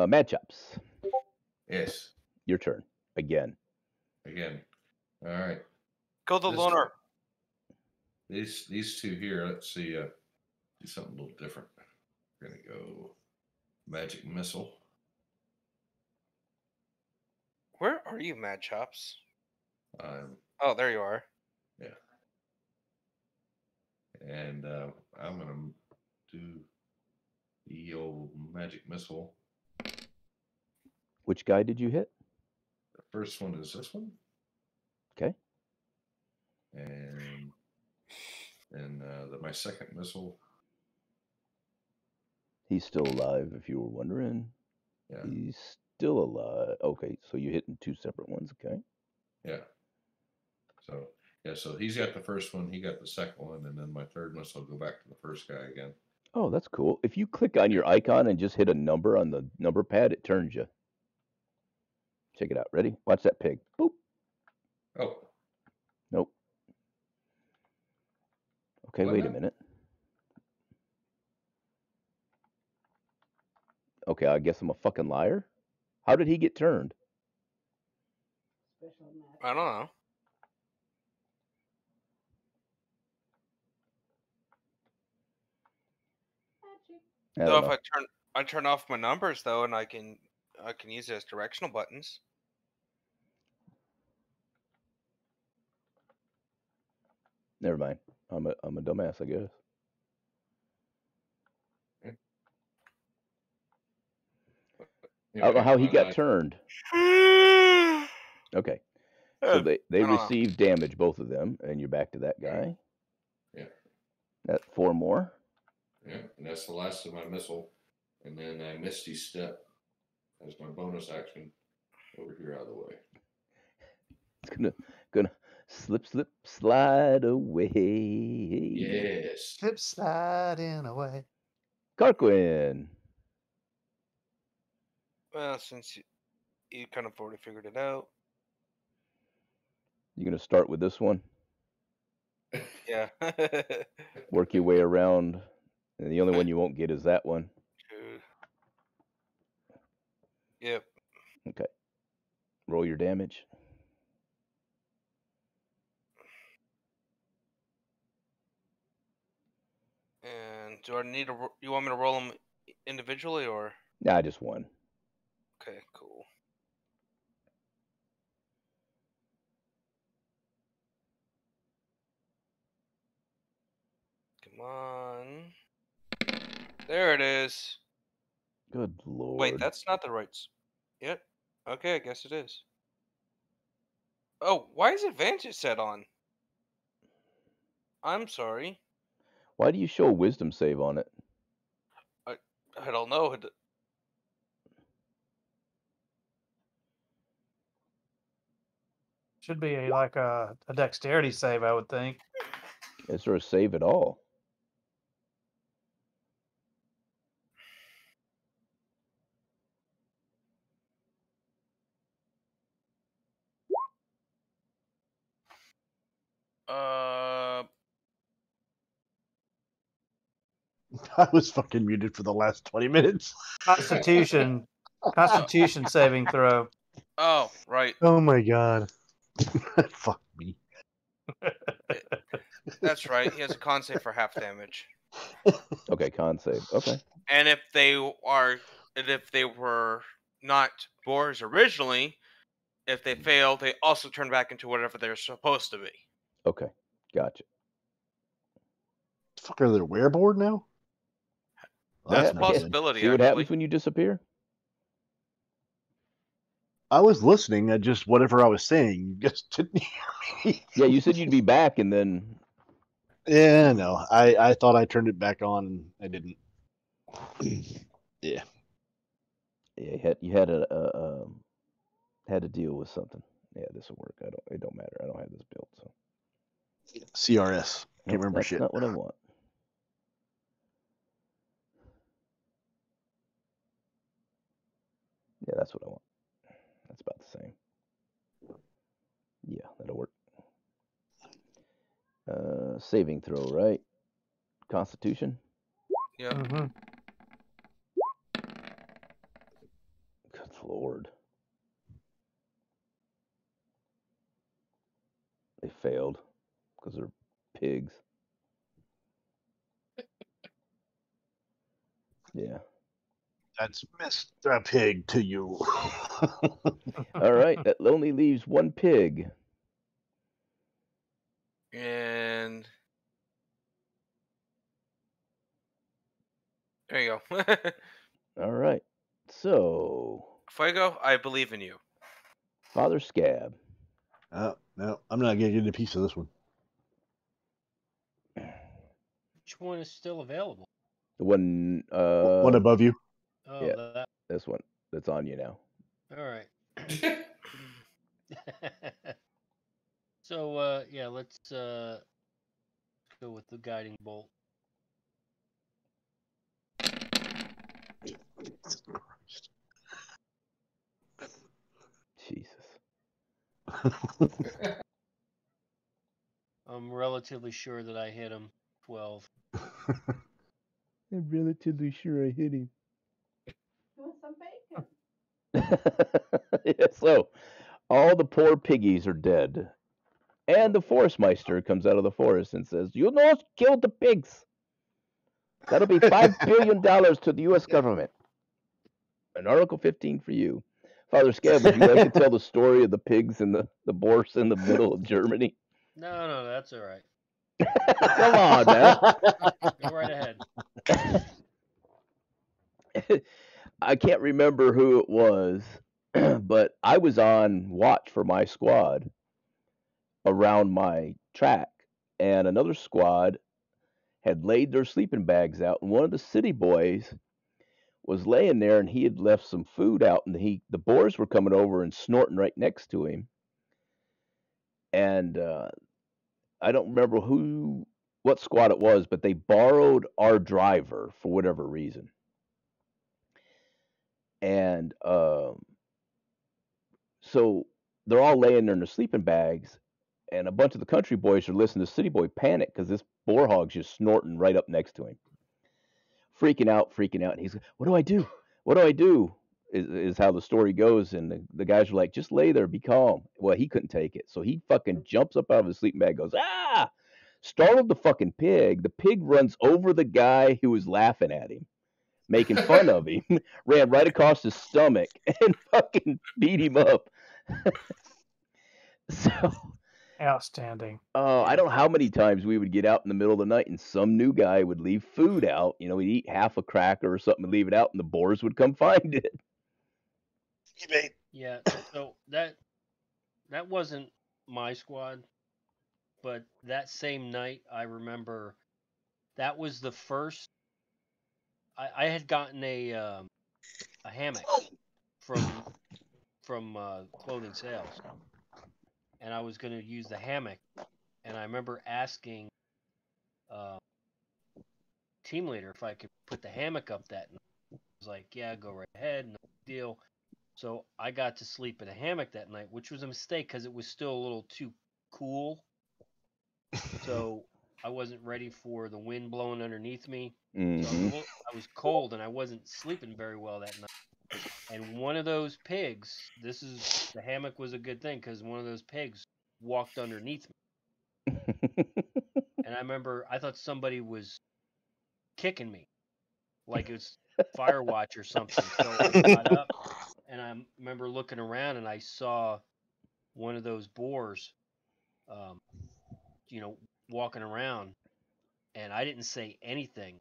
Mad Chops. Yes. Your turn. Again. All right. Go the loner. These two here, let's see, do something a little different. We're gonna go magic missile. Where are you, Mad Chops? Um, Oh, there you are. yeah. And I'm gonna do the old magic missile. Which guy did you hit? The first one is this one. Okay. And my second missile. He's still alive, if you were wondering. Yeah. He's still alive. Okay, so you hit in two separate ones. Okay. Yeah. So he's got the first one, he got the second one, and then my third missile will go back to the first guy again. Oh, that's cool. If you click on your icon and just hit a number on the number pad, it turns you. Check it out. Ready? Watch that pig. Boop. Oh. Nope. Okay, wait a minute. Okay, I guess I'm a fucking liar. How did he get turned? I don't know. So if I turn off my numbers though, and I can use it as directional buttons. Never mind. I'm a dumbass, I guess. I don't know how he got turned. Okay. So they received damage, both of them, and you're back to that guy. Yeah. That 4 more. Yeah, and that's the last of my missile. And then I Misty Step as my bonus action over here out of the way. It's gonna slip, slide away. Yes. Slip sliding away. Carquin. Well, since you kind of already figured it out. You're gonna start with this one. Yeah. Work your way around. And the only one you won't get is that one. Yep. Okay. Roll your damage. And do I need to? You want me to roll them individually or? Nah, just one. Okay, cool. Come on. There it is. Good lord. Wait, that's not the right. Yep. Okay, I guess it is. Oh, why is advantage set on? I'm sorry. Why do you show a wisdom save on it? I don't know. Should be like a dexterity save, I would think. Is there a save at all? I was fucking muted for the last 20 minutes. Constitution saving throw. Oh, right. Oh my god. Fuck me. That's right. He has a con save for half damage. Okay, con save. Okay. And if they were not boars originally, if they fail, they also turn back into whatever they're supposed to be. Okay. Gotcha. Fuck, are they wearboard now? Well, That's a not good. possibility. See what actually. happens when you disappear? I was listening. I just whatever I was saying, you just didn't hear me. Yeah, you said you'd be back, and then Yeah, no. I thought I turned it back on, and I didn't. Yeah. yeah, you had to deal with something. Yeah, this will work. It don't matter. I don't have this built, so CRS. Can't remember that's shit. not what I want. Yeah, that's what I want. That's about the same. Yeah, that'll work. Saving throw, right? Constitution. Yeah. Mm-hmm. Good lord. They failed because they're pigs. Yeah. That's Mr. Pig to you. All right. That only leaves one pig. And there you go. All right. So, Fuego, I believe in you. Father Scab. No, I'm not gonna get a piece of this one. Which one is still available? The one. One above you. Oh, Yeah. that. This one. That's on you now. All right. So yeah, let's go with the guiding bolt. Jesus. I'm relatively sure that I hit him. 12. I'm relatively sure I hit him. You want some bacon? Yeah, so, all the poor piggies are dead. And the Forestmeister comes out of the forest and says, "You not killed the pigs. That'll be $5 billion to the U.S. government. And Article 15 for you." Father Scab, would you like to tell the story of the pigs and the boars in the middle of Germany? No, that's all right. Come on, man. Go right ahead. I can't remember who it was, but I was on watch for my squad around my track, and another squad had laid their sleeping bags out, and one of the city boys was laying there, and he had left some food out, and the boars were coming over and snorting right next to him, and I don't remember what squad it was, but they borrowed our driver for whatever reason. And so they're all laying there in their sleeping bags, and a bunch of the country boys are listening to City Boy panic because this boar hog's just snorting right up next to him. Freaking out. And he's like, "What do I do? What do I do?" Is how the story goes. And the guys are like, "Just lay there, be calm." Well, he couldn't take it. So he fucking jumps up out of his sleeping bag, goes, "Ah!" Startled the fucking pig. The pig runs over the guy who was laughing at him, making fun of him, ran right across his stomach and fucking beat him up. So, Outstanding. I don't know how many times we would get out in the middle of the night and some new guy would leave food out. You know, we'd eat half a cracker or something and leave it out, and the boars would come find it. Yeah, so that wasn't my squad, but that same night I remember that was the first I had gotten a hammock from clothing sales, and I was going to use the hammock, and I remember asking team leader if I could put the hammock up that night. I was like, "Yeah, go right ahead, no big deal." So I got to sleep in a hammock that night, which was a mistake because it was still a little too cool. So I wasn't ready for the wind blowing underneath me. So Mm-hmm. I was cold and I wasn't sleeping very well that night. And one of those pigs, the hammock was a good thing because one of those pigs walked underneath me. And I remember I thought somebody was kicking me, like it was Firewatch or something. So I got up and I remember looking around and I saw one of those boars, walking around, and I didn't say anything.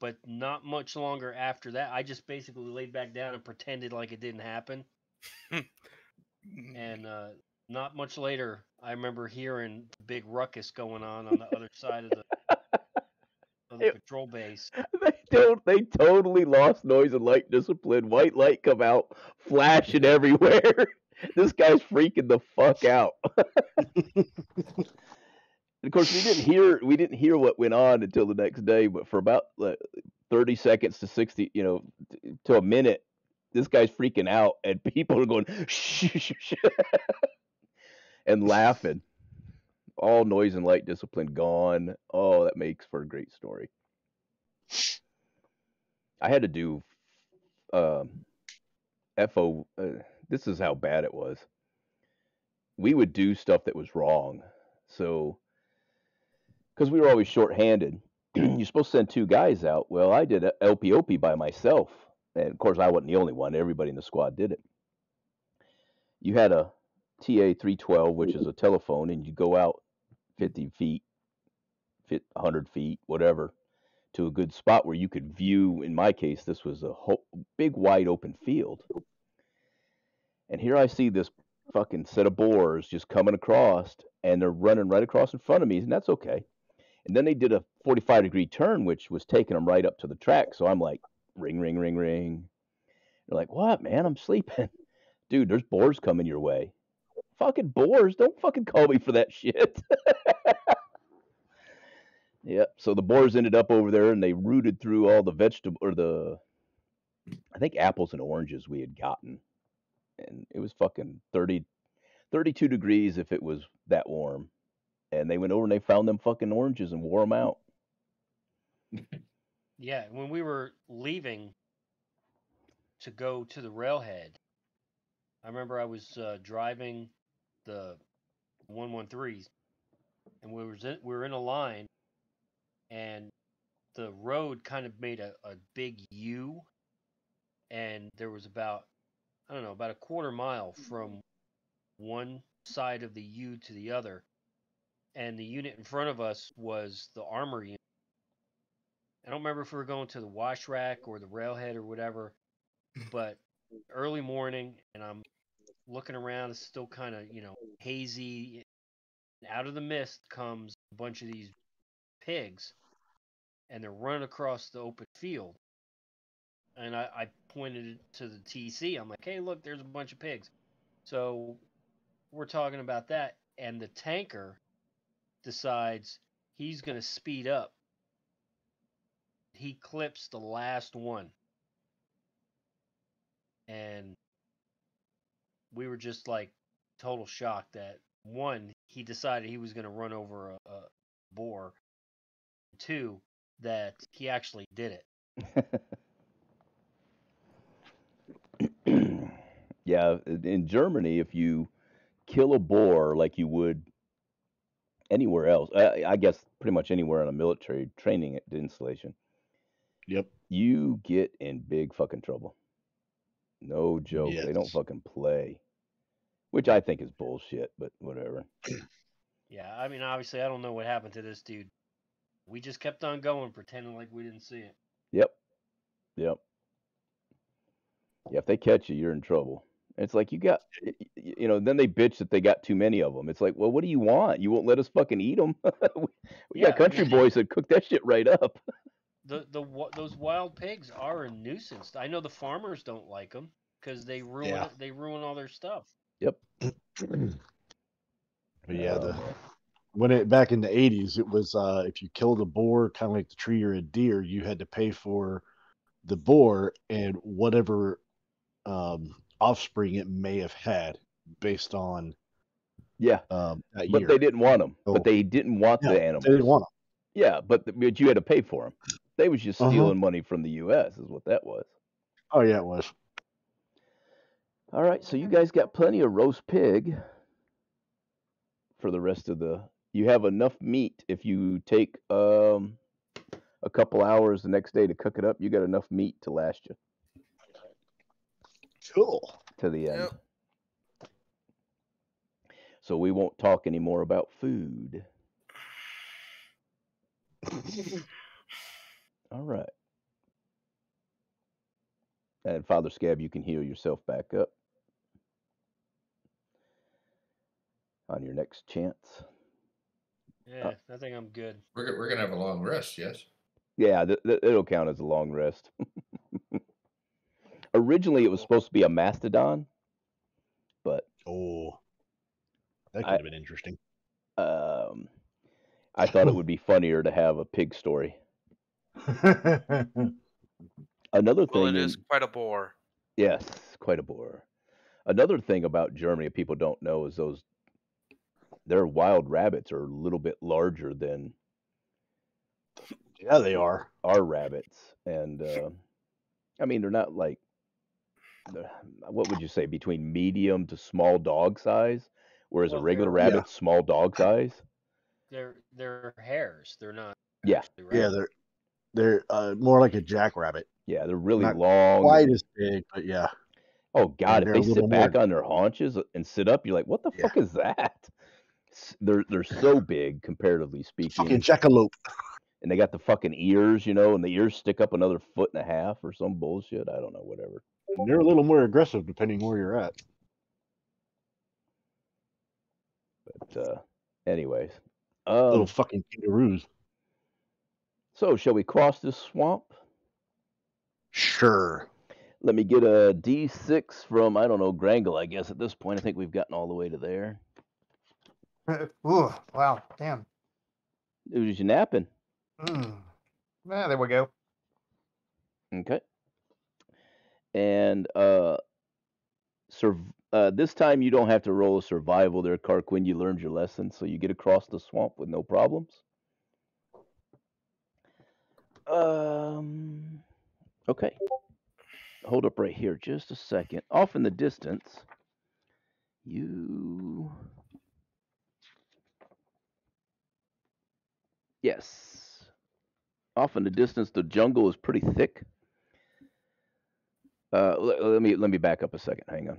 But not much longer after that, I just basically laid back down and pretended like it didn't happen. And not much later, I remember hearing the big ruckus going on the other side of the patrol base. They totally lost noise and light discipline. White light come out, flashing everywhere. This guy's freaking the fuck out. Of course, we didn't hear what went on until the next day. But for about 30 seconds to 60, to a minute, this guy's freaking out, and people are going shh, and laughing. All noise and light discipline gone. Oh, that makes for a great story. I had to do FO. This is how bad it was. We would do stuff that was wrong. So, because we were always short-handed, you're supposed to send 2 guys out. Well, I did LPOP by myself. And of course, I wasn't the only one. Everybody in the squad did it. You had a TA 312, which is a telephone, and you go out 50 feet, 100 feet, whatever, to a good spot where you could view. In my case, this was a big, wide open field. And here I see this fucking set of boars just coming across, and they're running right across in front of me, and that's okay. And then they did a 45-degree turn, which was taking them right up to the track. So I'm like, ring, ring, ring, ring. They're like, what, man? I'm sleeping. Dude, there's boars coming your way. Fucking boars. Don't fucking call me for that shit. Yep. So the boars ended up over there, and they rooted through all the I think apples and oranges we had gotten. And it was fucking 32 degrees if it was that warm. And they went over and they found them fucking oranges and wore them out. Yeah, when we were leaving to go to the railhead, I remember I was driving the 113s, and we were in a line, and the road kind of made a big U, and there was about a quarter mile from one side of the U to the other, and the unit in front of us was the armor unit. I don't remember if we were going to the wash rack or the railhead or whatever, but early morning, and I'm looking around, it's still kind of, hazy. Out of the mist comes a bunch of these pigs, and they're running across the open field. And I pointed it to the TC. I'm like, hey, look, there's a bunch of pigs. So we're talking about that, and the tanker decides he's going to speed up. He clips the last one. And we were just like total shock that, one, he decided he was going to run over a boar. 2, that he actually did it. Yeah, in Germany, if you kill a boar like you would anywhere else, I guess pretty much anywhere on a military training installation, Yep, you get in big fucking trouble. No joke. yes. They don't fucking play, which I think is bullshit, but whatever. Yeah, I mean, obviously, I don't know what happened to this dude. We just kept on going, pretending like we didn't see it. Yep. Yeah, if they catch you, you're in trouble. And it's like then they bitch that they got too many of them. It's like, well, what do you want? You won't let us fucking eat them? we got country boys that cook that shit right up. Those wild pigs are a nuisance. I know the farmers don't like them because they ruin They ruin all their stuff. Yep. But yeah, back in the 80s, it was if you killed a boar, kind of like the tree or a deer, you had to pay for the boar and whatever offspring it may have had, based on Yeah, that but year. they didn't want them. So, But they didn't want yeah, the they animals. didn't want Yeah, but you had to pay for them. They was just them. stealing money from the U.S. is what that was. Oh yeah, it was. All right, so you guys got plenty of roast pig for the rest of the. You have enough meat if you take a couple hours the next day to cook it up. You got enough meat to last you Cool. to the end. Yep. So we won't talk anymore about food. All right. And Father Scab, you can heal yourself back up on your next chance. Yeah, I think I'm good. We're gonna have a long rest, yes. Yeah, it'll count as a long rest. Originally, it was supposed to be a mastodon, but Oh, that could I have been interesting. I thought it would be funnier to have a pig story. Another Well, thing, it is quite a bore. yes, quite a bore. Another thing about Germany people don't know is their wild rabbits are a little bit larger than Yeah, they are. our rabbits, and I mean they're not like what would you say between medium to small dog size, whereas a Well, regular they're rabbit's small dog size. they're hares. They're not Yeah, actually Yeah, rabbits. they're more like a jackrabbit. yeah, they're really Not long. quite as big, but yeah, Oh God, if they're they a little sit more. back on their haunches and sit up, you're like, what the Yeah, fuck is that? They're so big comparatively fucking speaking, jackalope. and they got the fucking ears, and the ears stick up another foot and a half or some bullshit. I don't know, whatever. And they're a little more aggressive depending where you're at. But anyways, Little fucking kangaroos. so shall we cross this swamp? Sure. Let me get a D6 from I don't know Grangle. I guess at this point, I think we've gotten all the way to there. Ooh, wow, damn. Who's you napping? Yeah, there we go. Okay. And this time you don't have to roll a survival there, Carquin. You learned your lesson, so you get across the swamp with no problems. Okay. Hold up right here just a second. Off in the distance, yes. Off in the distance, the jungle is pretty thick. Let me back up a second. Hang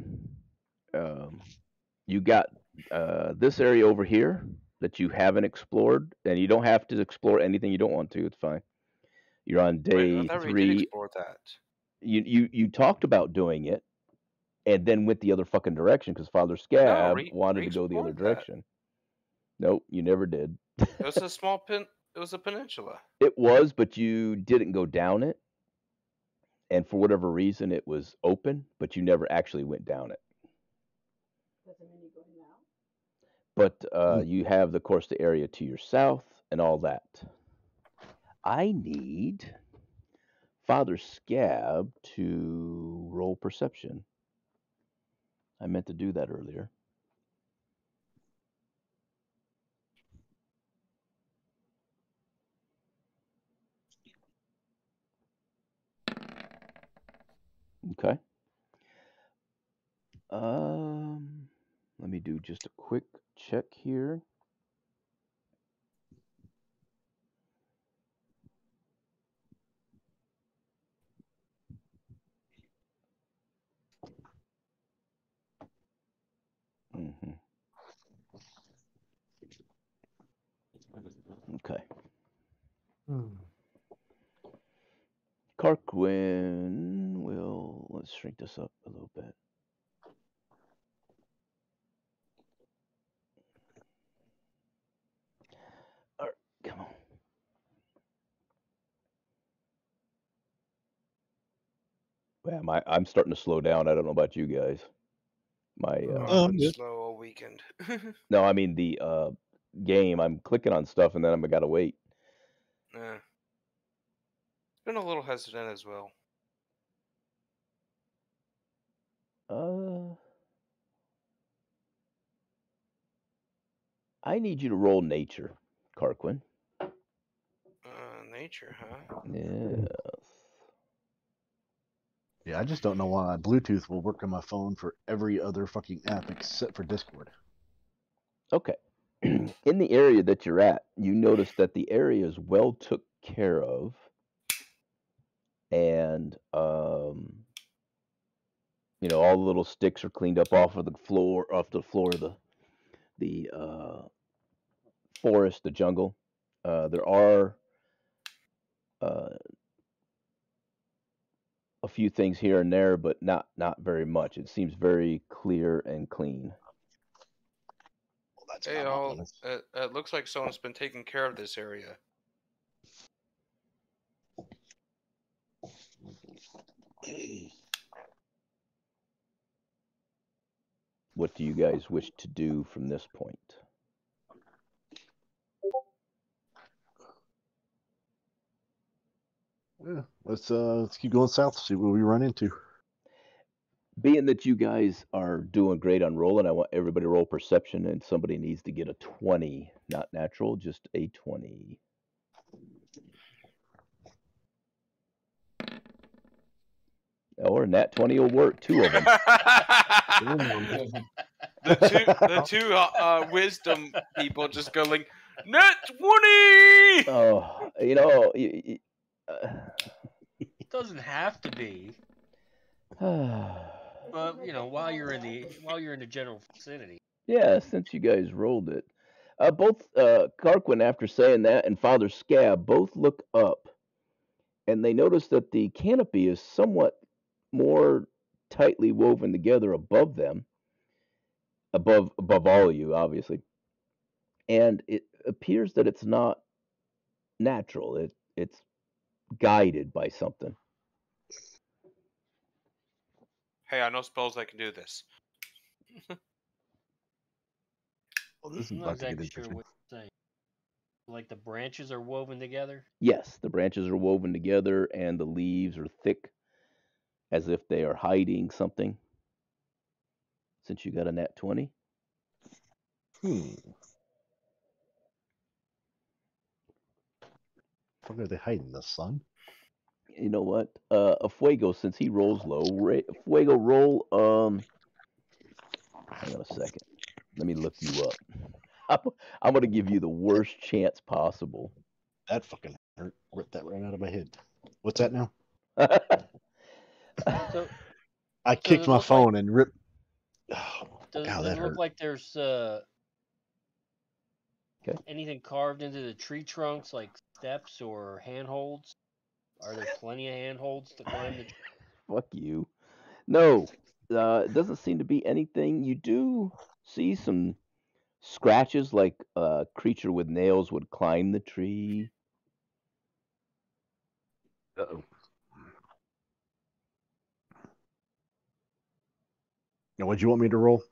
on. You got this area over here that you haven't explored, and you don't have to explore anything you don't want to. It's fine. You're on Wait, I day thought we did 3. explore that. You talked about doing it, and then went the other fucking direction because Father Scab wanted to go the other re-explored that. direction. Nope, you never did. It was a small It was a peninsula. It was, but you didn't go down it, and for whatever reason, it was open, but you never actually went down it. Doesn't mean you're going now. But you have, of course, the area to your south and all that. I need Father Scab to roll perception. I meant to do that earlier. Okay. Let me do just a quick check here. Okay. Carquin let's shrink this up a little bit. All right, come on. Yeah, I'm starting to slow down. I don't know about you guys. I've been slow all weekend. No, I mean the game. I'm clicking on stuff and then I gotta wait. Yeah. Been a little hesitant as well. I need you to roll nature, Carquin. Nature, huh? Yes. Yeah, I just don't know why Bluetooth will work on my phone for every other fucking app except for Discord. Okay. In the area that you're at, you notice that the area is well took care of, and you know, all the little sticks are cleaned up off the floor of the forest, the jungle. There are a few things here and there, but not very much. It seems very clear and clean. Well, that's Hey, not all. honest. It looks like someone's been taking care of this area. What do you guys wish to do from this point? Yeah, let's keep going south, see what we run into. Being that you guys are doing great on rolling, I want everybody to roll perception, and somebody needs to get a 20, not natural, just a 20. Or nat 20 will work, 2 of them. the two wisdom people just go like, nat 20! Oh, you know, It doesn't have to be. But you know, while you're in the general vicinity. Yeah, since you guys rolled it. Both Carquin, after saying that, and Father Scab both look up, and they notice that the canopy is somewhat more tightly woven together above them, above all of you, obviously. And it appears that it's not natural. It's guided by something. Hey, I know spells that can do this. Well, this is I'm not about to get exactly sure interesting. what you're saying. Like the branches are woven together? Yes, the branches are woven together, and the leaves are thick, as if they are hiding something. Since you got a nat 20. What are they hiding? The sun? You know what? Efaeugo, since he rolls low, Efaeugo, roll. Hang on a second. Let me look you up. I'm gonna give you the worst chance possible. That fucking hurt. Ripped that right out of my head. What's that now? So I kicked my phone and ripped. Oh, does God, it that look hurt. like there's anything carved into the tree trunks, like steps or handholds? Are there plenty of handholds to climb the tree? Fuck you. No, it doesn't seem to be anything. You do see some scratches, like a creature with nails would climb the tree. Uh-oh. Now, what'd you want me to roll?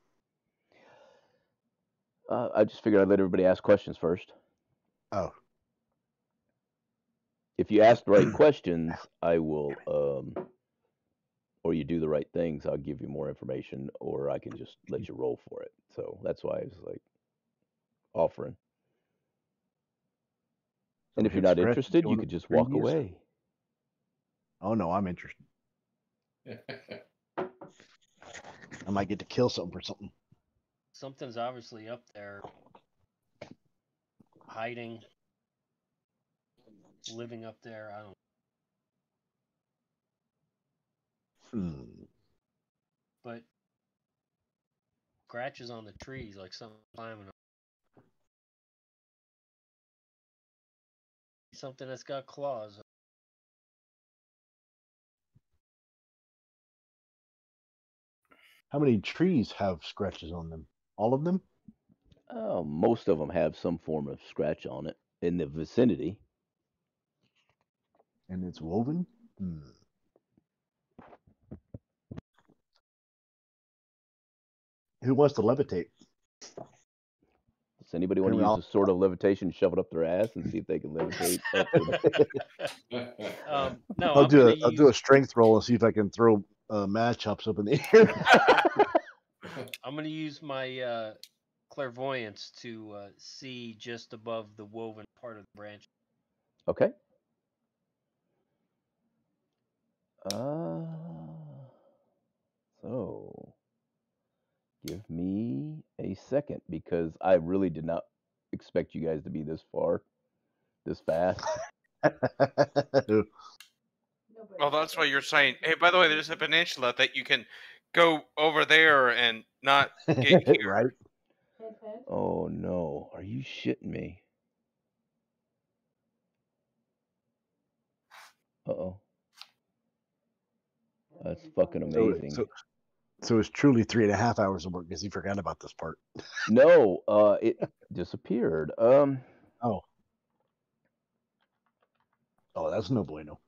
I just figured I'd let everybody ask questions first. Oh. If you ask the right questions, I will, or you do the right things, I'll give you more information, or I can just let you roll for it. So that's why I was like offering. And if you're not interested, you could just walk away. Oh no, I'm interested. I might get to kill something for something. Something's obviously up there, hiding, living up there. I don't. But scratches on the trees, like something climbing. Something that's got claws. How many trees have scratches on them? All of them? Most of them have some form of scratch on it in the vicinity. And it's woven? Who wants to levitate? Does anybody want to use a sort of levitation, shove it up their ass, and see if they can levitate? No, I'll do a strength roll and see if I can throw matchups up in the air. I'm going to use my clairvoyance to see just above the woven part of the branch. Okay. So give me a second because I really did not expect you guys to be this fast. Well, that's why you're saying, hey, by the way, there's a peninsula that you can go over there and not get here. Right? Oh no, are you shitting me? Uh-oh. That's fucking amazing. So it's truly 3.5 hours of work because he forgot about this part. No, it disappeared. Oh, that's no bueno.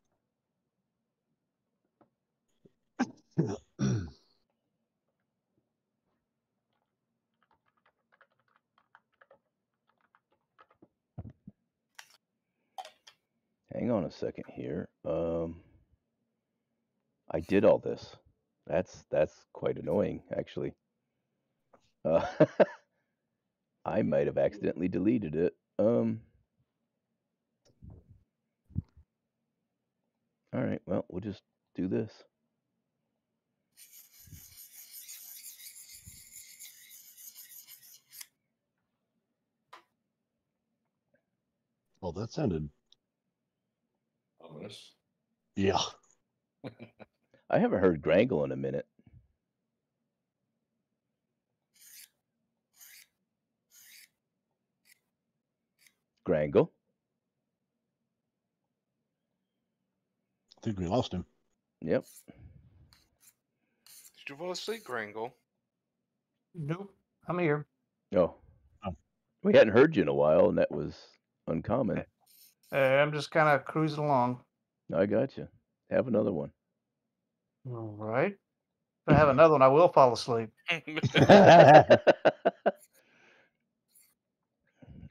Hang on a second here. I did all this. That's quite annoying, actually. I might have accidentally deleted it. All right, well, we'll just do this. Well, that sounded ominous. Yeah. I haven't heard Grangle in a minute. Grangle? I think we lost him. Yep. Did you fall asleep, Grangle? Nope. I'm here. Oh. We hadn't heard you in a while, and that was uncommon. I'm just kind of cruising along. I got you. Have another one. All right. If I have another one, I will fall asleep.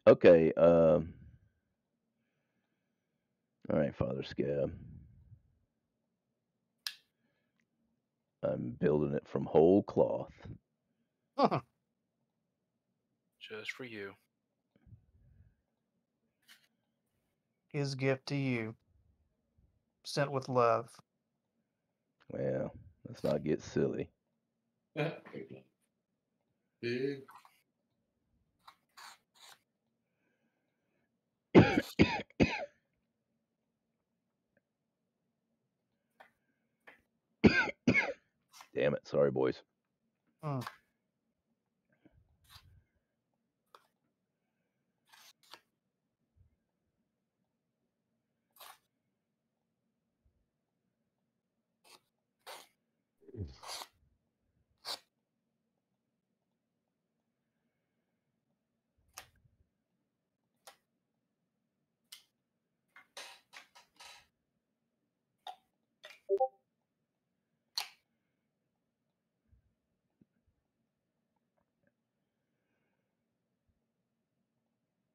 Okay. All right, Father Scab. I'm building it from whole cloth. Just for you. His gift to you. Sent with love. Well, let's not get silly. Big. Damn it. Sorry, boys.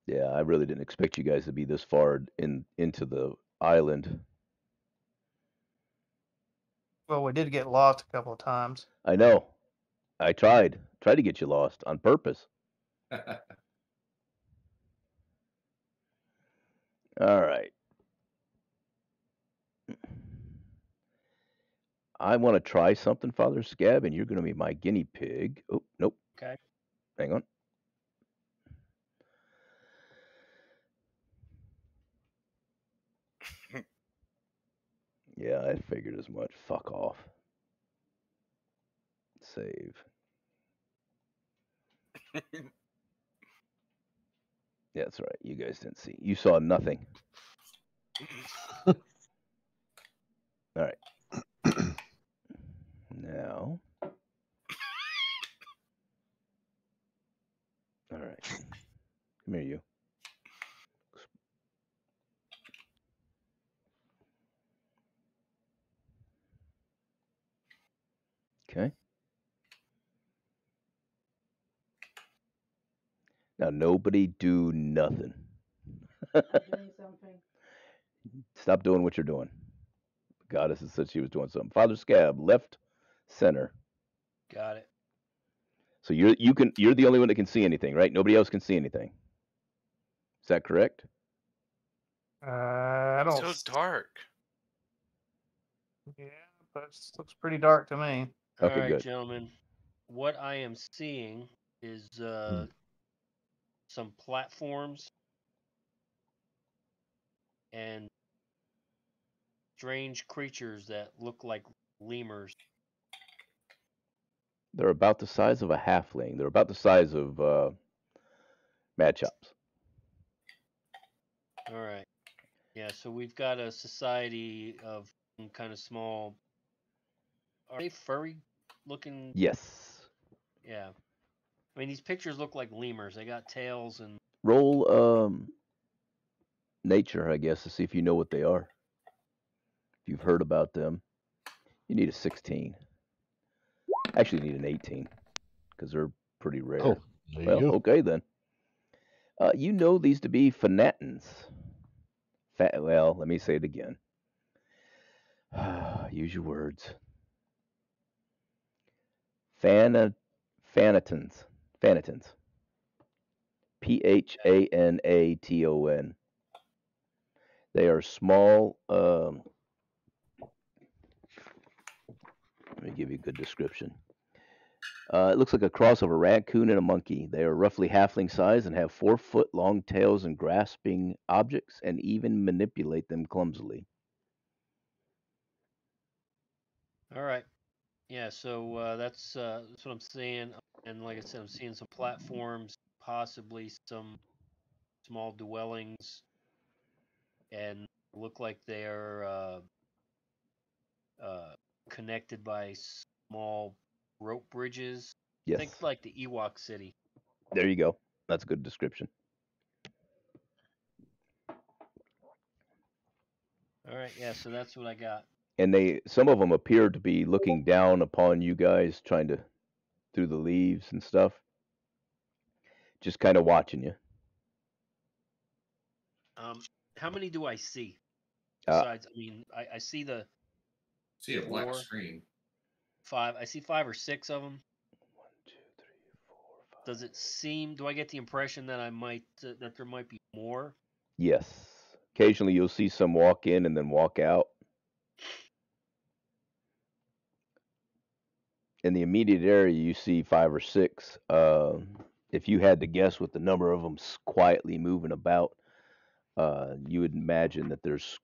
Yeah, I really didn't expect you guys to be this far into the island. Well, we did get lost a couple of times. I know. I tried to get you lost on purpose. All right. I want to try something, Father Scab, and you're going to be my guinea pig. Oh, nope. Okay. Hang on. Yeah, I figured as much. Fuck off. Save. Yeah, that's right. You guys didn't see. You saw nothing. All right. Now. All right. Come here, you. Okay. Now, nobody do nothing. I'm doing something. Stop doing what you're doing. Goddess said she was doing something. Father Scab, left, center. Got it. So you're the only one that can see anything, right? Nobody else can see anything. Is that correct? I don't. It's so dark. Yeah, but it looks pretty dark to me. Okay, All right, good. gentlemen. What I am seeing is some platforms and strange creatures that look like lemurs. They're about the size of a halfling. They're about the size of Mad Chops. All right. Yeah, so we've got a society of some kind of small. Are they furry looking? Yes. Yeah. I mean, these pictures look like lemurs. They got tails and. Roll nature, I guess, to see if you know what they are. If you've heard about them. You need a 16. Actually, you need an 18 because they're pretty rare. Oh, there you well, go. okay then. You know these to be fanatans. Well, let me say it again. Use your words. Fanatons. Phanatons. Phanaton. They are small. Let me give you a good description. It looks like a cross of a raccoon and a monkey. They are roughly halfling size and have 4-foot long tails and grasping objects and even manipulate them clumsily. All right. Yeah, so that's what I'm seeing. And like I said, I'm seeing some platforms, possibly some small dwellings, and look like they're connected by small rope bridges. Yes. Think like the Ewok City. There you go. That's a good description. All right, yeah, so that's what I got. And some of them appear to be looking down upon you guys, trying to through the leaves and stuff, just kind of watching you. How many do I see? Uh, Besides, I mean, I see the See a black 4, screen. 5. I see 5 or 6 of them. 1, 2, 3, 4, 5. Does it seem? Do I get the impression that that there might be more? Yes. Occasionally, you'll see some walk in and then walk out. In the immediate area, you see 5 or 6. If you had to guess with the number of them quietly moving about, you would imagine that there's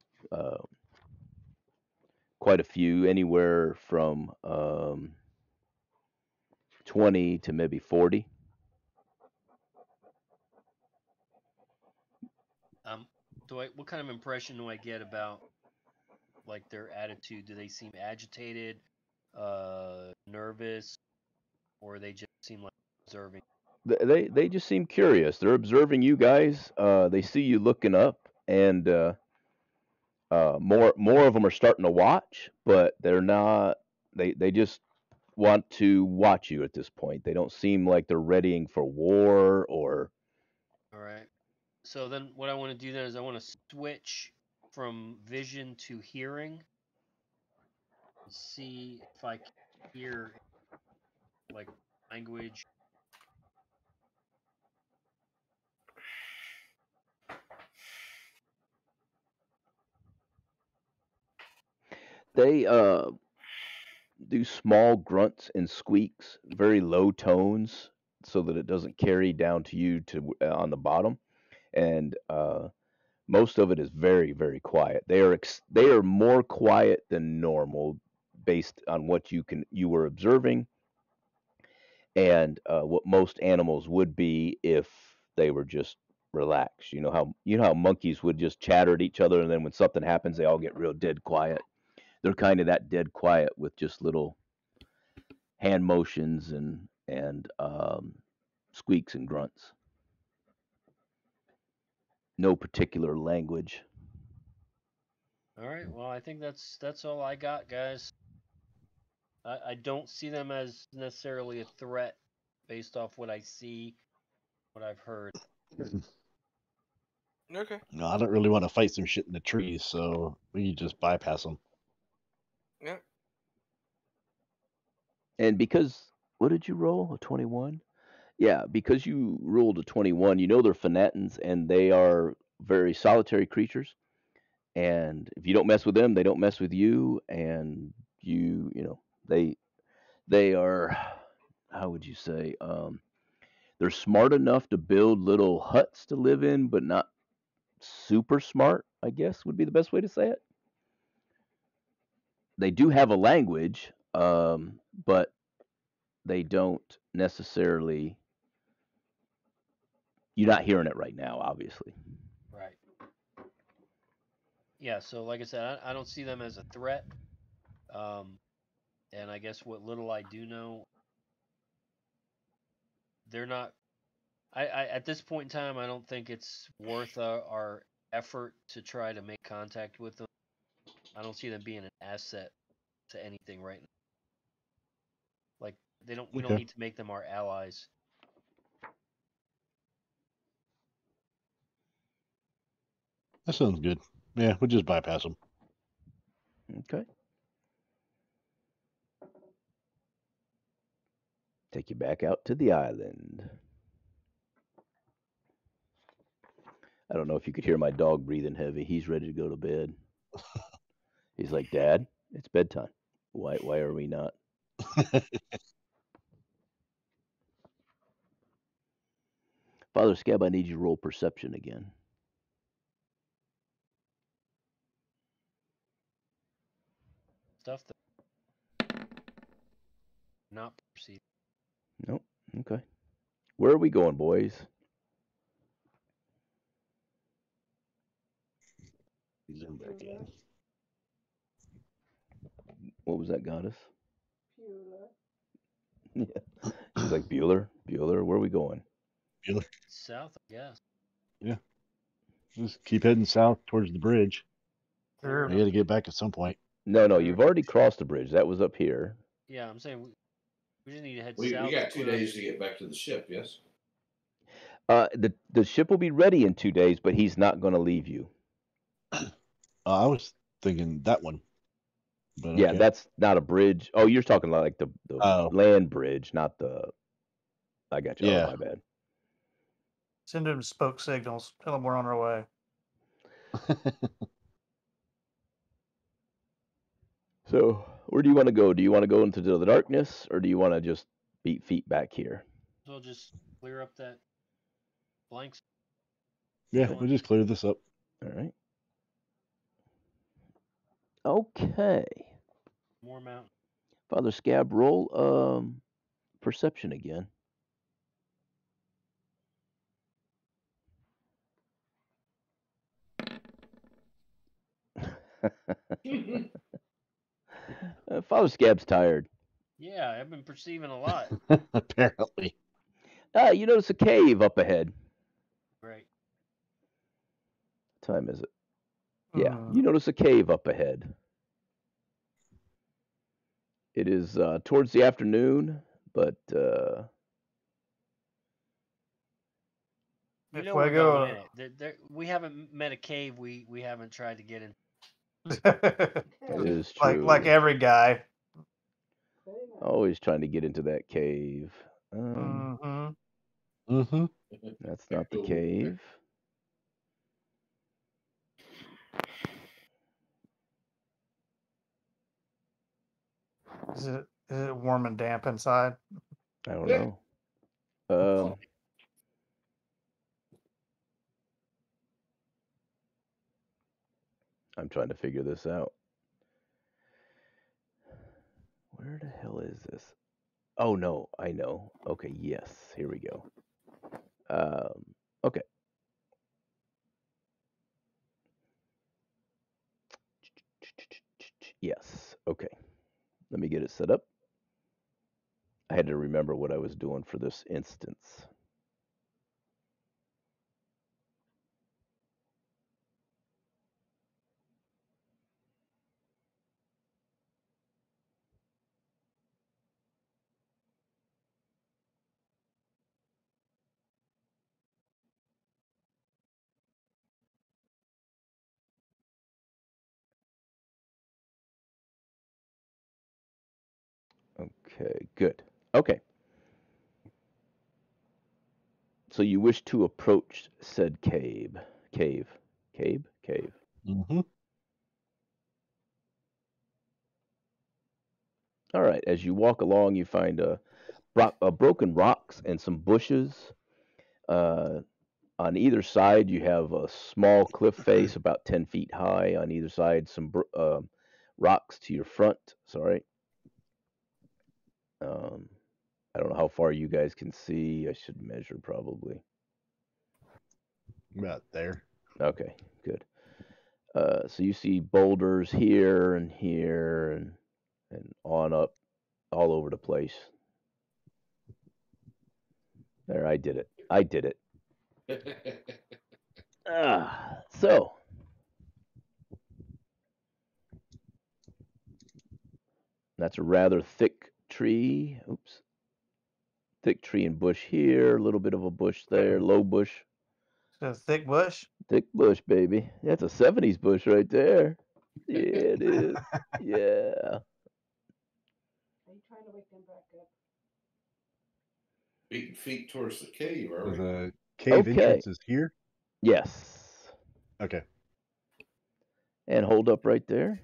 quite a few, anywhere from 20 to maybe 40. What kind of impression do I get about like their attitude? Do they seem agitated, nervous, or they just seem like observing? They just seem curious. They're observing you guys. They see you looking up, and more of them are starting to watch, but they're not. They just want to watch you at this point. They don't seem like they're readying for war or. All right. So then, what I want to do then is I want to switch from vision to hearing, and see if I can hear like language. They do small grunts and squeaks, very low tones, so that it doesn't carry down to you on the bottom, and most of it is very, very quiet. They are more quiet than normal, based on what you were observing, and what most animals would be if they were just relaxed. You know how monkeys would just chatter at each other, and then when something happens, they all get real dead quiet. They're kind of that dead quiet with just little hand motions and squeaks and grunts. No particular language. All right. Well, I think that's all I got, guys. I don't see them as necessarily a threat based off what I see, what I've heard. Okay. No, I don't really want to fight some shit in the trees, so we just bypass them. Yeah. And because What did you roll? A 21? Yeah, because you rolled a 21, you know they're fanatins and they are very solitary creatures. And if you don't mess with them, they don't mess with you. And they are, how would you say, they're smart enough to build little huts to live in, but not super smart, I guess would be the best way to say it. They do have a language, but they don't necessarily. You're not hearing it right now, obviously. Right. Yeah. So, like I said, I don't see them as a threat. And I guess what little I do know, they're not. I at this point in time, I don't think it's worth our effort to try to make contact with them. I don't see them being an asset to anything right now. Like they don't. We don't Okay. need to make them our allies. That sounds good. Yeah, we'll just bypass them. Okay. Take you back out to the island. I don't know if you could hear my dog breathing heavy. He's ready to go to bed. He's like, Dad, it's bedtime. Why are we not? Father Scab, I need you to roll perception again. Stuff that not perceived. Nope. Okay. Where are we going, boys? Zoom back in. What was that, goddess? Bueller. Yeah. She's like, Bueller? Bueller, where are we going? Bueller. South, I guess. Yeah. Just keep heading south towards the bridge. Sure. I got to get back at some point. No, you've already crossed the bridge. That was up here. Yeah, I'm saying we just need to head We south. got 2 days to get back to the ship, yes? The ship will be ready in 2 days, but he's not going to leave you. I was thinking that one. But Yeah, okay. that's not a bridge. Oh, you're talking like the Oh. land bridge, not the. I got you. Yeah. Oh, my bad. Send him spoke signals. Tell him we're on our way. So, where do you want to go? Do you want to go into the darkness, or do you want to just beat feet back here? So just clear up that blanks. Yeah, we'll just clear this up. All right. Okay. More mountain. Father Scab, roll perception again. Father Scab's tired. Yeah, I've been perceiving a lot. Apparently. You notice a cave up ahead. Right. What time is it? Yeah, you notice a cave up ahead. It is towards the afternoon, but You know we're going in it. We haven't met a cave we haven't tried to get in. that is true. Like every guy. Always trying to get into that cave. That's not the cave. Is it warm and damp inside? I don't know. I'm trying to figure this out. Where the hell is this? Oh no, I know. Okay, yes, here we go. Okay. Yes, okay. Let me get it set up. I had to remember what I was doing for this instance. Okay, good. Okay. So you wish to approach said cave. Cave. Mm-hmm. All right. As you walk along, you find broken rocks and some bushes. On either side, you have a small cliff face about 10 feet high. On either side, some rocks to your front. Sorry. I don't know how far you guys can see. I should measure probably. About there. Okay, good. So you see boulders here and here and on up all over the place. There, I did it. So that's a rather thick tree. Oops. Thick tree and bush here, a little bit of a bush there, low bush. A thick bush. Thick bush, baby. That's a 70s bush right there. Yeah, it is. Yeah. Are you trying to wake them back up? Feet towards the cave, are we? The cave entrance is here? Yes. Okay. And hold up right there.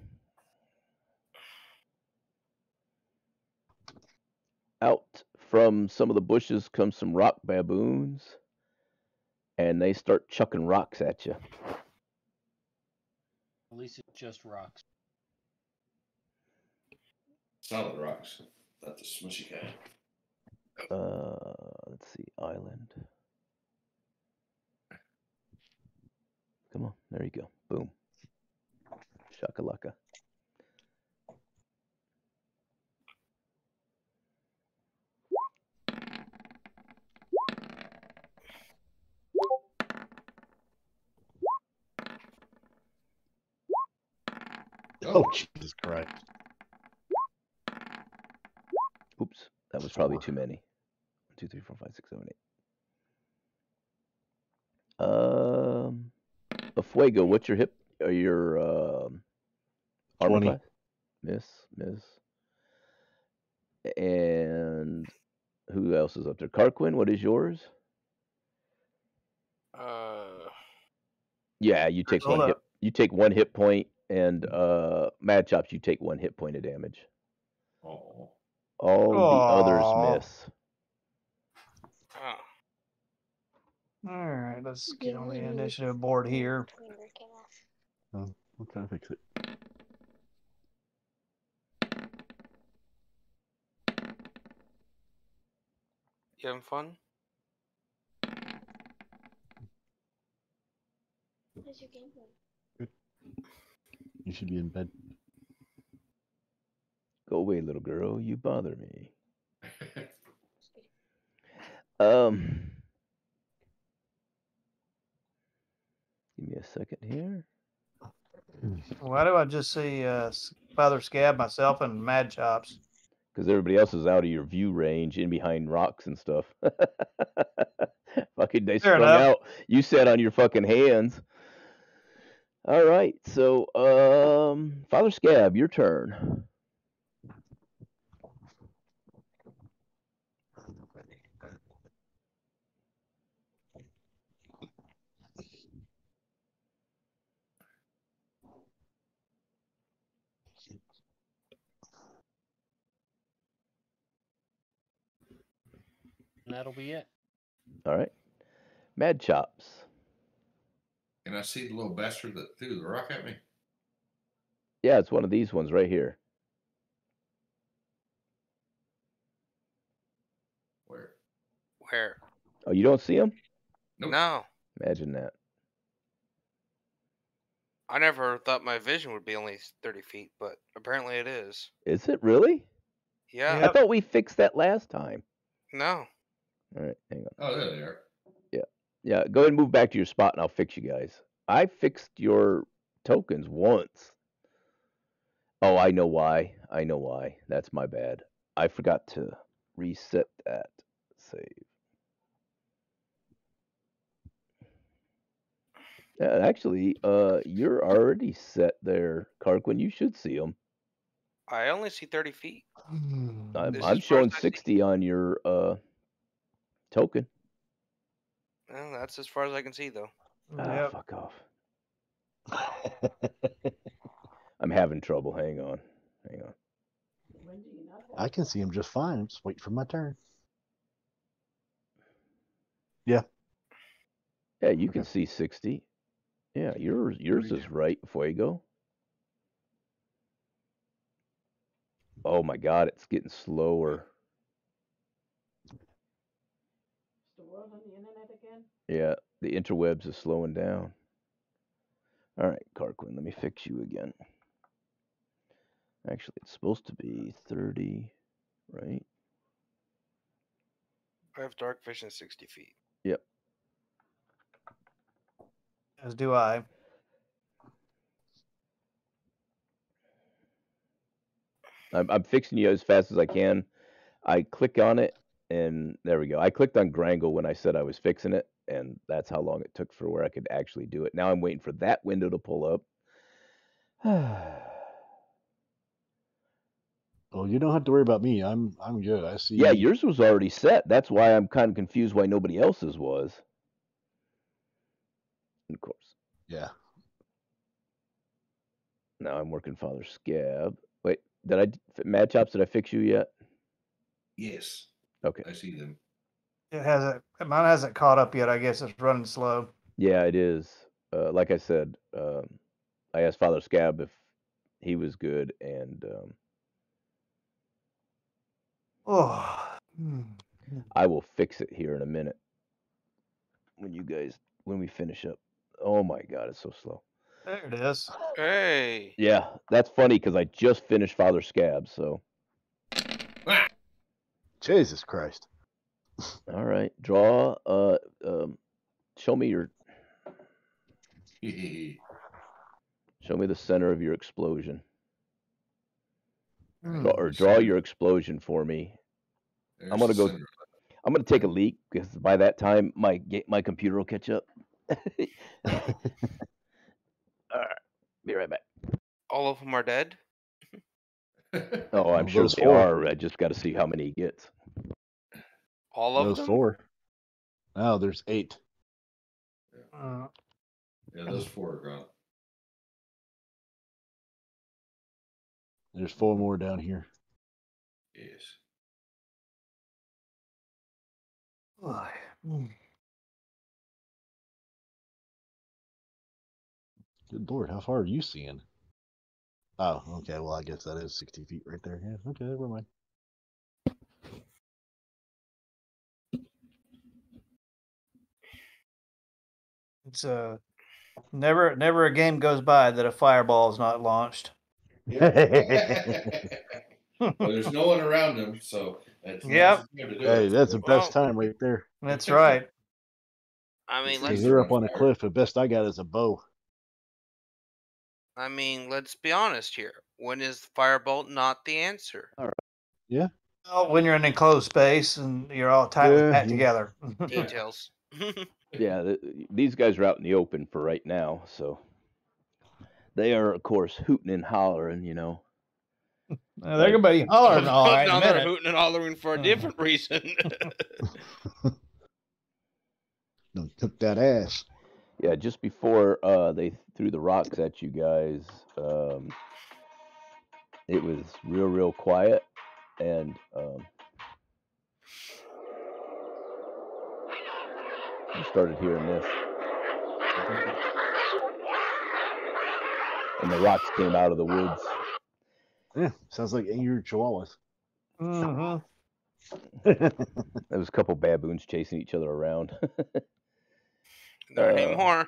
Out from some of the bushes come some rock baboons, and they start chucking rocks at you. At least it's just rocks. Solid rocks, not the smushy kind. Let's see, island. Come on, there you go. Boom. Shakalaka. Oh, Jesus Christ. Oops, that was probably too many. 1, 2, 3, 4, 5, 6, 7, 8. Efaeugo, what's your armor 20. class? Miss. And who else is up there? Carquin, what is yours? Yeah, you take Hold one hit. up. You take 1 hit point, and Mad Chops, you take 1 hit point of damage. Oh. All the others miss. All right, let's get on the initiative board here. Oh, I'm trying to fix it. You having fun? How's your game going? Good. You should be in bed. Go away, little girl. You bother me. Give me a second here. Why do I just see Father Scab, myself, and Mad Chops? Because everybody else is out of your view range, in behind rocks and stuff. Fucking, they Fair sprung enough. out. You sat on your fucking hands. All right, so Father Scab, your turn. And that'll be it. All right, Mad Chops. Can I see the little bastard that threw the rock at me? Yeah, it's one of these ones right here. Where? Oh, you don't see him? Nope. No. Imagine that. I never thought my vision would be only 30 feet, but apparently it is. Is it really? Yeah. I thought we fixed that last time. No. All right, hang on. Oh, there they are. Yeah, go ahead and move back to your spot, and I'll fix you guys. I fixed your tokens once. Oh, I know why. That's my bad. I forgot to reset that save. Yeah, actually, you're already set there, Carquin. You should see them. I only see 30 feet. I'm, This I'm is far showing as I see. 60 on your token. Well, that's as far as I can see, though. Yep. Fuck off. I'm having trouble. Hang on. I can see him just fine. I'm just waiting for my turn. Yeah. Yeah, you can see 60. Yeah, yours is right, Fuego. Oh my God, it's getting slower. The world on the internet again? Yeah, the interwebs is slowing down. All right, Carquin, let me fix you again. Actually, it's supposed to be 30, right? I have dark vision 60 feet. Yep. As do I. I'm fixing you as fast as I can. I click on it, and there we go. I clicked on Grangle when I said I was fixing it, and that's how long it took for where I could actually do it. Now I'm waiting for that window to pull up. Well, you don't have to worry about me. I'm good. I see. Yeah, yours was already set. That's why I'm kind of confused why nobody else's was. Of course. Yeah. Now I'm working Father Scab. Wait, Mad Chops, did I fix you yet? Yes. Okay. I see them. It hasn't. Mine hasn't caught up yet. I guess it's running slow. Yeah, it is. Like I said, I asked Father Scab if he was good, and Oh. I will fix it here in a minute when we finish up. Oh my God, it's so slow. There it is. Hey. Yeah, that's funny because I just finished Father Scab, so. Jesus Christ. All right, draw. Show me your. Show me the center of your explosion. Draw your explosion for me. There's I'm gonna the go. center. I'm gonna take a leak because by that time my computer will catch up. All right, be right back. All of them are dead? Oh, I'm Well, sure those they four. are. I just got to see how many he gets. All of Those them? 4. Oh, there's 8. Yeah, those 4 are gone. There's 4 more down here. Yes. Good Lord, how far are you seeing? Oh, okay. Well, I guess that is 60 feet right there. Yeah. Okay, never mind. It's never a game goes by that a fireball is not launched. Well, there's no one around him, so that's Yep. not to do Hey, it. that's the best time right there. That's right. I mean, Because let's they're up on a cliff. The best I got is a bow. let's be honest here. When is firebolt not the answer? All right. Yeah. Well, when you're in an enclosed space and you're all tightly packed together. Details. Yeah, these guys are out in the open for right now, so they are, of course, hooting and hollering. They're gonna be hollering all right in a Now they're minute. hooting and hollering for a different reason. Don't took that ass. Yeah, just before they threw the rocks at you guys, it was real quiet, and you started hearing this, and the rocks came out of the woods. Yeah, sounds like angry chihuahuas. Mm-hmm. There was a couple baboons chasing each other around. There ain't more.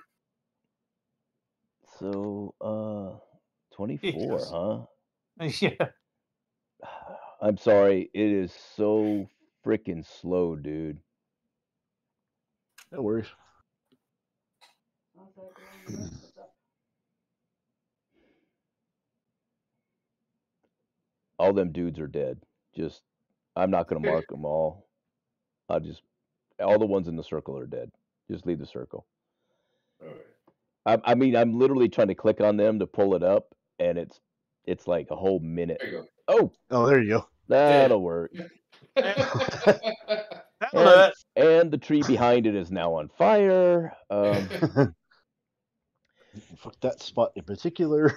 So, 24, Yes. huh? Yeah. I'm sorry, it is so freaking slow, dude. No worries. All them dudes are dead. I'm not gonna mark them all. All the ones in the circle are dead. Just leave the circle. All right. I mean, I'm literally trying to click on them to pull it up, and it's like a whole minute. There you go. Oh, there you go. that'll work. And the tree behind it is now on fire. Fuck that spot in particular.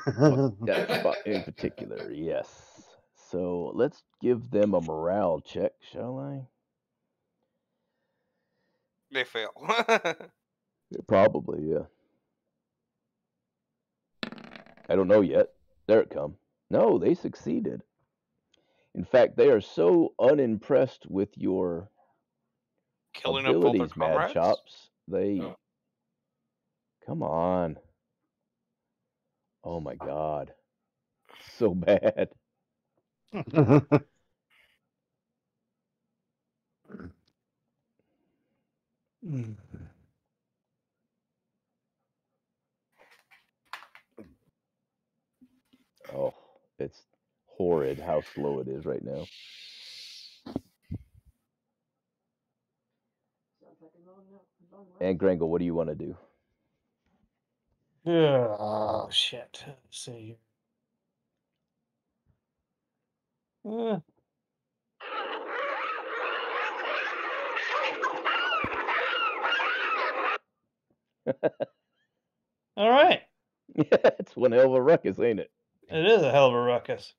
That spot in particular, yes. So let's give them a morale check, shall I? They fail. Probably, yeah. I don't know yet. There it come. No, they succeeded. In fact, they are so unimpressed with your Killing up all their abilities, Mad comrades? Chops. They Oh. come on. Oh my God, so bad. Oh, it's horrid how slow it is right now. And Grangle, what do you want to do? Oh shit. Let's see here. All right. It's one hell of a ruckus, ain't it? It is a hell of a ruckus.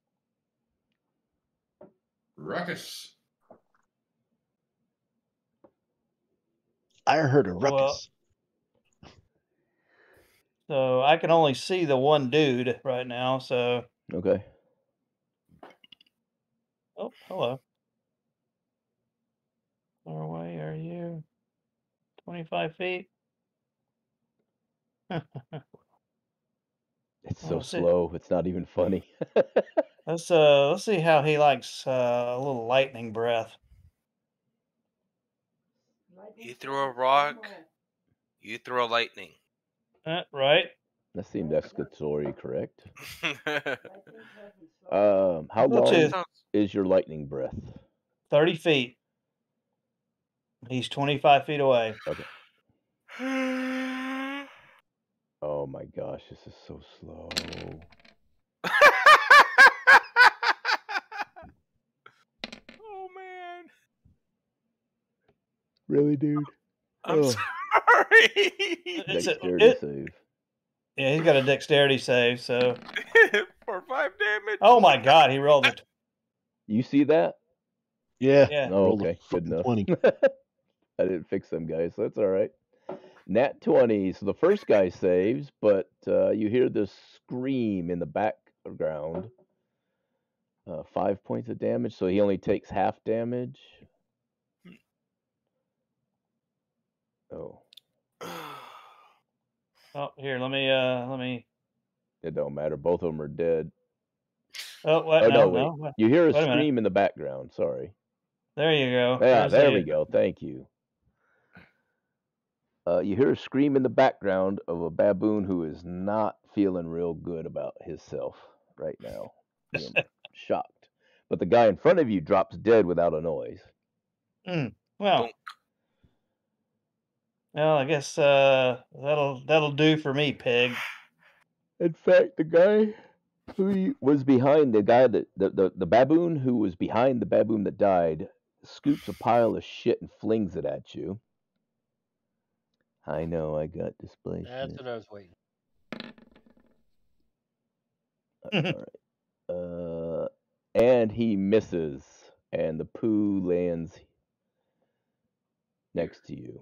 Ruckus. I heard a ruckus. Well, so I can only see the one dude right now, so. Okay. Oh, hello. Far away are you? 25 feet? It's so Let's see. slow. It's not even funny. Let's see how he likes a little lightning breath. You throw a rock, you throw lightning. Right. That seemed exclamatory correct. How How long to- is your lightning breath? 30 feet. He's 25 feet away. Okay. Oh my gosh, this is so slow. Oh man. Really, dude? I'm Oh. sorry. Dexterity save. Yeah, he's got a dexterity save, so. For 5 damage. Oh my God, he rolled it. You see that? Yeah. Yeah. Oh, Rolled a okay, good fucking enough. 20. I didn't fix them guys, so that's all right. Nat 20. So the first guy saves, but you hear this scream in the background. 5 points of damage, so he only takes half damage. Oh, Oh, here, let me. it don't matter. Both of them are dead. Oh, what? Oh, No, wait. no. You hear a Wait a minute. scream in the background. Sorry. There you go. Yeah, There's there the- we go. Thank you. You hear a scream in the background of a baboon who is not feeling real good about himself right now. Being shocked. But the guy in front of you drops dead without a noise. Well, I guess that'll do for me, pig. In fact, the guy who was behind the guy that the baboon who was behind the baboon that died scoops a pile of shit and flings it at you. I know, I got displacement. That's what I was waiting. All right. And he misses, and the poo lands next to you.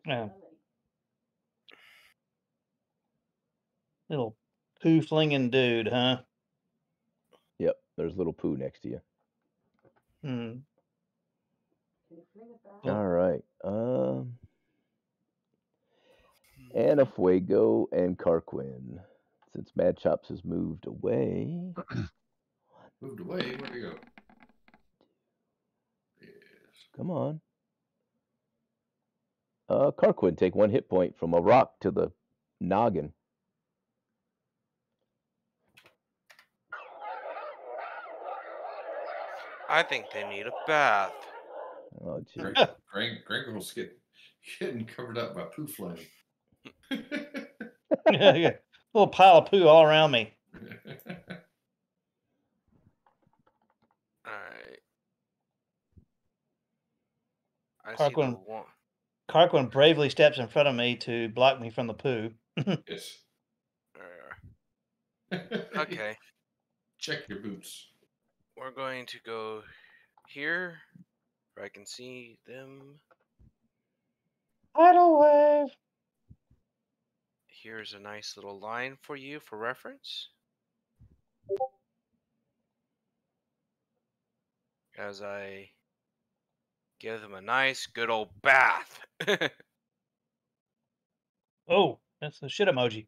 Yeah. Little poo flinging dude, huh? Yep, there's little poo next to you. All right. Efaeugo and Carquin. Since Mad Chops has moved away. Moved away? Where'd he go? Yes. Come on. Carquin, take 1 hit point from a rock to the noggin. I think they need a bath. Oh, jeez. Gregor's getting covered up by poo flame. Yeah. Little pile of poo all around me. I see the Carquin, one. Carquin bravely steps in front of me to block me from the poo. Yes. Okay. Check your boots. We're going to go here where I can see them. Tidal wave. Here's a nice little line for you for reference. As I give them a nice good old bath. Oh, that's the shit emoji.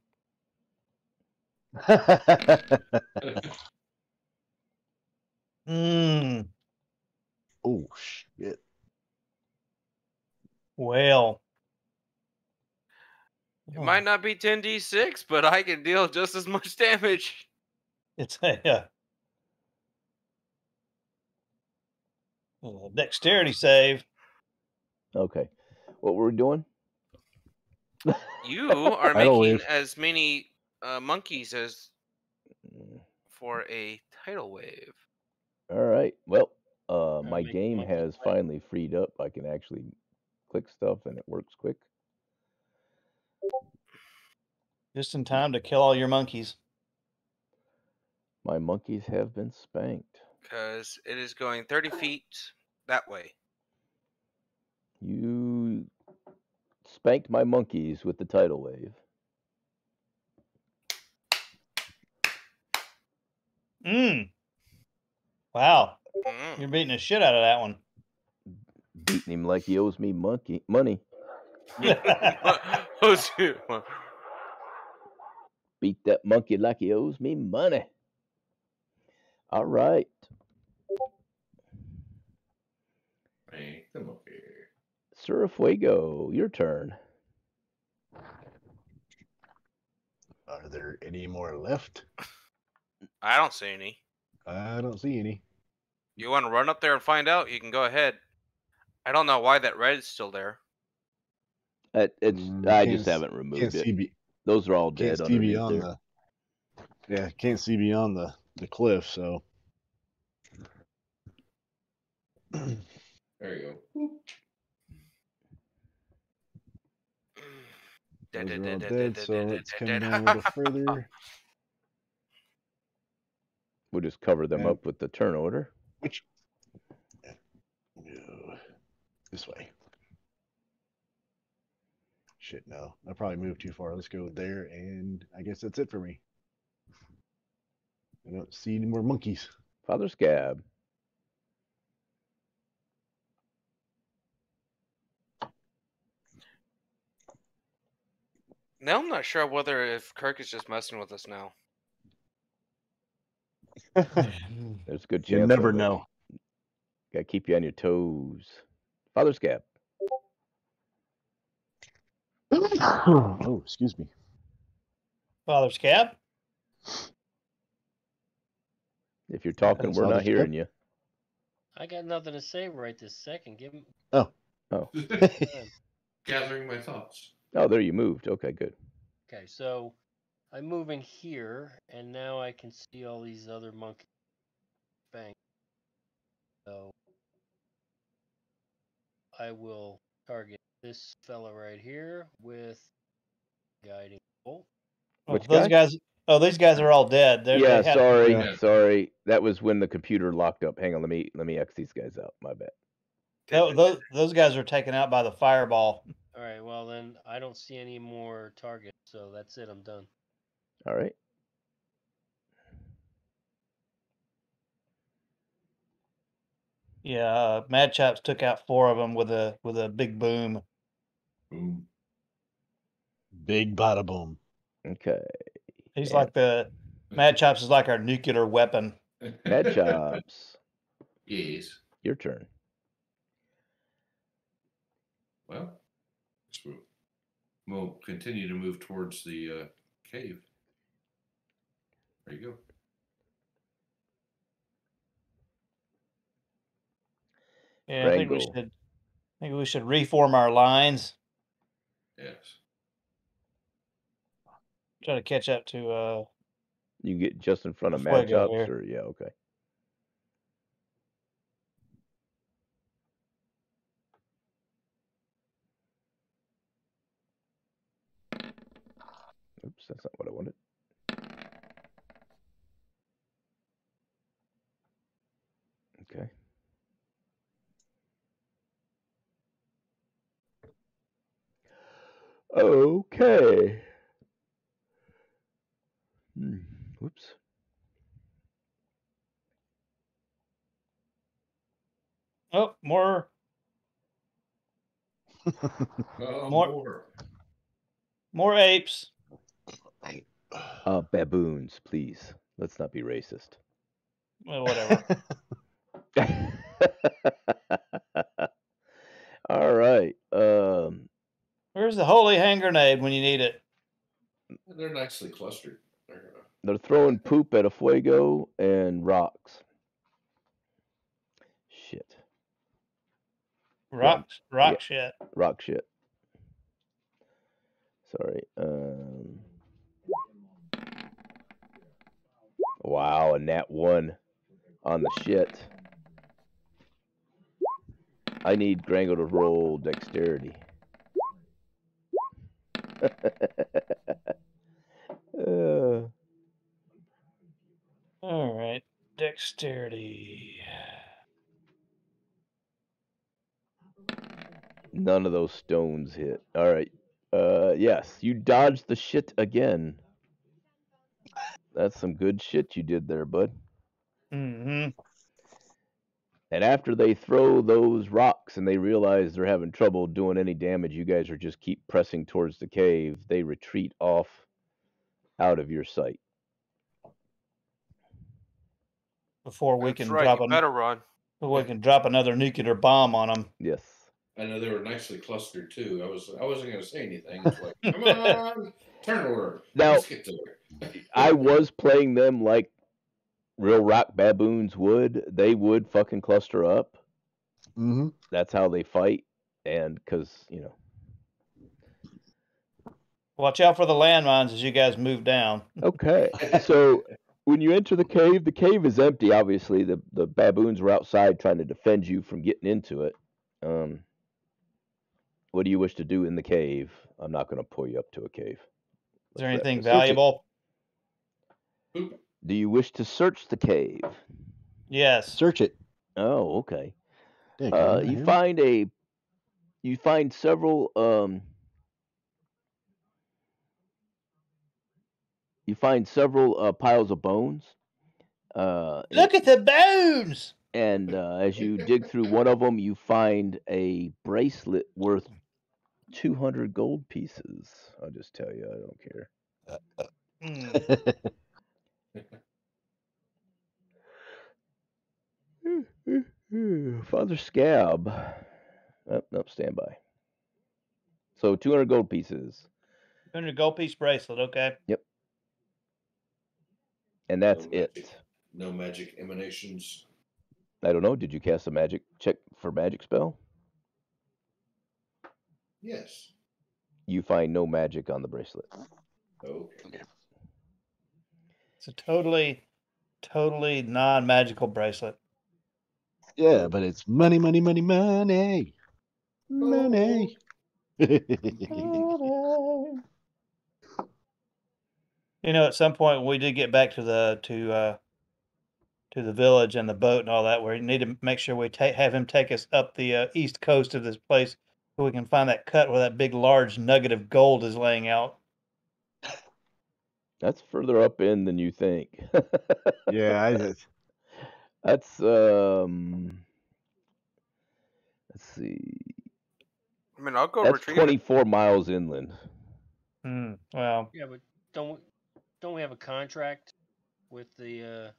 Mmm. Oh shit. Well. It might not be 10d6, but I can deal just as much damage. It's a dexterity save. Okay. What were we doing? You are Tidal making wave. as many monkeys as for a tidal wave. All right. Well, my make the game monkey has finally freed up. I can actually click stuff and it works quick. Just in time to kill all your monkeys. My monkeys have been spanked. Because it is going 30 feet that way. You spanked my monkeys with the tidal wave. Wow. Mm. You're beating the shit out of that one. Beating him like he owes me money. Beat that monkey like he owes me money. All right. Make the monkey. Sir Efaeugo, your turn. Are there any more left? I don't see any. I don't see any. You want to run up there and find out? You can go ahead. I don't know why that red is still there. I Can't just s- haven't removed can't it. see Those are all Can't dead see underneath beyond there. the. Yeah, can't see beyond the cliff. So There you go. those are all dead. So let's come down a little further. We'll just cover them And up with the turn order. which? Go this way. Shit, no. I probably moved too far. Let's go there, and I guess that's it for me. I don't see any more monkeys. Father Scab. Now I'm not sure whether if Kirk is just messing with us now. There's a good chance. You never of it. know. Gotta keep you on your toes. Father Scab. Oh, excuse me. Father Scab? If you're talking, That's we're Father not hearing Scab. you. I got nothing to say right this second. Give him. Oh. Oh. Gathering my thoughts. Oh, there you moved. Okay, good. Okay, so I'm moving here, and now I can see all these other monkey bangs. So I will target this fella right here with guiding bolt. Which those guy? guys. Oh, these guys are all dead. Yeah, they had, sorry, Yeah. sorry. That was when the computer locked up. Hang on, let me X these guys out. My bad. Those guys are taken out by the fireball. All right, well then I don't see any more targets, so that's it. I'm done. All right. Yeah, Mad Chops took out 4 of them with a big boom. Boom. Big bada boom. Okay. He's Yeah. like the Mad Chops is like our nuclear weapon. Mad Chops. Yes. Your turn. Well, we'll continue to move towards the cave. There you go. Yeah, I think we should reform our lines. Yes. Try to catch up to You get just in front of Mad Fuego Chops, here. or yeah, okay. Oops, that's not what I wanted. Okay. Okay. Whoops. Oh, more more apes. Baboons, please. Let's not be racist. Well, whatever. All right. Where's the holy hand grenade when you need it? They're nicely clustered. They're throwing poop at Efaeugo and rocks. Shit. Rock shit. Rock shit. Sorry. Wow, a nat 1 on the shit. I need Grango to roll dexterity. All right, dexterity. None of those stones hit. All right. Yes, you dodged the shit again. That's some good shit you did there, bud. Mm-hmm. And after they throw those rocks and they realize they're having trouble doing any damage, you guys are just keep pressing towards the cave. They retreat off out of your sight. Before we That's can right, drop you better run. Before we can drop another nuclear bomb on them. Yes. I know they were nicely clustered too. I wasn't going to say anything. It's like, come on, turn order. Now, Let's get to it. I was playing them like real rock baboons would. They would fucking cluster up. Mm-hmm. That's how they fight. And because, you know. Watch out for the landmines as you guys move down. Okay. So when you enter the cave is empty, obviously. The baboons were outside trying to defend you from getting into it. What do you wish to do in the cave? I'm not going to pull you up to a cave. Is there anything valuable? Do you wish to search the cave? Yes. Search it. Oh, okay. You find several piles of bones. Look at the bones. And as you dig through one of them, you find a bracelet worth 200 gold pieces. I'll just tell you, I don't care. Father Scab. Oh, nope, stand by. So 200 gold pieces. 200 gold piece bracelet, okay. Yep. And that's it. No magic emanations. I don't know. Did you cast a magic check for magic spell? Yes. You find no magic on the bracelet. Okay. It's a totally non-magical bracelet. Yeah, but it's money, money, money, money. Money. You know, at some point when we did get back to the village and the boat and all that, we need to make sure we have him take us up the east coast of this place so we can find that cut where that big large nugget of gold is laying out. That's further up in than you think. Yeah, that's let's see. I mean, I'll go That's retrieve 24 miles inland. Well, yeah, but don't we have a contract with the?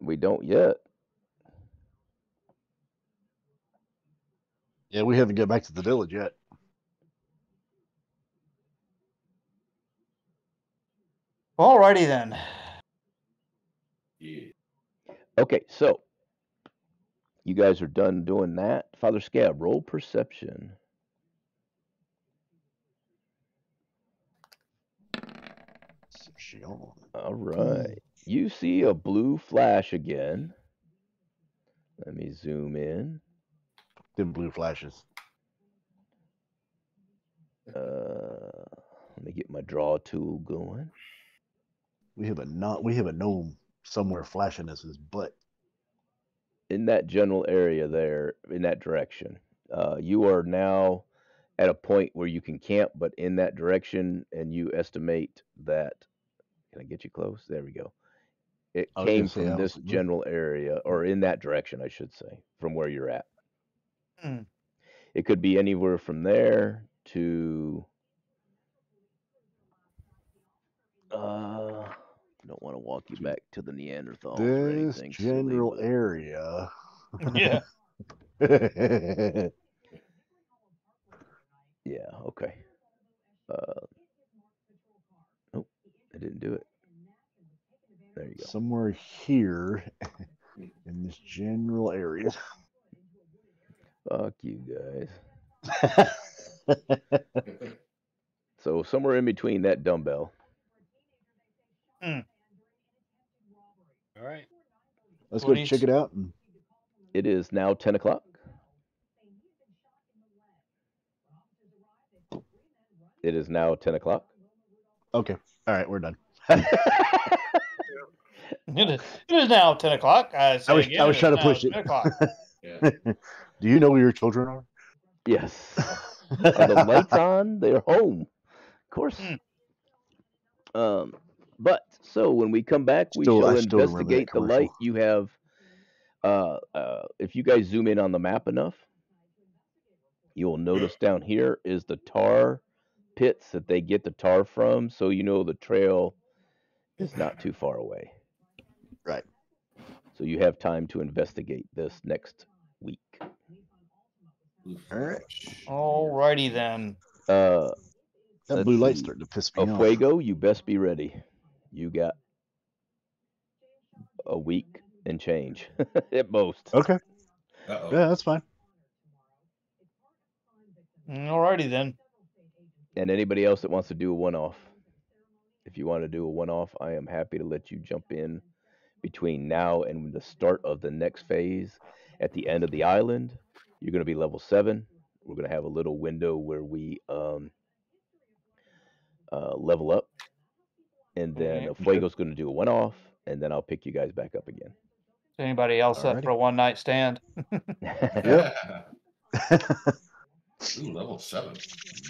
We don't yet. Yeah, we haven't got back to the village yet. Alrighty then. Yeah. Okay, so you guys are done doing that. Father Scab, roll perception. All right. You see a blue flash again. Let me zoom in. Them blue flashes. Let me get my draw tool going. We have a gnome somewhere flashing us his butt. In that general area there, in that direction. You are now at a point where you can camp, but in that direction, and you estimate that. Can I get you close? There we go. It I was gonna came say, from I this was- general area, or in that direction, I should say, from where you're at. Hmm. It could be anywhere from there to. Don't want to walk you back to the Neanderthals or This anything silly, general but- area. Yeah. Yeah. Okay. Nope, I didn't do it. There you go. Somewhere here in this general area. Fuck you guys. So somewhere in between that dumbbell. Hmm. All right. Let's What go do you check s- it out. And It is now 10 o'clock. It is now 10 o'clock. okay. All right, we're done. It is now 10 o'clock. I say again, I was it trying is to push now it. 10 o'clock. Yeah. Do you know where your children are? Yes. Are the lights on? They're home. Of course. But so when we come back, we Still- shall I still remember that investigate the light. commercial. You have, if you guys zoom in on the map enough, you'll notice down here is the tar pits that they get the tar from. So you know the trail is not too far away. Right. So you have time to investigate this next week. All right. Alrighty then. That Let's blue light's see. starting to piss me off. Efaeugo, you best be ready. You got a week and change at most. Okay. Uh-oh. Yeah, that's fine. Alrighty then. And anybody else that wants to do a one-off, if you want to do a one-off, I am happy to let you jump in between now and the start of the next phase. At the end of the island, you're going to be level 7. We're going to have a little window where we level up. And then Efaeugo's going to do a one-off, and then I'll pick you guys back up again. Is anybody else up Alrighty. for a one night stand? Ooh, level 7.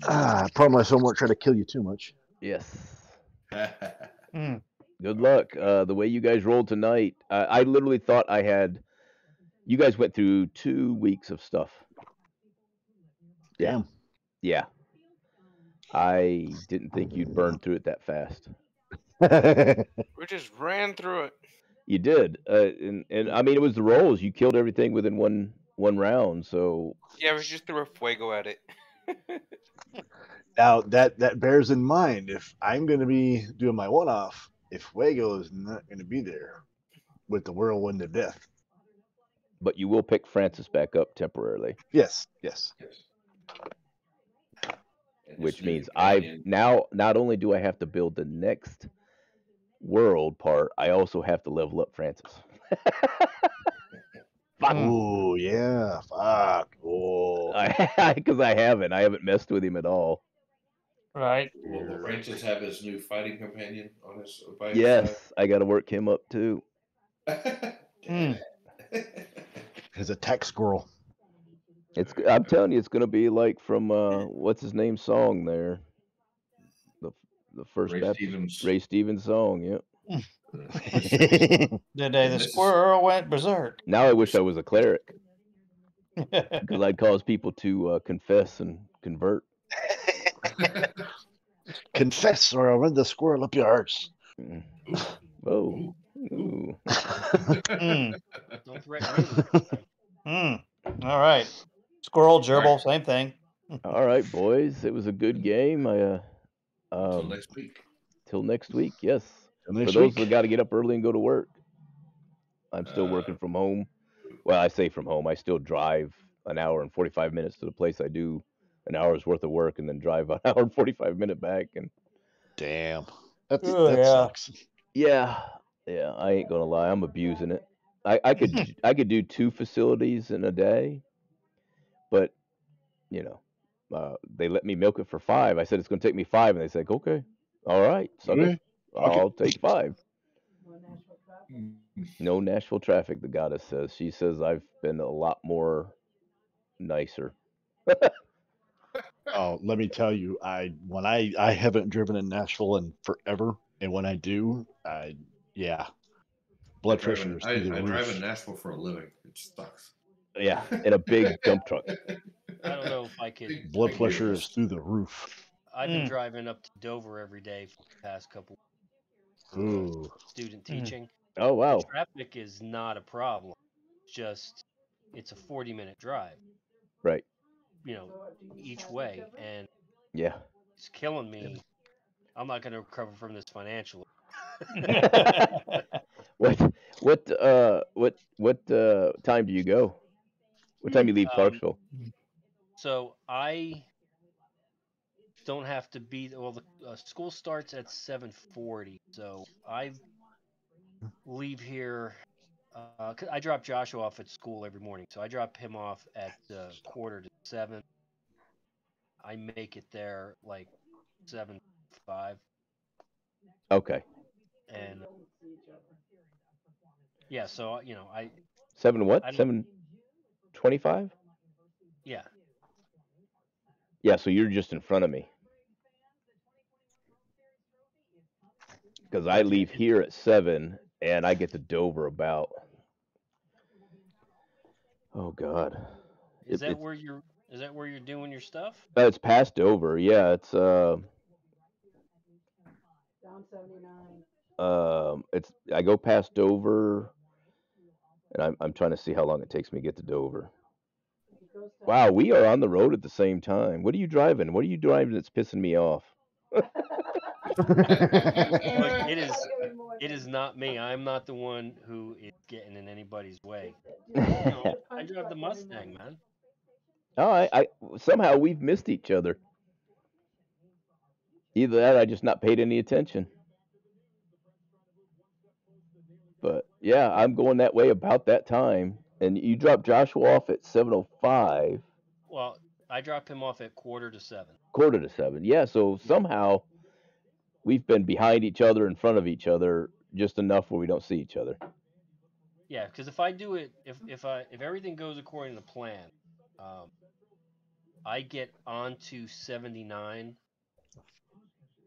I promise I won't try to kill you too much. Yes. Hmm. Good luck. The way you guys rolled tonight, I literally thought I had. You guys went through 2 weeks of stuff. Yeah. Damn. Yeah. I didn't think you'd burn through it that fast. We just ran through it. You did, and I mean it was the rolls. You killed everything within one round. So Yeah, we just threw a fuego at it. Now that bears in mind, if I'm going to be doing my one-off, if Fuego is not going to be there with the whirlwind of death. but you will pick Francis back up temporarily, Yes. Yes. which means I now not only do I have to build the next world part, I also have to level up Francis. Oh yeah. Fuck. Oh. Because I haven't messed with him at all. Right. Will Francis have his new fighting companion on his by Yes, I got to work him up too. Hmm. His attack squirrel. I'm telling you, it's gonna be like from what's his name song there, the first Ray Stevens song. Yep. The day the squirrel went berserk. Now I wish I was a cleric because I'd cause people to confess and convert. Confess, or I'll run the squirrel up your arse. Oh. Ooh. Don't threaten me. All right. Squirrel, gerbil, same thing. All right, boys. It was a good game. Until next week. Till next week, yes. Till next For those week. that got to get up early and go to work, I'm still working from home. Well, I say from home. I still drive an hour and 45 minutes to the place I do an hour's worth of work, and then drive an hour and 45-minute back. And damn, that yeah. sucks. Yeah, I ain't gonna lie. I'm abusing it. I could do 2 facilities in a day, but you know, they let me milk it for 5. I said it's going to take me 5, and they said, okay, all right, sucker, Okay. I'll take 5. No Nashville traffic. No Nashville traffic, the goddess says. She says I've been a lot more nicer. Oh, let me tell you, I haven't driven in Nashville in forever, and when I do, blood pressure is through the I drive in roof. Nashville for a living. It sucks. Yeah, in a big dump truck. I don't know if I could. Blood Big pressure wheels. is through the roof. I've been driving up to Dover every day for the past couple for Ooh. student teaching. Oh, The wow. traffic is not a problem. Just it's a 40-minute drive, Right. you know, So, do you each pass way, each other? and Yeah. it's killing me. I'm not going to recover from this financially. What time do you go? What time you leave Clarksville? So I don't have to be. Well, the school starts at 7:40, so I leave here. 'Cause I drop Joshua off at school every morning, so I drop him off at 6:45. I make it there like 7:05, Okay. and yeah. So I 7 what? I don't. 7:25? Yeah. Yeah, so you're just in front of me. Because I leave here at 7, and I get to Dover about. Oh God. Is that where you're doing your stuff? It's past Dover. Yeah, it's Down 79. it's I go past Dover, and I'm trying to see how long it takes me to get to Dover. Wow, we are on the road at the same time. What are you driving? What are you driving that's pissing me off? Look, it is not me. I'm not the one who is getting in anybody's way. I drive the Mustang, man. Oh, I somehow we've missed each other. Either that, or I just not paid any attention. But yeah, I'm going that way about that time, and you drop Joshua off at 7:05. Well, I drop him off at 6:45. 6:45. Yeah, so somehow we've been behind each other, in front of each other, just enough where we don't see each other. Yeah, because if I do it, if everything goes according to plan, I get onto 79.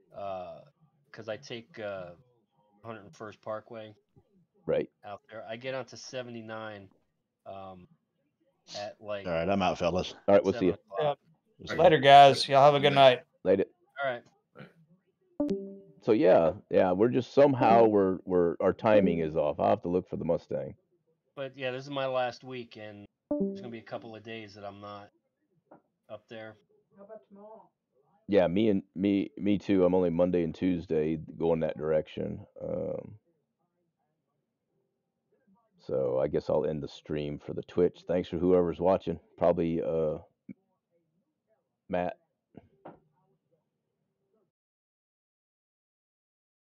Because I take 101st Parkway. Right. Out there, I get onto 79. At like. All right, I'm out, fellas. All right, we'll see you. Yep. Later, guys. Y'all have a good night. Later. All right. So yeah, we're just somehow we're our timing is off. I'll have to look for the Mustang. But yeah, this is my last week, and there's gonna be a couple of days that I'm not up there. How about tomorrow? Yeah, me too. I'm only Monday and Tuesday going that direction. So I guess I'll end the stream for the Twitch. Thanks for whoever's watching. Probably Matt